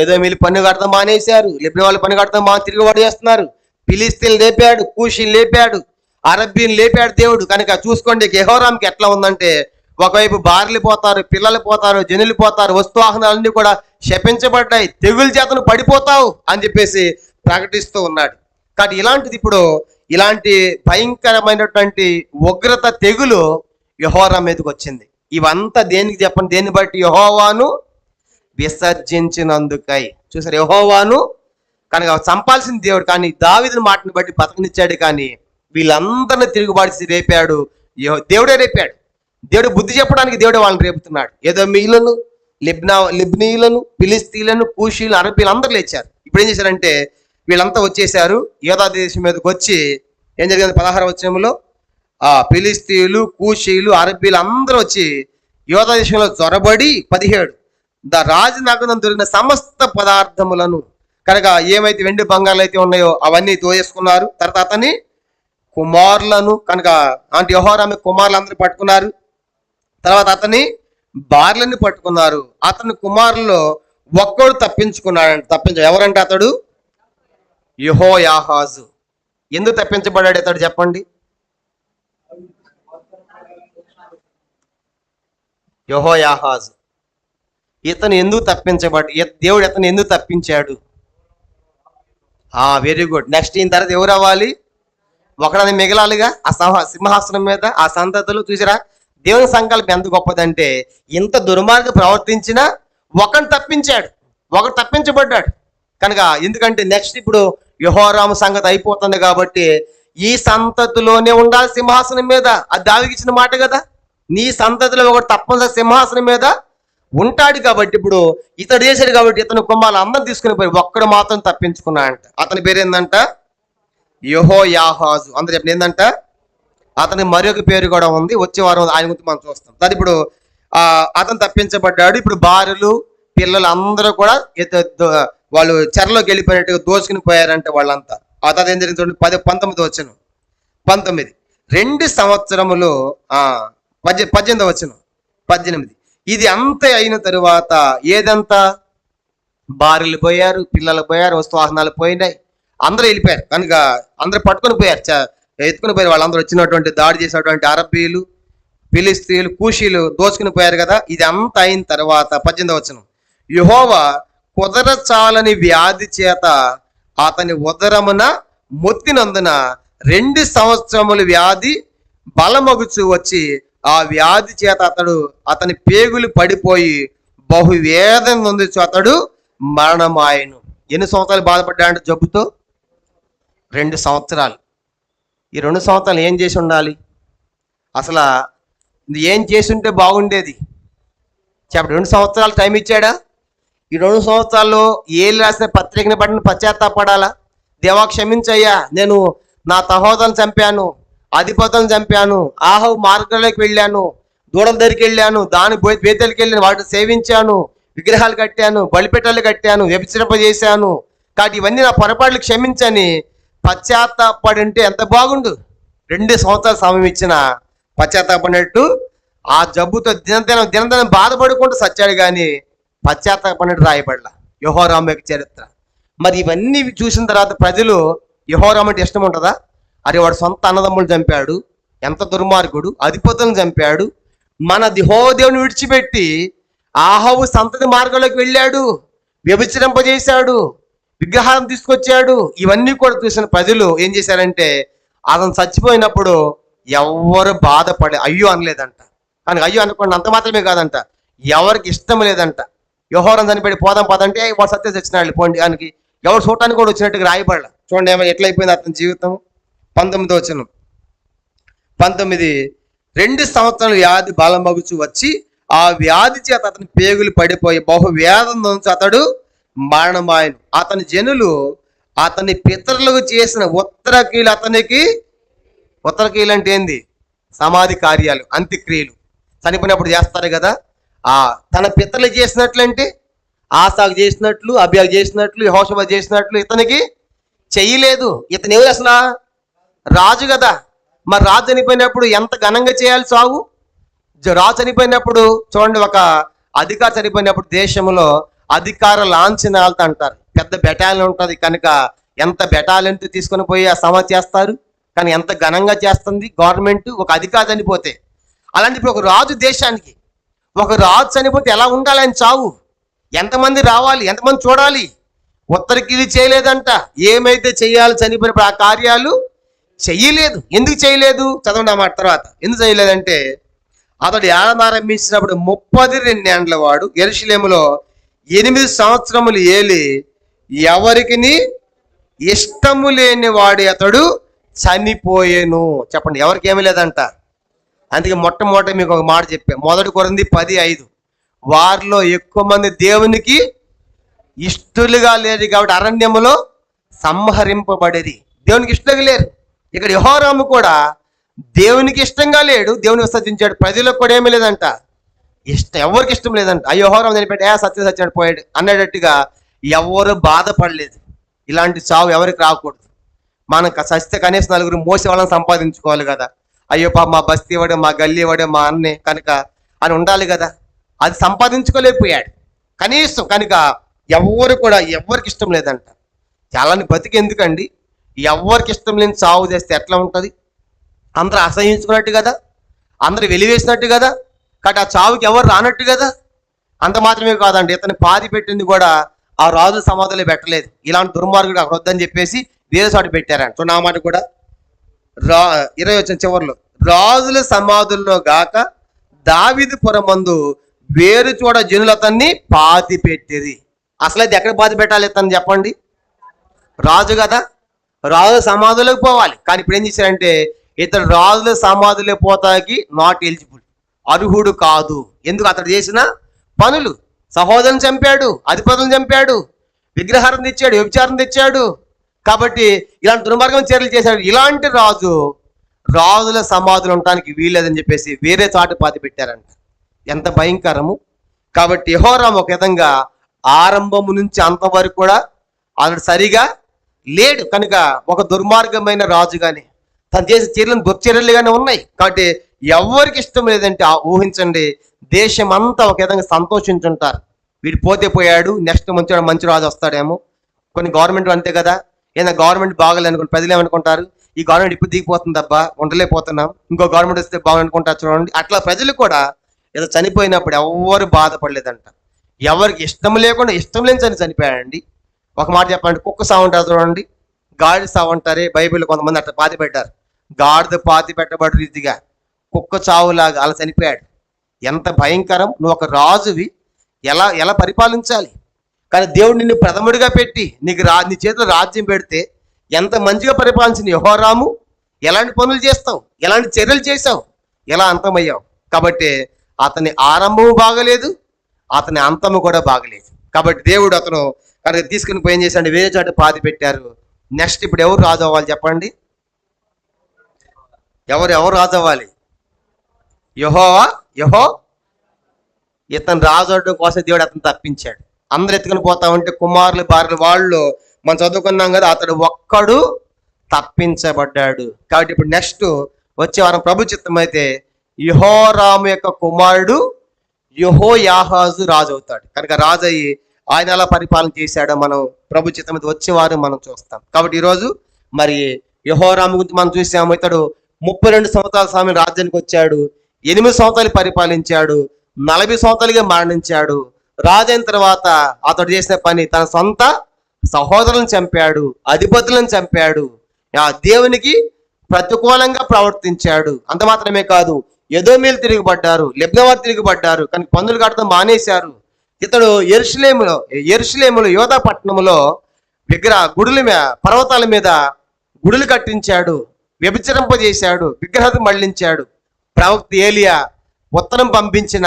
ఏదోమీయులు పన్ను కడతాం మానేశారు, లిబ్నా వాళ్ళు పన్ను కడతాం తిరుగుబాటు చేస్తున్నారు. ఫిలిష్తీయులు లేపాడు, కూషీలు లేపాడు, అరబ్బీని లేపాడు దేవుడు. కనుక చూసుకోండి యెహోరాంకి ఎట్లా ఉందంటే, ఒకవైపు భార్యలు పోతారు, పిల్లలు పోతారు, జనులు పోతారు, వస్తువాహనాలన్నీ కూడా శపించబడ్డాయి, తెగులు చేతను పడిపోతావు అని చెప్పేసి ప్రకటిస్తూ ఉన్నాడు. కాబట్టి ఇలాంటిది ఇప్పుడు ఇలాంటి భయంకరమైనటువంటి ఉగ్రత తెగులు యెహోరాం మీదకి వచ్చింది. ఇవంతా దేనికి చెప్పండి, దేన్ని బట్టి? యెహోవాను విసర్జించినందుకై. చూసారు, యెహోవాను కనుక చంపాల్సిన దేవుడు, కానీ దావీదుని మాటను బట్టి బతకనిచ్చాడు. కానీ వీళ్ళందరినీ తిరుగుబాటు రేపాడు, దేవుడే రేపాడు. దేవుడు బుద్ధి చెప్పడానికి దేవుడే వాళ్ళని రేపుతున్నాడు. ఏదోమీయులను, లిబ్నీయులను, ఫిలిష్తీయులను, కూషీలు, అరబ్బీలు అందరూ లేచారు. ఇప్పుడు ఏం చేశారంటే వీళ్ళంతా వచ్చేసారు యోధా దేశం మీదకి. వచ్చి ఏం జరిగింది? 16 వచనంలో ఫిలిష్తీయులు, కూషీలు, అరబ్బీలు అందరూ వచ్చి యోధా దేశంలో చొరబడి 17 రాజనగరం దొరికిన సమస్త పదార్థములను, కనుక ఏమైతే వెండి బంగారాలు అయితే ఉన్నాయో అవన్నీ తోయేసుకున్నారు. తర్వాత అతని కుమారులను, కనుక అంటే యెహోరాము కుమారులు అందరూ పట్టుకున్నారు. తర్వాత అతని భార్యలను పట్టుకున్నారు. అతని కుమారుల్లో ఒక్కడు తప్పించాడు. ఎవరంటే అతడు? యెహోయాహాజు. ఎందుకు తప్పించబడ్డాడు అతడు చెప్పండి? యెహోయాహాజు ఇతను ఎందుకు దేవుడు ఇతను ఎందుకు తప్పించాడు? Very good. నెక్స్ట్ ఈయన తర్వాత ఎవరు అవ్వాలి? ఒకడని మిగలాలిగా ఆ సింహాసనం మీద ఆ సంతతులు. చూసారా, దేవుని సంకల్పం ఎంత గొప్పదంటే, ఇంత దుర్మార్గం ప్రవర్తించినా ఒకడు తప్పించాడు, ఒకడు తప్పించబడ్డాడు. కనుక ఎందుకంటే నెక్స్ట్ ఇప్పుడు యెహోరాము సంగతి అయిపోతుంది కాబట్టి ఈ సంతతిలోనే ఉండాలి సింహాసనం మీద. అది దావీదుకి ఇచ్చిన మాట కదా, నీ సంతతిలో ఒకటి తప్పనిసరి సింహాసనం మీద ఉంటాడు. కాబట్టి ఇప్పుడు ఇతడు చేశాడు కాబట్టి ఇతను కుమారులు అందరూ తీసుకుని పోయి ఒక్కడు మాత్రం తప్పించుకున్నాడంట. అతని పేరు ఏందంట? యెహోయాహాజు. అందరు చెప్పండి ఏందంట? అతని మరొక పేరు కూడా ఉంది, వచ్చే వారం ఆయన గురించి మనం చూస్తాం. దాని ఇప్పుడు అతను తప్పించబడ్డాడు. ఇప్పుడు భార్యలు, పిల్లలు అందరూ కూడా వాళ్ళు చెరలోకి వెళ్ళిపోయినట్టుగా దోచుకుని పోయారంటే వాళ్ళంతా. ఆ తర్వాత ఏం జరిగింది? 19 వచనం. 19 2 సంవత్సరములు 18 వచనం. 18 ఇది అంతే అయిన తరువాత ఏదంతా? భార్యలు పోయారు, పిల్లలు పోయారు, వస్తువాహనాలు పోయినాయి, అందరూ వెళ్ళిపోయారు. కనుక అందరూ పట్టుకొని పోయారు. ఎత్తుకుని పోయారు. వాళ్ళందరూ వచ్చినటువంటి దాడి చేసినటువంటి అరబ్బీలు, ఫిలిస్తీన్లు, కూషీలు దోచుకుని పోయారు కదా. ఇది అంతా అయిన తర్వాత 18వ వచనం, యెహోవా కుదరచాలని వ్యాధి చేత అతని ఉదరమున మొత్తినందున 2 సంవత్సరములు వ్యాధి బలమగుచు వచ్చి ఆ వ్యాధి చేత అతని పేగులు పడిపోయి బహు వేదన నొందొచ్చు అతడు మరణమాయను. ఎన్ని సంవత్సరాలు బాధపడ్డాడు జబ్బుతో? 2 సంవత్సరాలు. ఈ 2 సంవత్సరాలు ఏం చేసి ఉండాలి? అసలు ఏం చేసి ఉంటే బాగుండేది చెప్పండి. 2 సంవత్సరాలు టైం ఇచ్చాడా? ఈ 2 సంవత్సరాల్లో ఏళ్ళు రాసిన పత్రికని పడిన పశ్చాత్తాపడాలా? దేవా క్షమించయ్యా, నేను నా సహోదరులను చంపాను, అధిపతులను చంపాను, ఆహవ్ మార్గంలోకి వెళ్ళాను, దూడల దగ్గరికి వెళ్ళాను, దాని బేతలకి వెళ్ళాను, వాటిని సేవించాను, విగ్రహాలు కట్టాను, బలిపెట్టలు కట్టాను, వ్యభిచరింప చేశాను, కాబట్టి ఇవన్నీ నా పొరపాట్లు క్షమించని పశ్చాత్తాపడి ఉంటే ఎంత బాగుండు. 2 సంవత్సరాలు సమయం ఇచ్చిన పశ్చాత్తాపడినట్టు ఆ జబ్బుతో దినదినం బాధపడుకుంటూ సచ్చాడు, కానీ పశ్చాత్తాపడినట్టు రాయబడలా యెహోరాము యొక్క చరిత్ర. మరి ఇవన్నీ చూసిన తర్వాత ప్రజలు యెహోరాము అంటే ఇష్టం ఉంటుందా? అరే వాడు సొంత అన్నదమ్ములు చంపాడు, ఎంత దుర్మార్గుడు, అధిపతులను చంపాడు, మన యెహోవాను విడిచిపెట్టి ఆహావు సంతతి మార్గంలోకి వెళ్ళాడు, వ్యభిచరింపజేశాడు, విగ్రహాలను తీసుకొచ్చాడు. ఇవన్నీ కూడా చూసిన ప్రజలు ఏం చేశారంటే అతను చచ్చిపోయినప్పుడు ఎవరు బాధపడే అయ్యో అనలేదంట. కానీ అయ్యో అనుకోండి, అంత మాత్రమే కాదంట, ఎవరికి ఇష్టం లేదంట. యెహోరాము చనిపోయి పోదాం పదంటే వాడు సత్య చచ్చినాడు పోండి, ఆయనకి ఎవరు చూడటానికి కూడా వచ్చినట్టుగా రాయబడాల. చూడండి ఏమైనా ఎట్లయిపోయింది అతని జీవితం. 19వ వచనం, 19, 2 సంవత్సరాలు వ్యాధి బలమగుచు వచ్చి ఆ వ్యాధి చేత అతని పేగులు పడిపోయి బహు వేదన నుంచి అతడు మరణమాయను. అతని జనులు అతని పితరులకు చేసిన ఉత్తరకీలు అతనికి, ఉత్తరకీలు అంటే ఏంది? సమాధి కార్యాలు, అంత్యక్రియలు, చనిపోయినప్పుడు చేస్తారు కదా. తన పితరులు చేసినట్లంటే ఆసాకు చేసినట్లు, అబ్యాకు చేసినట్లు, యెహోషువ చేసినట్లు ఇతనికి చెయ్యలేదు. ఇతను ఎవరు అసలు? రాజు కదా. మరి రాజు చనిపోయినప్పుడు ఎంత ఘనంగా చేయాలి సాగు? రాజు చనిపోయినప్పుడు చూడండి, ఒక అధికారి చనిపోయినప్పుడు దేశంలో అధికార లాంఛనాలతో అంటారు, పెద్ద బెటాలియన్ ఉంటుంది కనుక ఎంత బెటాలియన్ తీసుకొని పోయి ఆ సమాధి చేస్తారు. కానీ ఎంత ఘనంగా చేస్తుంది గవర్నమెంట్ ఒక అధికారి చనిపోతే. అలాంటి ఇప్పుడు ఒక రాజు దేశానికి, ఒక రాజు చనిపోతే ఎలా ఉండాలి ఆయన చావు? ఎంతమంది రావాలి, ఎంతమంది చూడాలి? ఉత్తరకీలు చేయలేదంట. ఏమైతే చేయాలి చనిపోయినప్పుడు ఆ కార్యాలు చెయ్యలేదు. ఎందుకు చేయలేదు? చదవండి ఆ మాట తర్వాత. ఎందుకు చేయలేదంటే అతడు ఏడారంభించినప్పుడు 32 ఏండ్ల వాడు యెరూషలేములో 8 సంవత్సరములు ఏలి ఎవరికి ఇష్టము లేని వాడి అతడు చనిపోయేను. చెప్పండి, ఎవరికి ఏమీ లేదంట. అందుకే మొట్టమొదటి మీకు ఒక మాట చెప్పా, 1 కొరింథీ 10:5, వారిలో ఎక్కువ మంది దేవునికి ఇష్టలుగా లేరు కాబట్టి అరణ్యములో సంహరింపబడేది. దేవునికి ఇష్టంగా లేరు. ఇక్కడ యెహోరాము కూడా దేవునికి ఇష్టంగా లేడు, దేవుని విసర్జించాడు. ప్రజలకు కూడా ఏమీ లేదంట, ఎవరికి ఇష్టం లేదంట. ఆ యెహోరాము చనిపెట్టి సత్యాడు పోయాడు అన్నట్టుగా ఎవరు బాధపడలేదు. ఇలాంటి చావు ఎవరికి రాకూడదు. మనం సస్తే కనీసం 4 మోసే వాళ్ళని సంపాదించుకోవాలి కదా. అయ్యో పాప మా బస్తీ వాడే, మా గల్లీ వాడే, మా అన్నే కనుక అని ఉండాలి కదా. అది సంపాదించుకోలేకపోయాడు కనీసం. కనుక ఎవరికి ఇష్టం లేదంట. చాలాని బతికి ఎందుకండి? ఎవరికి ఇష్టం లేని చావు చేస్తే ఎట్లా ఉంటుంది? అందరూ అసహించుకున్నట్టు కదా, అందరూ వెలివేసినట్టు కదా, కాబట్టి ఆ చావుకి ఎవరు రానట్టు కదా. అంత మాత్రమే కాదండి, ఇతను పాతి పెట్టింది కూడా ఆ రాజుల సమాధిలో పెట్టలేదు. ఇలాంటి దుర్మార్గుడు అక్కడ వద్దని చెప్పేసి వేరే చోట పెట్టారంట. నా మాట కూడా 20 వచ్చిన చివరిలో, రాజుల సమాధుల్లో గాక దావీదు పురమందు వేరు చూడ జనులు అతన్ని పాతి పెట్టేది. అసలు అయితే ఎక్కడ పాతి పెట్టాలి ఇతను చెప్పండి? రాజు కదా, రాజుల సమాధులకు పోవాలి. కానీ ఇప్పుడు ఏం చేశారంటే ఇతడు రాజుల సమాధులే పోతానికి నాట్ ఎలిజిబుల్, అర్హుడు కాదు. ఎందుకు? అతడు చేసిన పనులు, సహోదరుని చంపాడు, అధిపతులను చంపాడు, విగ్రహారం తెచ్చాడు, వ్యభిచారం తెచ్చాడు. కాబట్టి ఇలాంటి దుర్మార్గం చర్యలు చేశాడు. ఇలాంటి రాజుల సమాధులు ఉండటానికి వీల్లేదని చెప్పేసి వేరే చాటు పాతి పెట్టారంట. ఎంత భయంకరము. కాబట్టి యెహోరాము ఒక విధంగా ఆరంభము నుంచి అంతవరకు కూడా అతడు సరిగా లేడు. కనుక ఒక దుర్మార్గమైన రాజుగానే తను చేసే చర్యలను దుర్చర్యలుగానే ఉన్నాయి. కాబట్టి ఎవరికి ఇష్టం లేదంటే ఊహించండి, దేశం అంతా ఒక విధంగా సంతోషించుంటారు. వీడు పోతే పోయాడు, నెక్స్ట్ మంచి రాజు వస్తాడేమో. కొన్ని గవర్నమెంట్ అంతే కదా, ఏదైనా గవర్నమెంట్ బాగలేదు అనుకోండి, ప్రజలు ఏమనుకుంటారు, ఈ గవర్నమెంట్ ఇప్పుడు దిగిపోతుంది అబ్బా, ఉండలేకపోతున్నాం, ఇంకో గవర్నమెంట్ వస్తే బాగుందనుకుంటారు చూడండి. అట్లా ప్రజలు కూడా ఏదో చనిపోయినప్పుడు ఎవరు బాధపడలేదంట. ఎవరికి ఇష్టం లేకుండా ఇష్టం లేని చనిపోయాడండి. ఒక మాట చెప్పండి, కుక్క సావు ఉంటారు చూడండి, గాడిద సావు అంటారే, బైబిల్ కొంతమంది అట్లా పాతి పెట్టారు. గాడిద పాతి పెట్టబడి రీతిగా కుక్క చావులాగా అలా చనిపోయాడు. ఎంత భయంకరం! నువ్వు ఒక రాజువి, ఎలా ఎలా పరిపాలించాలి? కానీ దేవుడు నిన్ను ప్రథముడిగా పెట్టి నీ చేతిలో రాజ్యం పెడితే ఎంత మంచిగా పరిపాలించిన యెహోరాము, ఎలాంటి పనులు చేస్తావు, ఎలాంటి చర్యలు చేశావు, ఎలా అంతమయ్యావు. కాబట్టి అతని ఆరంభము బాగలేదు, అతని అంతము కూడా బాగలేదు. కాబట్టి దేవుడు అతను కనుక తీసుకుని పోయి ఏం చేశాడు, వేరే చోట పాతి పెట్టారు. నెక్స్ట్ ఇప్పుడు ఎవరు రాజు అవ్వాలి చెప్పండి? ఎవరు రాజు అవ్వాలి? యెహో ఇతను రాజు అవడం కోసం దేవుడు అతను తప్పించాడు. అందరు ఎత్తుకుని పోతా ఉంటే కుమారులు భార్యలు వాళ్ళు మనం చదువుకున్నాం కదా, అతడు ఒక్కడు తప్పించబడ్డాడు. కాబట్టి ఇప్పుడు నెక్స్ట్ వచ్చే వారం ప్రభు చిత్తం అయితే యెహోరాము యొక్క కుమారుడు యెహోయాహాజు రాజు అవుతాడు. కనుక రాజు అయ్యి ఆయన ఎలా పరిపాలన చేశాడో మనం ప్రభు చిత్తం అయితే వచ్చే వారం మనం చూస్తాం. కాబట్టి ఈరోజు మరి యెహోరాము గురించి మనం చూసాము. ఇతడు 32 సంవత్సరాల సమయం రాజ్యానికి వచ్చాడు, 8 సంవత్సరాలు పరిపాలించాడు, 40 సంవత్సరాలుగా మరణించాడు. రాజైన తర్వాత అతడు చేసిన పని, తన సొంత సహోదరులను చంపాడు, అధిపతులను చంపాడు, ఆ దేవునికి ప్రతికూలంగా ప్రవర్తించాడు. అంత మాత్రమే కాదు, ఎదోమీయులు తిరిగిపడ్డారు, లెబ్నవారు తిరిగిపడ్డారు, కానీ పన్నులు కట్టడం మానేశారు. ఇతడు యెరూషలేములో యోధా పట్టణంలో గుడుల మీద, పర్వతాల మీద గుడులు కట్టించాడు, వ్యభిచరింపజేశాడు, విగ్రహాలు మళ్లించాడు. ప్రవక్త ఏలియా ఉత్తరం పంపించిన,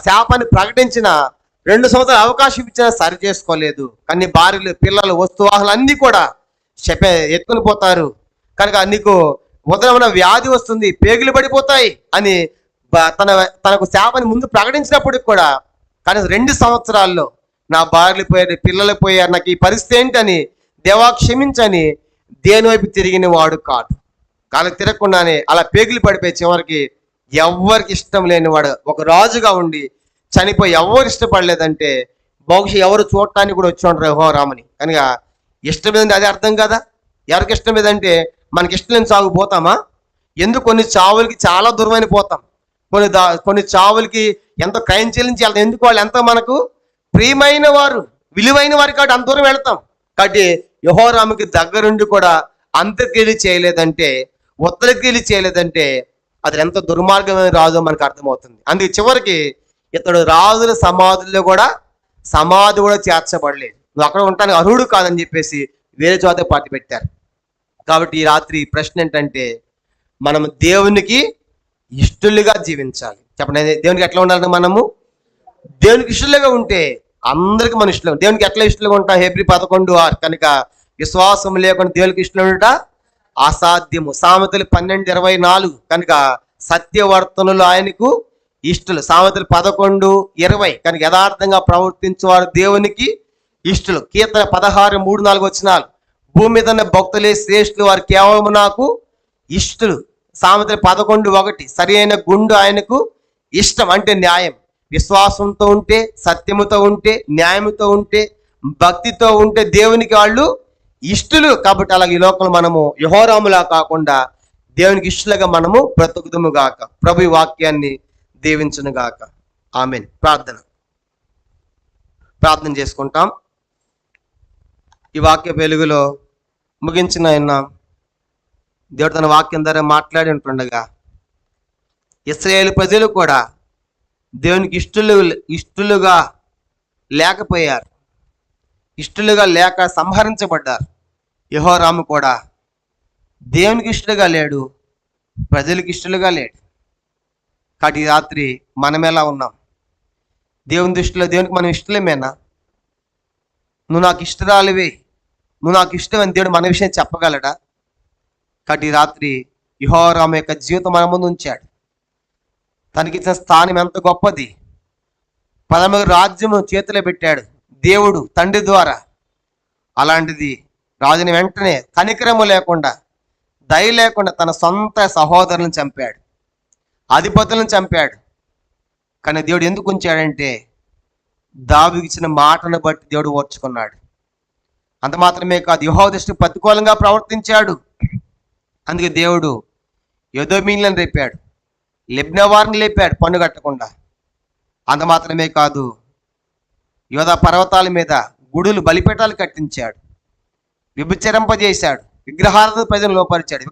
శాపాన్ని ప్రకటించిన 2 సంవత్సరాలు అవకాశం ఇచ్చినా సరి చేసుకోలేదు. కానీ భార్యలు, పిల్లలు, వస్తువాహులు అన్నీ కూడా ఎత్తుకుని పోతారు. కనుక నీకు ఉదరమైన వ్యాధి వస్తుంది, పేగులు పడిపోతాయి అని తనకు శాపాన్ని ముందు ప్రకటించినప్పటికి కూడా కనీసం 2 సంవత్సరాల్లో నా భార్యలు పోయారు, పిల్లలు పోయారు, నాకు ఈ పరిస్థితి ఏంటని దేవా క్షమించని దేని వైపు తిరిగిన వాడు కాదు. కాళ్ళకి తిరగకుండానే అలా పేగులు పడిపోయి చివరికి ఎవరికి ఇష్టం లేనివాడు ఒక రాజుగా ఉండి చనిపోయి ఎవరు ఇష్టపడలేదంటే బహుశా ఎవరు చూడటానికి కూడా వచ్చి ఉంటారు యెహోరాముని. కనుక ఇష్టం లేదంటే అదే అర్థం కదా. ఎవరికి ఇష్టం లేదంటే మనకి ఇష్టం లేని సాగు పోతామా? ఎందుకు కొన్ని చావులకి చాలా దూరమైన పోతాం, కొన్ని చావులకి ఎంతో క్రయం చెల్లించి వెళ్తాం. ఎందుకు? వాళ్ళు ఎంతో మనకు ప్రియమైన వారు, విలువైన వారి కాబట్టి అంత దూరం వెళ్తాం. కాబట్టి యెహోరాముకి దగ్గరుండి కూడా అంత్యక్రియలు చేయలేదంటే, ఉత్తరక్రియలు చేయలేదంటే అది ఎంత దుర్మార్గమైన రాజో మనకు అర్థమవుతుంది. అందుకే చివరికి ఇతడు రాజుల సమాధుల్లో కూడా సమాధి కూడా చేర్చబడలేదు, నువ్వు అక్కడ ఉంటానికి అర్హుడు కాదని చెప్పేసి వేరే చోట పాతి పెట్టారు. కాబట్టి ఈ రాత్రి ప్రశ్న ఏంటంటే, మనం దేవునికి ఇష్టలుగా జీవించాలి. చెప్పండి, దేవునికి ఎట్లా ఉండాలంటే మనము దేవునికి ఇష్టలుగా ఉంటే అందరికి మన ఇష్టం. దేవునికి ఎట్లా ఇష్టలుగా ఉంటాం? హెబ్రీ 11:6 కనుక విశ్వాసం లేకుండా దేవునికి ఇష్టం ఉంట అసాధ్యము. సామెతలు 12:24 కనుక సత్యవర్తనులు ఆయనకు ఇష్టలు. సామెతలు 11:20 కనుక యథార్థంగా ప్రవర్తించేవారు దేవునికి ఇష్టలు. కీర్తన 16:3-4 వచనాలు, భూమి మీద ఉన్న భక్తులే శ్రేష్ఠులు, వారు కేవలం నాకు ఇష్టలు. సామెతలు 11:1 సరి అయిన గుండు ఆయనకు ఇష్టం, అంటే న్యాయం. విశ్వాసంతో ఉంటే, సత్యముతో ఉంటే, న్యాయముతో ఉంటే, భక్తితో ఉంటే దేవునికి వాళ్ళు ఇష్టలు. కాబట్టి అలాగే ఈ లోకంలో మనము యెహోరాములా కాకుండా దేవునికి ఇష్టలుగా మనము బ్రతుకుదుము గాక. ప్రభు ఈ వాక్యాన్ని దీవించును గాక. ఆమేన్. ప్రార్థన చేసుకుంటాం. ఈ వాక్య వెలుగులో ముగించిన ఆయన దేవుడు తన వాక్యం ద్వారా మాట్లాడి ఉంటుండగా ఇశ్రాయేలు ప్రజలు కూడా దేవునికి ఇష్టలుగా లేకపోయారు, ఇష్టలుగా లేక సంహరించబడ్డారు. యెహోరాము కూడా దేవునికి ఇష్టలుగా లేడు, ప్రజలకు ఇష్టలుగా లేడు. కాబట్టి ఈ రాత్రి మనం ఎలా ఉన్నాం? దేవుని దృష్టిలో దేవునికి మనం ఇష్టలేమేనా? నువ్వు నాకు ఇష్టరాలివి, నువ్వు నాకు ఇష్టం అని దేవుడు మన విషయం చెప్పగలడా? కాబట్టి ఈ రాత్రి యెహోరాము యొక్క జీవితం మన ముందు ఉంచాడు. తనకిచ్చిన స్థానం ఎంత గొప్పది. 13 రాజ్యము చేతిలో పెట్టాడు దేవుడు తండ్రి ద్వారా. అలాంటిది రాజుని వెంటనే కనికరము లేకుండా, దయ లేకుండా తన సొంత సహోదరులను చంపాడు, అధిపతులను చంపాడు. కానీ దేవుడు ఎందుకు ఉంచాడంటే దావీదుకు ఇచ్చిన మాటను బట్టి దేవుడు ఓర్చుకున్నాడు. అంత మాత్రమే కాదు, యెహోవా దృష్టికి ప్రతికూలంగా ప్రవర్తించాడు, అందుకే దేవుడు ఎదోమీయులను రేపాడు, లెబ్నా వారిని లేపాడు పన్ను కట్టకుండా. అంత మాత్రమే కాదు, యోధా పర్వతాల మీద గుడులు బలిపీఠాలు కట్టించాడు, వ్యభిచరింపజేశాడు, విగ్రహారాధన ప్రజలు లోపరిచాడు,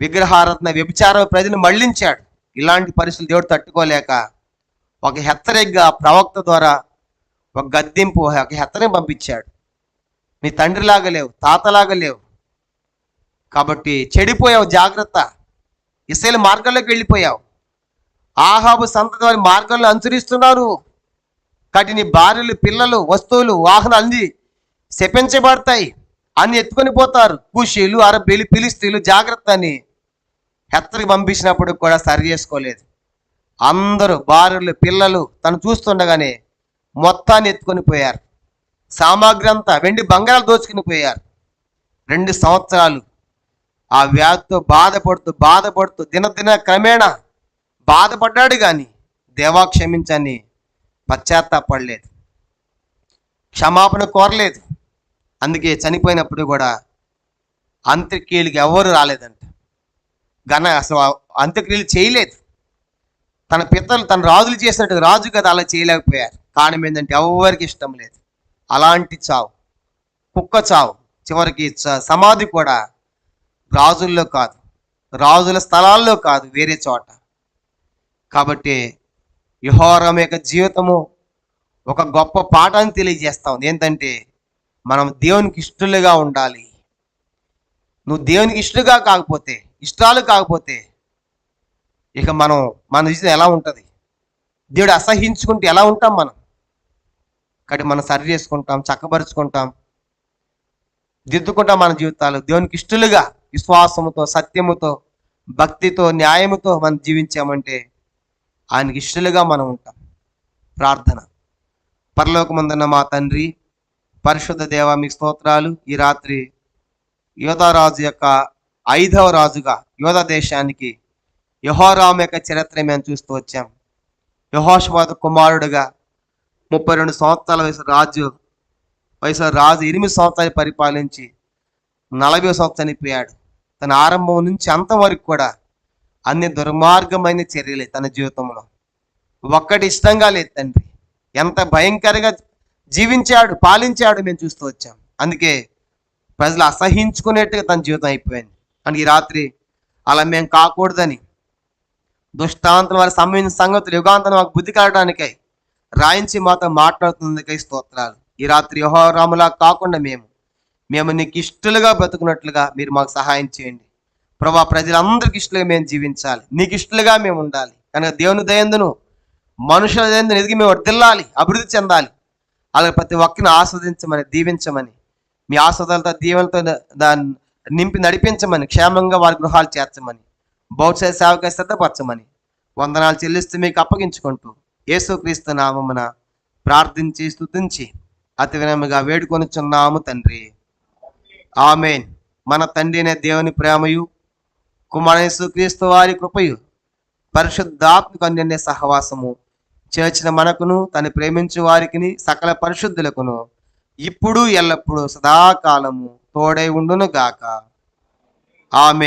విగ్రహారాధన వ్యభిచార ప్రజలు మళ్లించాడు. ఇలాంటి పరిస్థితులు దేవుడు తట్టుకోలేక ఒక హెచ్చరికగా ప్రవక్త ద్వారా ఒక గద్దింపు, ఒక హెచ్చరిక పంపించాడు. నీ తండ్రిలాగా లేవు, తాతలాగా లేవు, కాబట్టి చెడిపోయావు, జాగ్రత్త. ఇశ్రాయేలు మార్గంలోకి వెళ్ళిపోయావు, ఆహాబు సంతతి వారి మార్గంలో అనుసరిస్తున్నారు. కాబట్టి నీ భార్యలు, పిల్లలు, వస్తువులు, వాహనాలు అన్ని శపించబడతాయి, అన్ని ఎత్తుకొని పోతారు. కూషీలు, అరబీలు, ఫిలిస్తీన్లు, జాగ్రత్త అని హెచ్చరిక పంపించినప్పుడు కూడా సరి చేసుకోలేదు. అందరూ భార్యలు, పిల్లలు తను చూస్తుండగానే మొత్తాన్ని ఎత్తుకొని పోయారు. సామాగ్రి అంతా వెండి బంగారాలు దోచుకుని పోయారు. 2 సంవత్సరాలు ఆ వ్యాధితో బాధపడుతూ దినదిన క్రమేణా బాధపడ్డాడు, కానీ దేవా క్షమించని పశ్చాత్తాపడలేదు, క్షమాపణ కోరలేదు. అందుకే చనిపోయినప్పుడు కూడా అంత్యక్రియలకు ఎవరు రాలేదంట. అసలు అంత్యక్రియలు చేయలేదు. తన పితరులు, తన రాజులు చేసినట్టు రాజు కదా అలా చేయలేకపోయారు. కారణం ఏంటంటే ఎవరికి ఇష్టం లేదు. అలాంటి చావు, కుక్క చావు. చివరికి సమాధి కూడా రాజుల్లో కాదు, రాజుల స్థలాల్లో కాదు, వేరే చోట. కాబట్టి యెహోరాము యొక్క జీవితము ఒక గొప్ప పాఠాన్ని తెలియజేస్తా ఉంది. ఏంటంటే మనం దేవునికి ఇష్టలుగా ఉండాలి. నువ్వు దేవునికి ఇష్టాలు కాకపోతే ఇక మన జీవితం ఎలా ఉంటుంది? దేవుడు అసహించుకుంటే ఎలా ఉంటాం మనం? కాబట్టి మనం సరి చేసుకుంటాం, చక్కబరుచుకుంటాం, దిద్దుకుంటాం మన జీవితాలు. దేవునికి ఇష్టలుగా విశ్వాసముతో, సత్యముతో, భక్తితో, న్యాయముతో మనం జీవించామంటే ఆయనకి ఇష్టలుగా మనం ఉంటాం. ప్రార్థన. పరలోకమందున్న మా తండ్రి, పరిశుద్ధ దేవా, మీకు స్తోత్రాలు. ఈ రాత్రి యోధారాజు యొక్క 5వ రాజుగా యోధా దేశానికి యెహోరాము యొక్క చరిత్ర మేము చూస్తూ వచ్చాం. యెహోషువ కుమారుడుగా 32 సంవత్సరాల వయసులో రాజు 8 సంవత్సరాలు పరిపాలించి 40వ సంవత్సరం చనిపోయాడు. తన ఆరంభం నుంచి అంతం వరకు కూడా అన్ని దుర్మార్గమైన చర్యలే తన జీవితంలో. ఒక్కటి ఇష్టంగా లేదు తండ్రి. ఎంత భయంకరంగా జీవించాడు, పాలించాడు మేము చూస్తూ వచ్చాం. అందుకే ప్రజలు అసహించుకునేట్టుగా తన జీవితం అయిపోయింది. అని ఈ రాత్రి అలా మేము కాకూడదని, దుష్టాంతం వారి సంబంధించిన సంగతులు యుగాంతం మాకు బుద్ధి కలగడానికై రాయించి మాతో మాట్లాడుతుందికై స్తోత్రాలు. ఈ రాత్రి యెహోరాములా కాకుండా మేము నీకు ఇష్టలుగా బ్రతుకున్నట్లుగా మీరు మాకు సహాయం చేయండి ప్రభా. ప్రజలందరికీ ఇష్టలుగా మేము జీవించాలి, నీకు ఇష్టలుగా మేము ఉండాలి. కనుక దేవుని దయందును మనుషుల దయందును ఎదిగి మేము వర్ధిల్లాలి, అభివృద్ధి చెందాలి. అలాగే ప్రతి ఒక్కరిని ఆస్వాదించమని, దీవించమని, మీ ఆస్వాదాలతో, దీవెనలతో దాన్ని నింపి నడిపించమని, క్షేమంగా వారి గృహాలు చేర్చమని, భవిష్యత్ సేవగా సిద్ధపరచమని వందనాలు చెల్లిస్తూ మీకు అప్పగించుకుంటూ యేసుక్రీస్తు నామమున ప్రార్థించి స్తుతించి అతి వినయముగా వేడుకొనుచున్నాము తండ్రి. ఆమేన్. మన తండ్రి అయిన దేవుని ప్రేమయు, కుమారుని యేసుక్రీస్తు వారి కృపయు, పరిశుద్ధాత్మక అన్యోన్య సహవాసము చేర్చిన మనకును, తను ప్రేమించు వారికి సకల పరిశుద్ధులకును ఇప్పుడు ఎల్లప్పుడూ సదాకాలము తోడై ఉండును గాక. ఆమేన్.